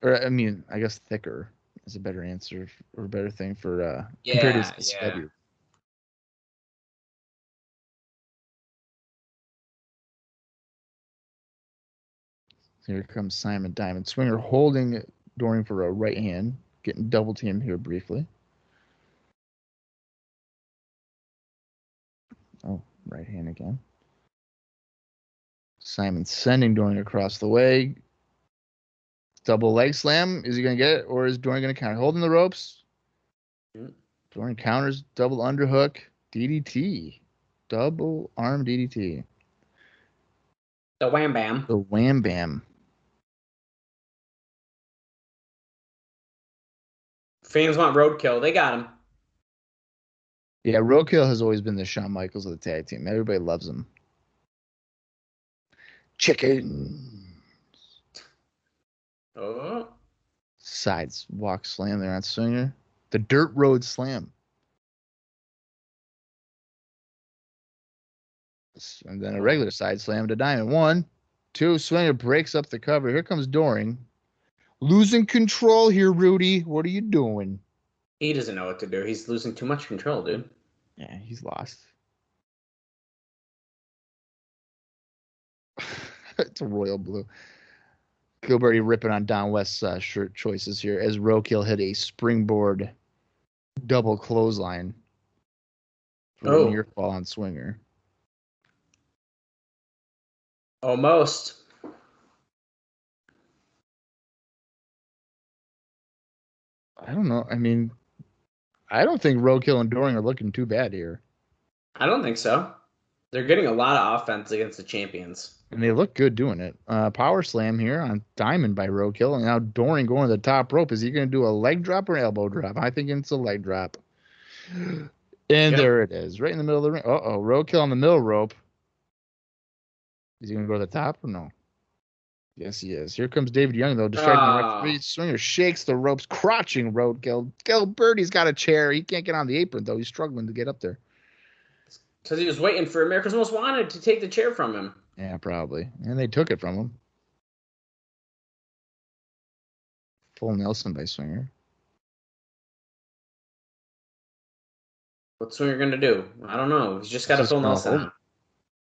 or I mean, I guess thicker is a better answer or a better thing for compared to his debut. Here comes Simon Diamond. Swinger holding Doring for a right hand, getting double teamed here briefly. Oh, right hand again. Simon sending Doring across the way. Double leg slam. Is he going to get it, or is Doring going to counter? Holding the ropes. Doring counters, double underhook, DDT. Double arm DDT. The wham bam. The wham bam. Fans want Roadkill. They got him. Yeah, Roadkill has always been the Shawn Michaels of the tag team. Everybody loves him. Chicken. Oh. Sides walk slam there on Swinger. The Dirt Road Slam. And then a regular side slam to Diamond. 1, 2, Swinger breaks up the cover. Here comes Doring. Losing control here, Rudy. What are you doing? He doesn't know what to do. He's losing too much control, dude. Yeah, he's lost. It's a royal blue. Gilberti ripping on Don West's shirt choices here as Roadkill hit a springboard double clothesline for a near fall on Swinger. Almost. I don't know. I mean, I don't think Roadkill and Doring are looking too bad here. I don't think so. They're getting a lot of offense against the champions. And they look good doing it. Power slam here on Diamond by Roadkill. And now Doring going to the top rope. Is he going to do a leg drop or an elbow drop? I think it's a leg drop. And there it is. Right in the middle of the ring. Uh-oh. Roadkill on the middle rope. Is he going to go to the top or no? Yes, he is. Here comes David Young, though, distracting the referee. Swinger shakes the ropes, crotching Roadkill. Gilbert's got a chair. He can't get on the apron, though. He's struggling to get up there. Because he was waiting for America's Most Wanted to take the chair from him. Yeah, probably. And they took it from him. Full Nelson by Swinger. What's Swinger going to do? I don't know. He's just got a full Nelson on.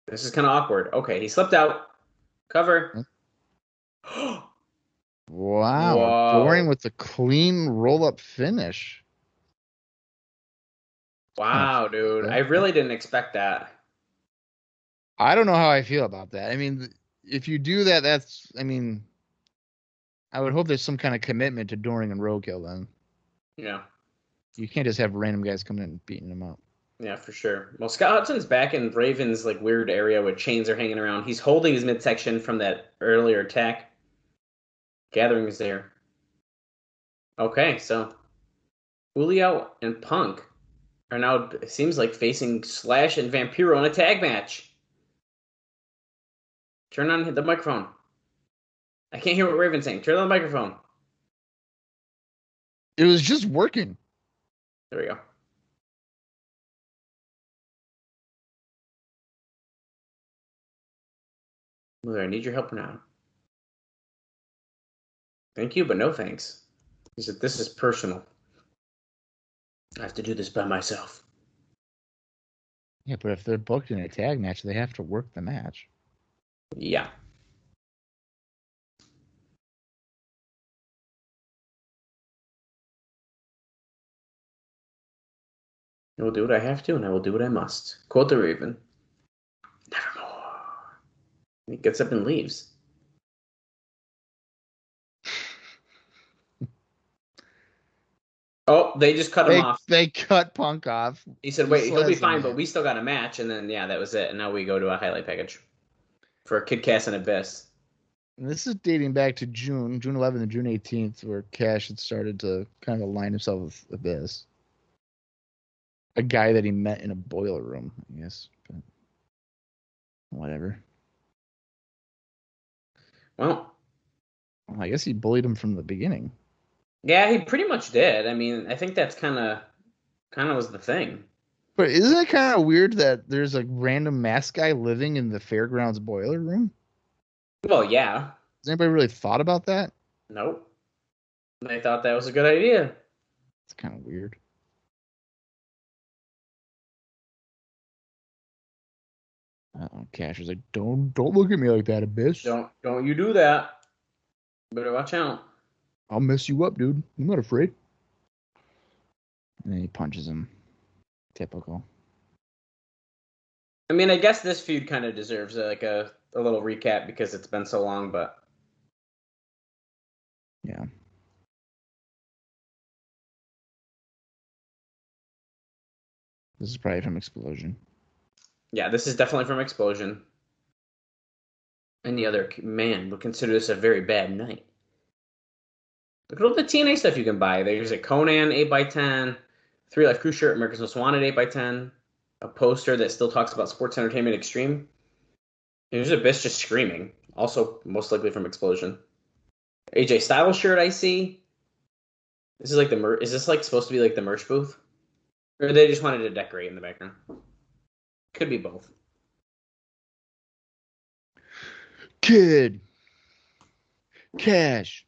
This is kind of awkward. Okay, he slipped out. Cover. Wow. Whoa. Doring with the clean roll-up finish. Wow, dude. I really didn't expect that. I don't know how I feel about that. I mean, if you do that, that's, I mean, I would hope there's some kind of commitment to Doring and Roadkill then. Yeah. You can't just have random guys coming in and beating them up. Yeah, for sure. Well, Scott Hudson's back in Raven's like weird area where chains are hanging around. He's holding his midsection from that earlier attack. Gathering is there. Okay, so Julio and Punk are now, it seems like, facing Slash and Vampiro in a tag match. Turn on the microphone. I can't hear what Raven's saying. Turn on the microphone. It was just working. There we go. Mother, I need your help now. Thank you, but no thanks. He said, this is personal. I have to do this by myself. Yeah, but if they're booked in a tag match, they have to work the match. Yeah. I will do what I have to, and I will do what I must. Quote the Raven. Nevermore. He gets up and leaves. Oh, they just cut him off. They cut Punk off. He said, wait, he'll be fine, but we still got a match. And then, yeah, that was it. And now we go to a highlight package for Kid Kash and Abyss. And this is dating back to June 11th and June 18th, where Kash had started to kind of align himself with Abyss. A guy that he met in a boiler room, I guess. But whatever. Well, I guess he bullied him from the beginning. Yeah, he pretty much did. I mean, I think that's kind of was the thing. But isn't it kind of weird that there's a random mask guy living in the fairgrounds boiler room? Well, yeah. Has anybody really thought about that? Nope. They thought that was a good idea. It's kind of weird. Kash was like, "Don't look at me like that, Abyss. Don't you do that. Better watch out. I'll mess you up, dude. I'm not afraid." And then he punches him. Typical. I mean, I guess this feud kind of deserves a little recap because it's been so long, but yeah. This is probably from Explosion. Yeah, this is definitely from Explosion. Any other man would consider this a very bad night. Look at all the TNA stuff you can buy. There's a Conan 8x10, 3 Life Crew shirt, America's Most Wanted 8x10, a poster that still talks about Sports Entertainment Extreme. There's Abyss just screaming. Also, most likely from Explosion. AJ Styles shirt I see. This is like the is this like supposed to be like the merch booth? Or they just wanted to decorate in the background? Could be both. Kid Kash.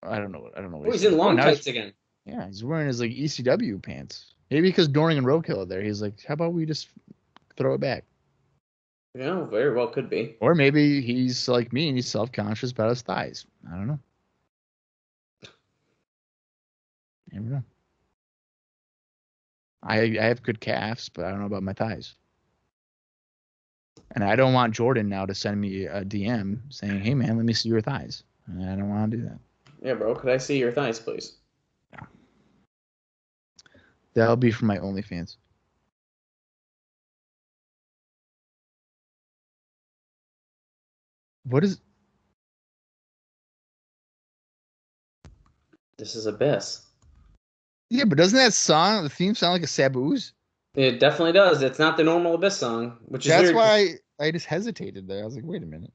I don't know. Oh, he's in long tights again. Yeah, he's wearing his like ECW pants. Maybe because Doring and Roadkill are there. He's like, how about we just throw it back? Yeah, very well could be. Or maybe he's like me and he's self-conscious about his thighs. I don't know. Never know. I have good calves, but I don't know about my thighs. And I don't want Jordan now to send me a DM saying, "Hey man, let me see your thighs." And I don't want to do that. Yeah, bro. Could I see your thighs, please? Yeah. That'll be for my OnlyFans. What is? This is Abyss. Yeah, but doesn't that song, the theme, sound like a Sabu's? It definitely does. It's not the normal Abyss song, which is That's weird. why I just hesitated there. I was like, wait a minute.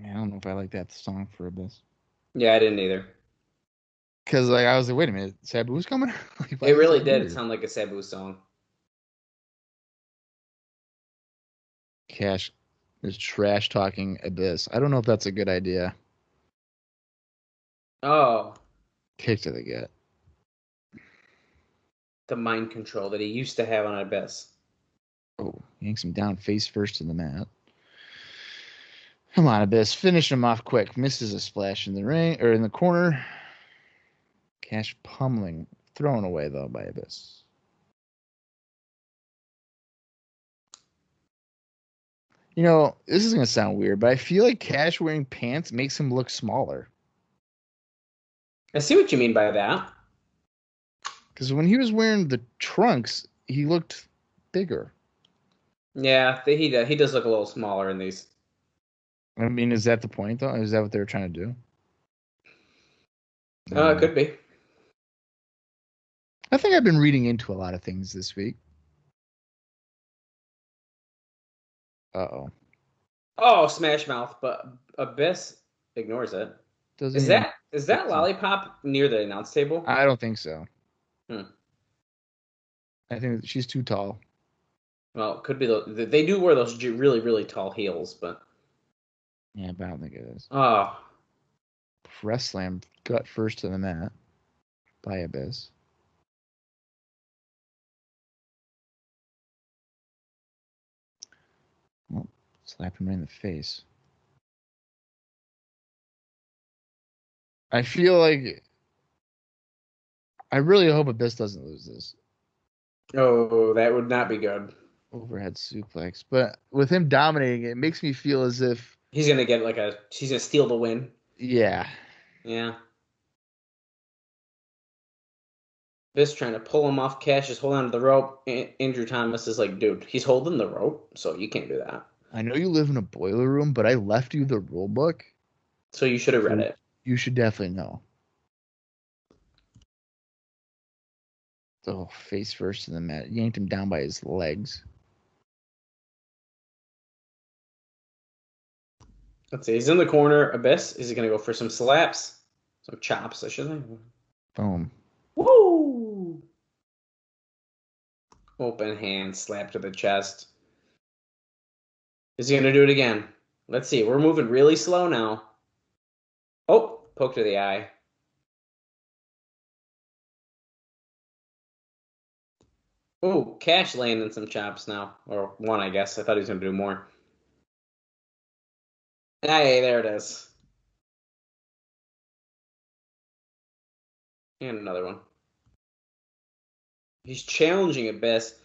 I don't know if I like that song for Abyss. Yeah, I didn't either. Because like I was like, wait a minute, Sabu's coming? Like, why It is really that did weird? sound like a Sabu song. Cash is trash talking Abyss. I don't know if that's a good idea. Oh, Kick to the gut. the mind control that he used to have on Abyss. Oh, yanks him down face first to the mat. Come on, Abyss. Finish him off quick. Misses a splash in the ring or in the corner. Cash pummeling. Thrown away though by Abyss. You know, this is gonna sound weird, but I feel like Cash wearing pants makes him look smaller. I see what you mean by that. Because when he was wearing the trunks, he looked bigger. Yeah, he does look a little smaller in these. I mean, is that the point though? Is that what they were trying to do? It could be. I think I've been reading into a lot of things this week. Uh-oh. Oh, Smash Mouth, but Abyss ignores it. Doesn't Is even... that lollipop near the announce table? I don't think so. Hmm. I think she's too tall. Well, it could be. They do wear those really, really tall heels, but Yeah, but I don't think it is. oh, Press slam gut first to the mat by Abyss. Oh, slap him right in the face. I feel like I really hope Abyss doesn't lose this. oh, that would not be good. Overhead suplex. But with him dominating, it makes me feel as if He's gonna get he's gonna steal the win. yeah. Yeah. Abyss trying to pull him off. Cash is holding onto the rope. Andrew Thomas is like, dude, he's holding the rope, so you can't do that. I know you live in a boiler room, but I left you the rule book. So you should have read it. You should definitely know. Oh, face first to the mat. Yanked him down by his legs. Let's see. He's in the corner. Abyss. Is he going to go for some slaps? Some chops, I should say. Boom. Woo! Open hand slap to the chest. Is he going to do it again? Let's see. We're moving really slow now. Oh, poke to the eye. Oh, Cash landing some chops now. Or one, I guess. I thought he was going to do more. Hey, there it is. And another one. He's challenging Abyss,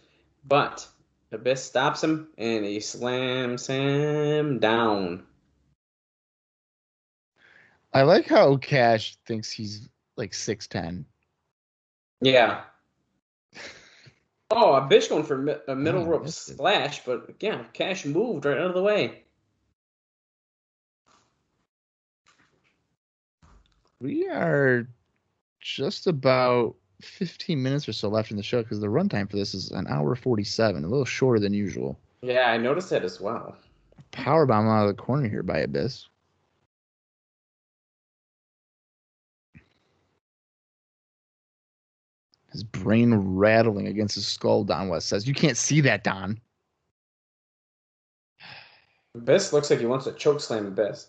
but Abyss stops him and he slams him down. I like how Cash thinks he's like 6'10". Yeah. Oh, Abyss going for a middle Oh, rope missed it. splash, but yeah, Cash moved right out of the way. We are just about 15 minutes or so left in the show because the runtime for this is an hour 47, a little shorter than usual. Yeah, I noticed that as well. Powerbomb out of the corner here by Abyss. His brain rattling against his skull, Don West says. You can't see that, Don. Abyss looks like he wants to choke slam Abyss.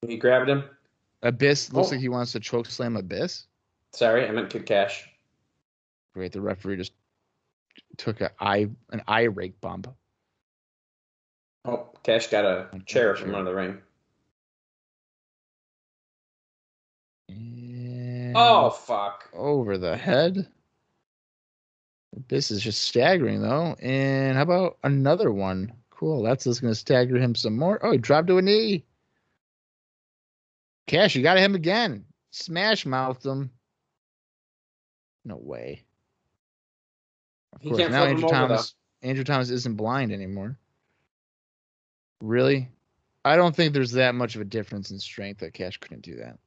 He grabbed him. Abyss looks like he wants to choke slam Abyss. Sorry, I meant Kid Kash. Great, the referee just took an eye rake bump. Oh, Cash got a chair from under the ring. And Oh, fuck. over the head. This is just staggering, though. And how about another one? Cool. That's just going to stagger him some more. Oh, he dropped to a knee. Cash, you got him again. Smash mouthed him. No way. Of He course, can't now flip him over, Andrew Thomas isn't blind anymore. Really? I don't think there's that much of a difference in strength that Cash couldn't do that.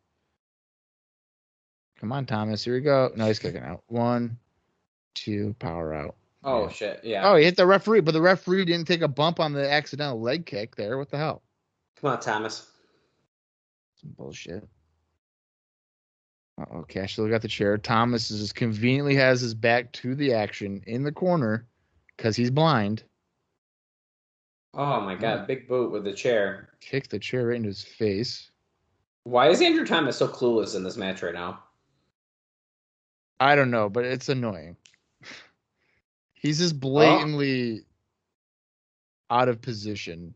Come on, Thomas. Here we go. No, he's kicking out. 1, 2, power out. Oh, Yeah. shit. Yeah. Oh, he hit the referee, but the referee didn't take a bump on the accidental leg kick there. What the hell? Come on, Thomas. Some bullshit. Uh-oh, Cash still got the chair. Thomas is conveniently has his back to the action in the corner because he's blind. Oh, my God. Big boot with the chair. Kicked the chair right into his face. Why is Andrew Thomas so clueless in this match right now? I don't know, but it's annoying. He's just blatantly out of position.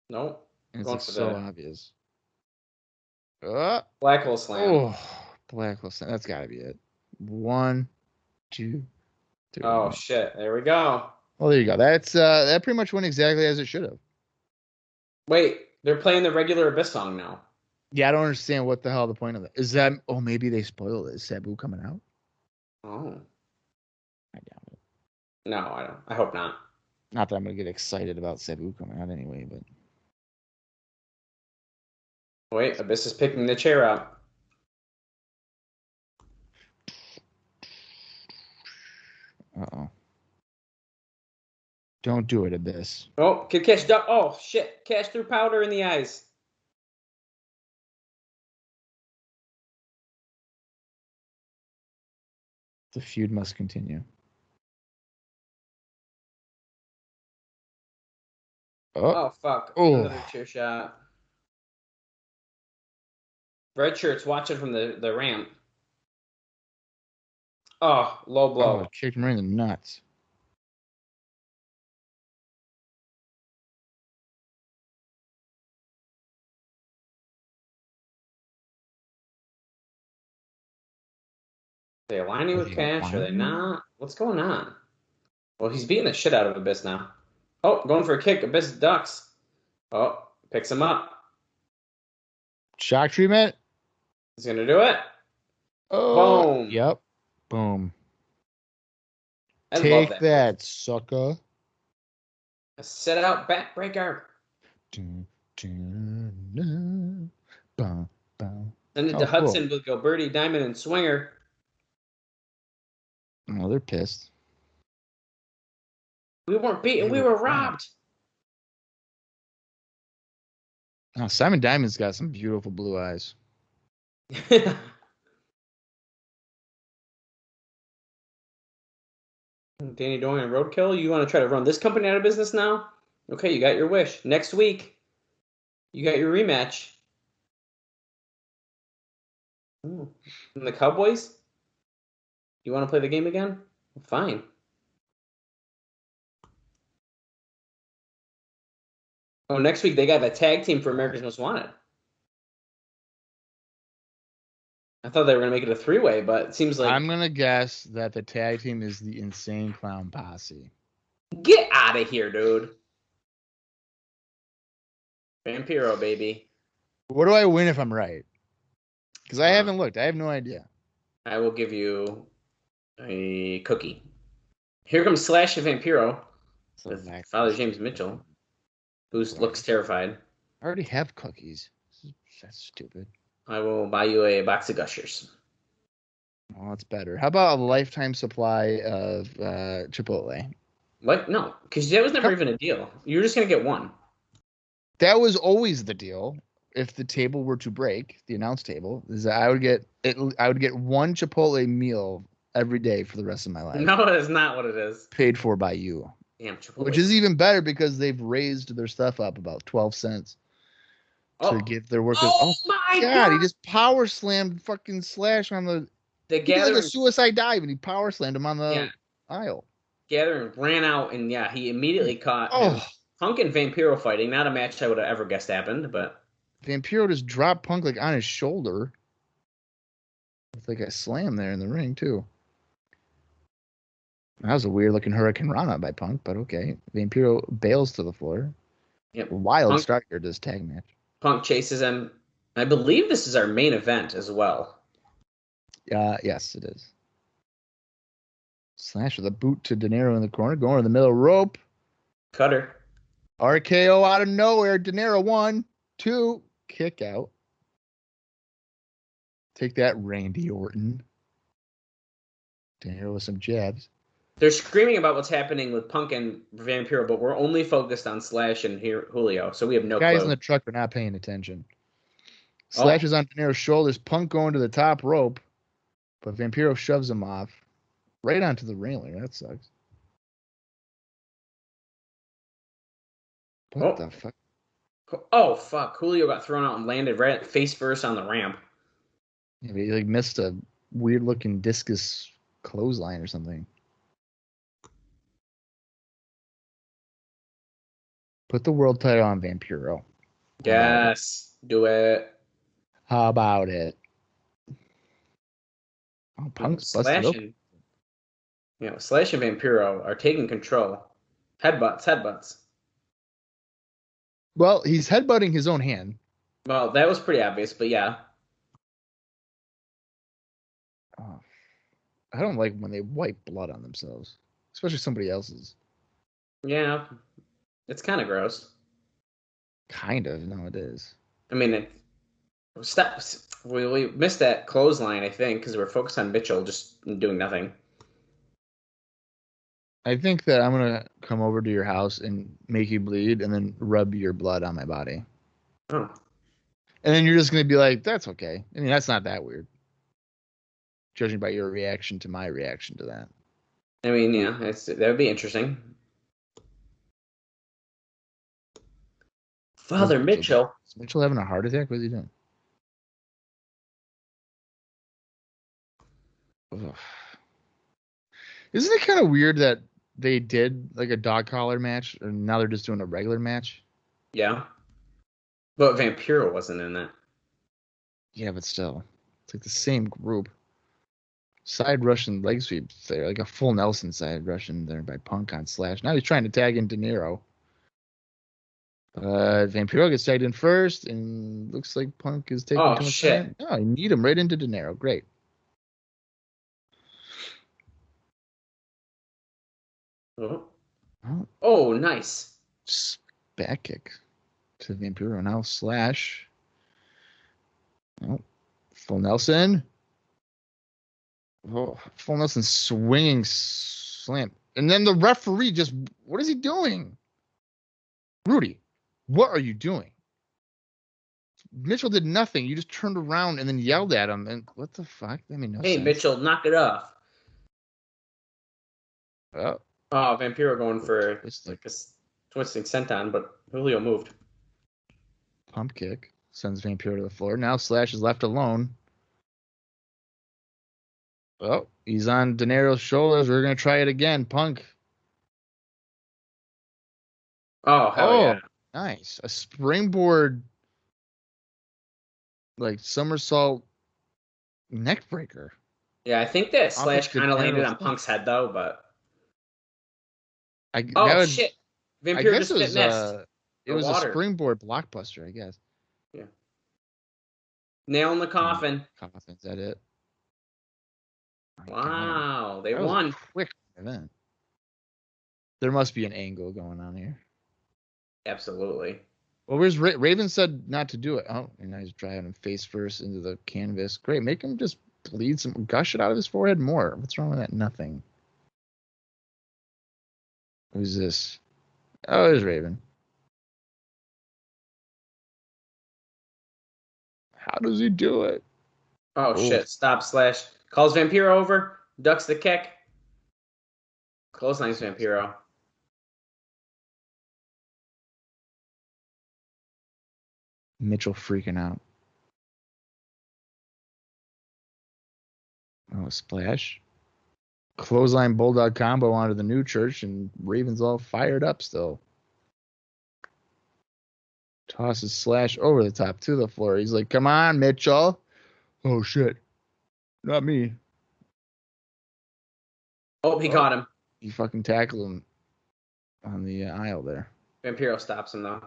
Nope. And Going it's for so the obvious. Black hole slam. Oh, black hole slam. That's got to be it. 1, 2, 3. Oh, shit. There we go. Well, there you go. That's that pretty much went exactly as it should have. Wait, they're playing the regular Abyss song now. Yeah, I don't understand what the hell the point of that is. That maybe they spoiled it. Is Sabu coming out? Oh. I doubt it. No, I don't. I hope not. Not that I'm gonna get excited about Sabu coming out anyway, but Wait, Abyss is picking the chair up. uh-oh. Don't do it, Abyss. Oh, Kid Kash duck. Oh, shit. Cash threw powder in the eyes. The feud must continue. Oh, fuck. Oh. Another chair shot. Red shirt's watching from the ramp. Oh, low blow. Oh, kicked him right in the nuts. Are they aligning with Cash? Are they not? What's going on? Well, he's beating the shit out of Abyss now. Oh, going for a kick. Abyss ducks. Oh, picks him up. Shock treatment. He's going to do it. Oh, Boom. Yep. Boom. I Take love that, sucker. A set out backbreaker. Dun, dun, dun, bum, bum. Send it to Hudson with Gilberti, Diamond, and Swinger. Oh, they're pissed. We weren't beaten. We were robbed. Oh, Simon Diamond's got some beautiful blue eyes. Danny Doring and Roadkill, you want to try to run this company out of business now? Okay, you got your wish. Next week, you got your rematch. Ooh. And the Cowboys? You want to play the game again? Fine. Oh, next week they got the tag team for America's Most Wanted. I thought they were going to make it a three-way, but it seems like... I'm going to guess that the tag team is the Insane Clown Posse. Get out of here, dude. Vampiro, baby. What do I win if I'm right? Because I haven't looked. I have no idea. I will give you a cookie. Here comes Slash and Vampiro with Father James Mitchell, who looks terrified. I already have cookies. That's stupid. I will buy you a box of Gushers. Oh, that's better. How about a lifetime supply of Chipotle? What? No, because that was never even a deal. You were just going to get one. That was always the deal. If the table were to break, the announce table, is that I would get one Chipotle meal every day for the rest of my life. No, that is not what it is. Paid for by you. Damn, Chipotle. Which is even better because they've raised their stuff up about 12 cents to give their workers. Oh my God! He just power slammed fucking Slash on the. He did like a suicide dive, and he power slammed him on the aisle. Gathering ran out, and he immediately caught him. Punk and Vampiro fighting. Not a match I would have ever guessed happened, but Vampiro just dropped Punk like on his shoulder. With like a slam there in the ring too. That was a weird looking Hurricane Rana by Punk, but okay. Vampiro bails to the floor. Yep. Wild start here to this tag match. Punk chases him. I believe this is our main event as well. Yes, it is. Slash with a boot to De Niro in the corner, going to the middle rope. Cutter. RKO out of nowhere. De Niro 1, 2, kick out. Take that, Randy Orton. Danny with some jabs. They're screaming about what's happening with Punk and Vampiro, but we're only focused on Slash and Julio, so we have no Guys clue. in the truck are not paying attention. Oh. Slash is on De Niro's shoulders. Punk going to the top rope, but Vampiro shoves him off right onto the railing. That sucks. What the fuck? Oh, fuck. Julio got thrown out and landed right face first on the ramp. Yeah, he like missed a weird-looking discus clothesline or something. Put the world title on Vampiro. Yes. Do it. How about it? Oh, Punk's busted Slash open. and, Slash and Vampiro are taking control. Headbutts. Well, he's headbutting his own hand. Well, that was pretty obvious, but yeah. Oh, I don't like when they wipe blood on themselves, especially somebody else's. Yeah. It's kind of gross. Kind of. No, it is. I mean, we missed that clothesline, I think, because we're focused on Mitchell just doing nothing. I think that I'm going to come over to your house and make you bleed and then rub your blood on my body. Oh. And then you're just going to be like, that's okay. I mean, that's not that weird. Judging by your reaction to my reaction to that. I mean, yeah, that would be interesting. Father Mitchell. Is Mitchell having a heart attack? What is he doing? Ugh. Isn't it kind of weird that they did like a dog collar match and now they're just doing a regular match? Yeah. But Vampiro wasn't in that. Yeah, but still. It's like the same group. Side Russian leg sweep there, like a full Nelson side Russian there by Punk on Slash. Now he's trying to tag in De Niro. Vampiro gets tagged in first, and looks like Punk is taking too much time. Oh, you need him right into De Niro. Great. Oh, nice. Back kick to Vampiro. Now Slash. Oh, full Nelson. Oh, full Nelson swinging slam. And then the referee just, what is he doing? Rudy, what are you doing? Mitchell did nothing. You just turned around and then yelled at him. And what the fuck? That made no sense. Hey, Mitchell, knock it off. Oh, Vampiro going for like a twisting senton, but Julio moved. Pump kick sends Vampiro to the floor. Now Slash is left alone. Oh, he's on De Niro's shoulders. We're going to try it again. Punk. Oh, hell yeah. Nice. A springboard, like somersault neck breaker. Yeah, I think that Slash kind of landed on Punk's head, though, but... shit. Vampiro just missed. It was a springboard blockbuster, I guess. Yeah. Nail in the coffin. Is that it? Wow, they won. Quick event. There must be an angle going on here. Absolutely. Well, where's Raven said not to do it. Oh, and now he's driving him face first into the canvas. Great, make him just bleed some, gush it out of his forehead more. What's wrong with that? Nothing. Who's this? Oh, there's Raven. How does he do it? Oh, shit. Stop Slash. Calls Vampiro over. Ducks the kick. Clotheslines Vampiro. Mitchell freaking out. Oh, splash. Clothesline Bulldog combo onto the new church, and Raven's all fired up still. Tosses Slash over the top to the floor. He's like, come on, Mitchell. Oh, shit. Not me. Oh, he caught him. He fucking tackled him on the aisle there. Vampiro stops him, though.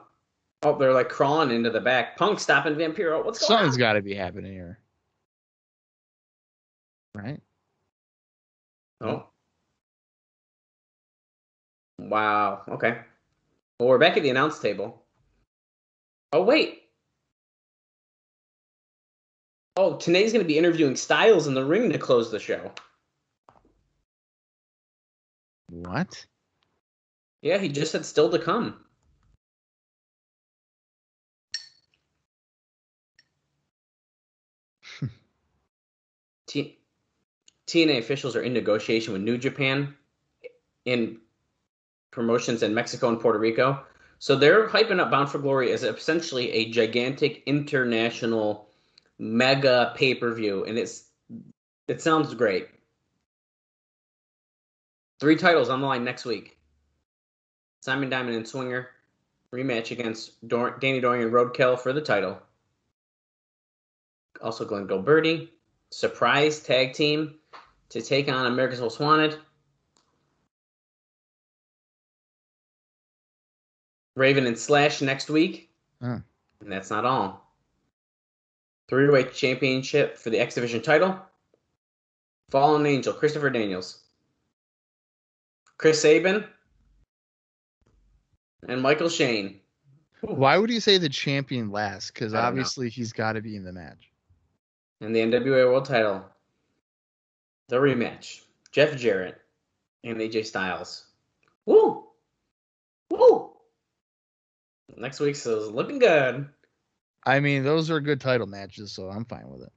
Oh, they're like crawling into the back. Punk stopping Vampiro. What's going on? Something's got to be happening here. Right? Oh. Wow. Okay. Well, we're back at the announce table. Oh, wait. Oh, Tanae's going to be interviewing Styles in the ring to close the show. What? Yeah, he just said still to come. TNA officials are in negotiation with New Japan in promotions in Mexico and Puerto Rico. So they're hyping up Bound for Glory as essentially a gigantic international mega pay-per-view, and it sounds great. 3 titles on the line next week. Simon Diamond and Swinger rematch against Danny Doring and Roadkill for the title. Also Glenn Gilberti, surprise tag team to take on America's Most Wanted. Raven and Slash next week. Huh. And that's not all. 3-way championship for the X Division title. Fallen Angel, Christopher Daniels. Chris Sabin. And Michael Shane. Why would you say the champion last? Because I don't know. obviously he's got to be in the match. And the NWA World title. The rematch. Jeff Jarrett and AJ Styles. Woo! Woo! Next week's is looking good. I mean, those are good title matches, so I'm fine with it.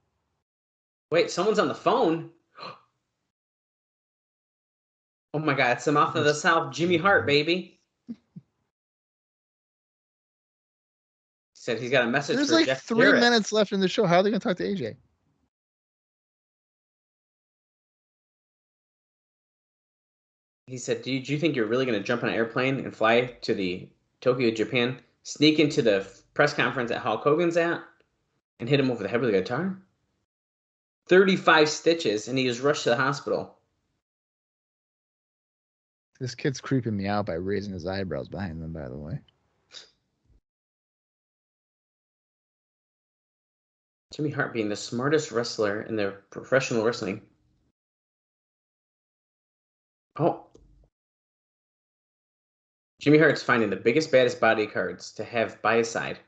Wait, someone's on the phone. Oh my God, it's the Mouth of the South, Jimmy Hart, baby. He said he's got a message There's for like Jeff 3 Jarrett. minutes left in the show. How are they going to talk to AJ? He said, do you think you're really going to jump on an airplane and fly to the Tokyo, Japan, sneak into the press conference that Hulk Hogan's at, and hit him over the head with a guitar? 35 stitches, and he was rushed to the hospital. This kid's creeping me out by raising his eyebrows behind them, by the way. Jimmy Hart being the smartest wrestler in the professional wrestling. Oh. Jimmy Hart's finding the biggest, baddest bodyguards to have by his side.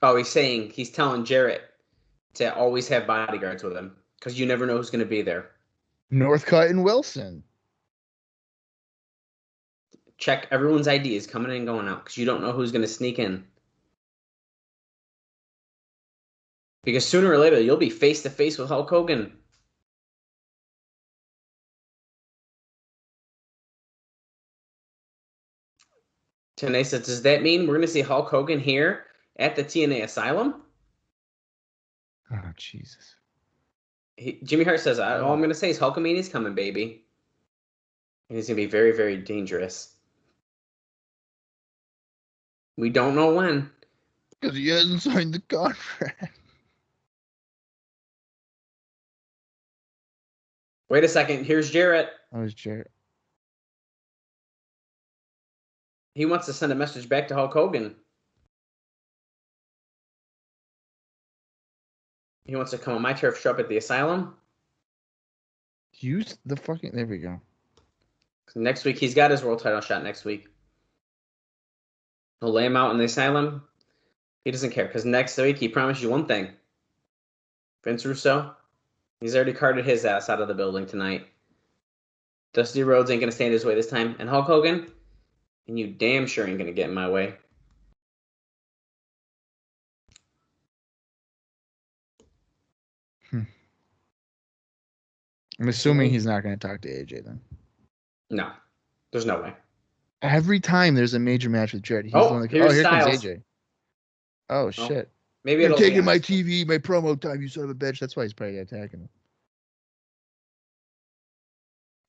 Oh, he's telling Jarrett to always have bodyguards with him because you never know who's going to be there. Northcutt and Wilson. Check everyone's IDs coming in and going out because you don't know who's going to sneak in. Because sooner or later, you'll be face to face with Hulk Hogan. TNA says, does that mean we're going to see Hulk Hogan here at the TNA Asylum? Oh, Jesus. Jimmy Hart says, all I'm going to say is Hulkamania's coming, baby. And he's going to be very, very dangerous. We don't know when. Because he hasn't signed the contract. Wait a second. Here's Jarrett. That was Jarrett. He wants to send a message back to Hulk Hogan. He wants to come on my turf, show up at the Asylum. Use the fucking... There we go. Next week, he's got his world title shot next week. He'll lay him out in the Asylum. He doesn't care, because next week, he promised you one thing. Vince Russo, he's already carted his ass out of the building tonight. Dusty Rhodes ain't going to stand his way this time. And Hulk Hogan, and you damn sure ain't going to get in my way. I'm assuming he's not going to talk to AJ then. No, there's no way. Every time there's a major match with Jarrett, he's the one that... here's here Styles. comes AJ. Oh, shit. Maybe You're it'll taking be my TV, my promo time, you son of a bitch. That's why he's probably attacking him.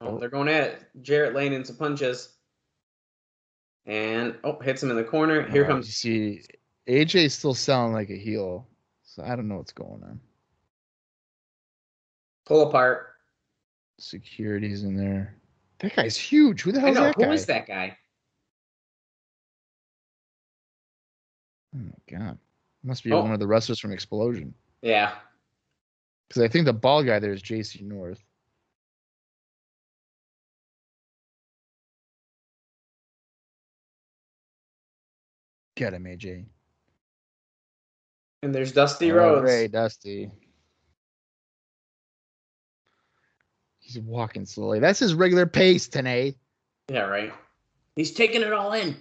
Oh, they're going at it. Jarrett laying in some punches. And, hits him in the corner. Here comes... You see, AJ's still sounding like a heel, so I don't know what's going on. Pull apart. Security's in there. That guy's huge. Who the hell is that guy? Who is that guy? Oh, my God. Must be one of the wrestlers from Explosion. Yeah. Because I think the bald guy there is JC North. Get him, AJ. And there's Dusty Rhodes. Hey, Dusty. He's walking slowly. That's his regular pace, TNA. Yeah, right. He's taking it all in.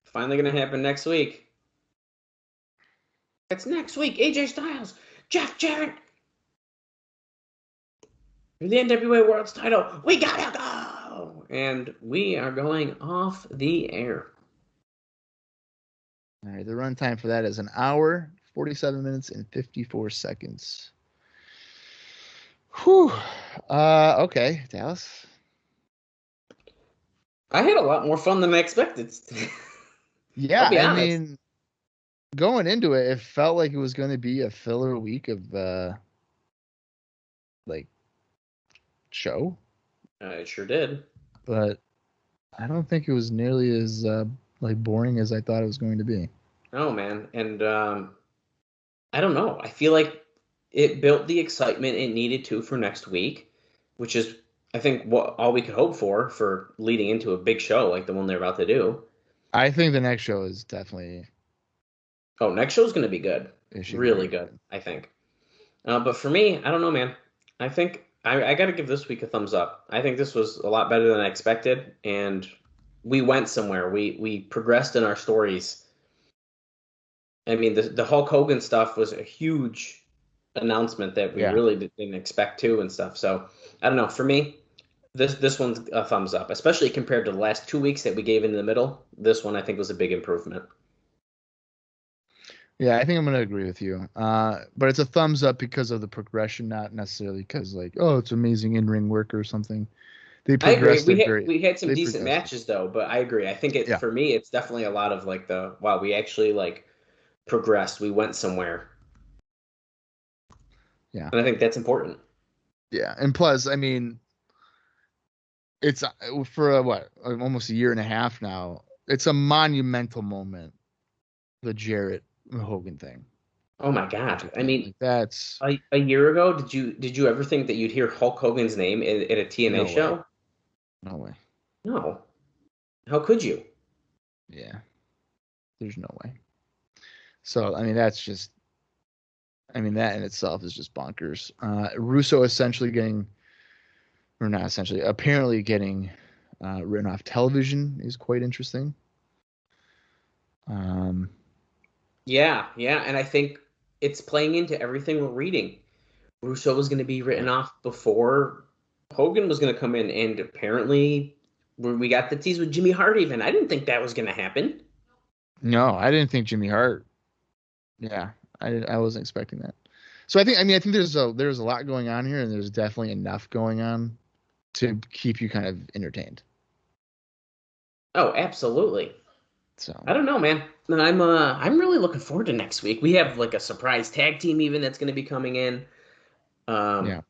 Finally going to happen next week. It's next week. AJ Styles, Jeff Jarrett, for the NWA World's title. We gotta go! And we are going off the air. All right, the runtime for that is 1 hour, 47 minutes, and 54 seconds. Whew. Okay, Dallas. I had a lot more fun than I expected. Yeah, I'll be I honest. mean, going into it, it felt like it was going to be a filler week of like show. It sure did. But I don't think it was nearly as like boring as I thought it was going to be. Oh man, and I don't know. I feel like it built the excitement it needed to for next week, which is I think what all we could hope for leading into a big show like the one they're about to do. I think the next show is definitely. Oh, next show's going to be good. Really good, I think. But for me, I don't know, man. I think I got to give this week a thumbs up. I think this was a lot better than I expected, and we went somewhere. We progressed in our stories. I mean, the Hulk Hogan stuff was a huge announcement that we really didn't expect to and stuff. So I don't know. For me, this one's a thumbs up, especially compared to the last 2 weeks that we gave in the middle. This one I think was a big improvement. Yeah, I think I'm going to agree with you. But it's a thumbs up because of the progression, not necessarily because like, oh, it's amazing in-ring work or something. They progressed. I agree. We had some decent matches though, but I agree. I think for me, it's definitely a lot of like wow, we actually like progressed. We went somewhere. Yeah. And I think that's important. Yeah. And plus, I mean, it's for almost a year and a half now. It's a monumental moment. The Jarrett Hogan thing. Oh my God! I mean, that's a year ago. Did you ever think that you'd hear Hulk Hogan's name at a TNA show? No way. No. How could you? Yeah. There's no way. So I mean, that's just. I mean, that in itself is just bonkers. Russo apparently getting written off television is quite interesting. Yeah, and I think it's playing into everything we're reading. Russo was going to be written off before Hogan was going to come in, and apparently we got the tease with Jimmy Hart even. I didn't think that was going to happen. No, I didn't think Jimmy Hart. Yeah, I wasn't expecting that. So I think there's a lot going on here, and there's definitely enough going on to keep you kind of entertained. Oh, absolutely. So I don't know, man. I'm really looking forward to next week. We have like a surprise tag team even that's going to be coming in. Yeah.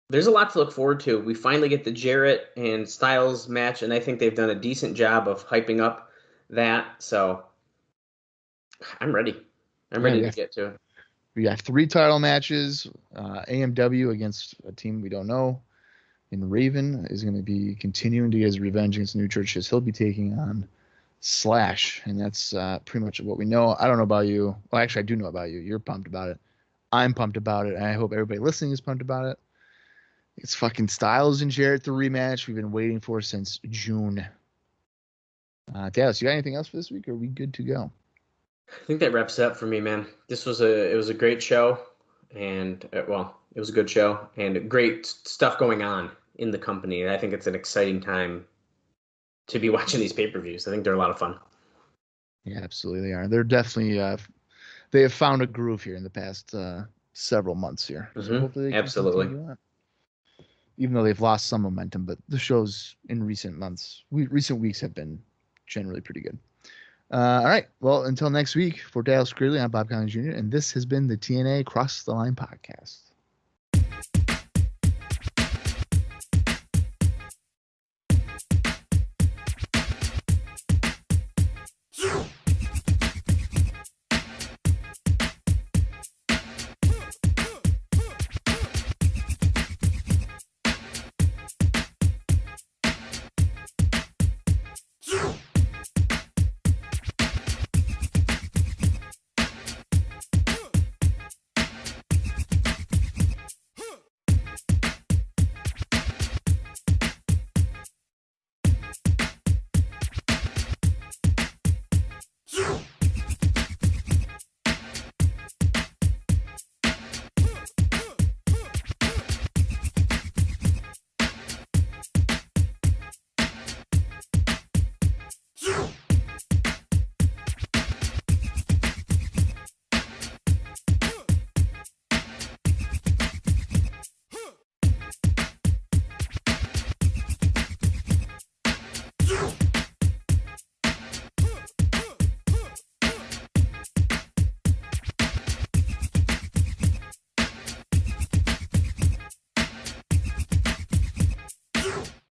There's a lot to look forward to. We finally get the Jarrett and Styles match, and I think they've done a decent job of hyping up that. So I'm ready. I'm ready to get to it. We got 3 title matches. AMW against a team we don't know. And Raven is going to be continuing to get his revenge against New Churches. He'll be taking on Slash, and that's pretty much what we know. I don't know about you. Well, actually, I do know about you. You're pumped about it. I'm pumped about it, and I hope everybody listening is pumped about it. It's fucking Styles and Jarrett, the rematch we've been waiting for since June. Dallas, you got anything else for this week, or are we good to go? I think that wraps it up for me, man. It was a great show, and it was a good show, and great stuff going on in the company. And I think it's an exciting time to be watching these pay-per-views. I think they're a lot of fun. Yeah, absolutely they are. They're definitely they have found a groove here in the past several months here. So hopefully they absolutely. continue on. Even though they've lost some momentum, but the shows in recent weeks have been generally pretty good. All right. Well, until next week, for Dallas Gridley, I'm Bob Colling Jr., and this has been the TNA Cross the Line podcast.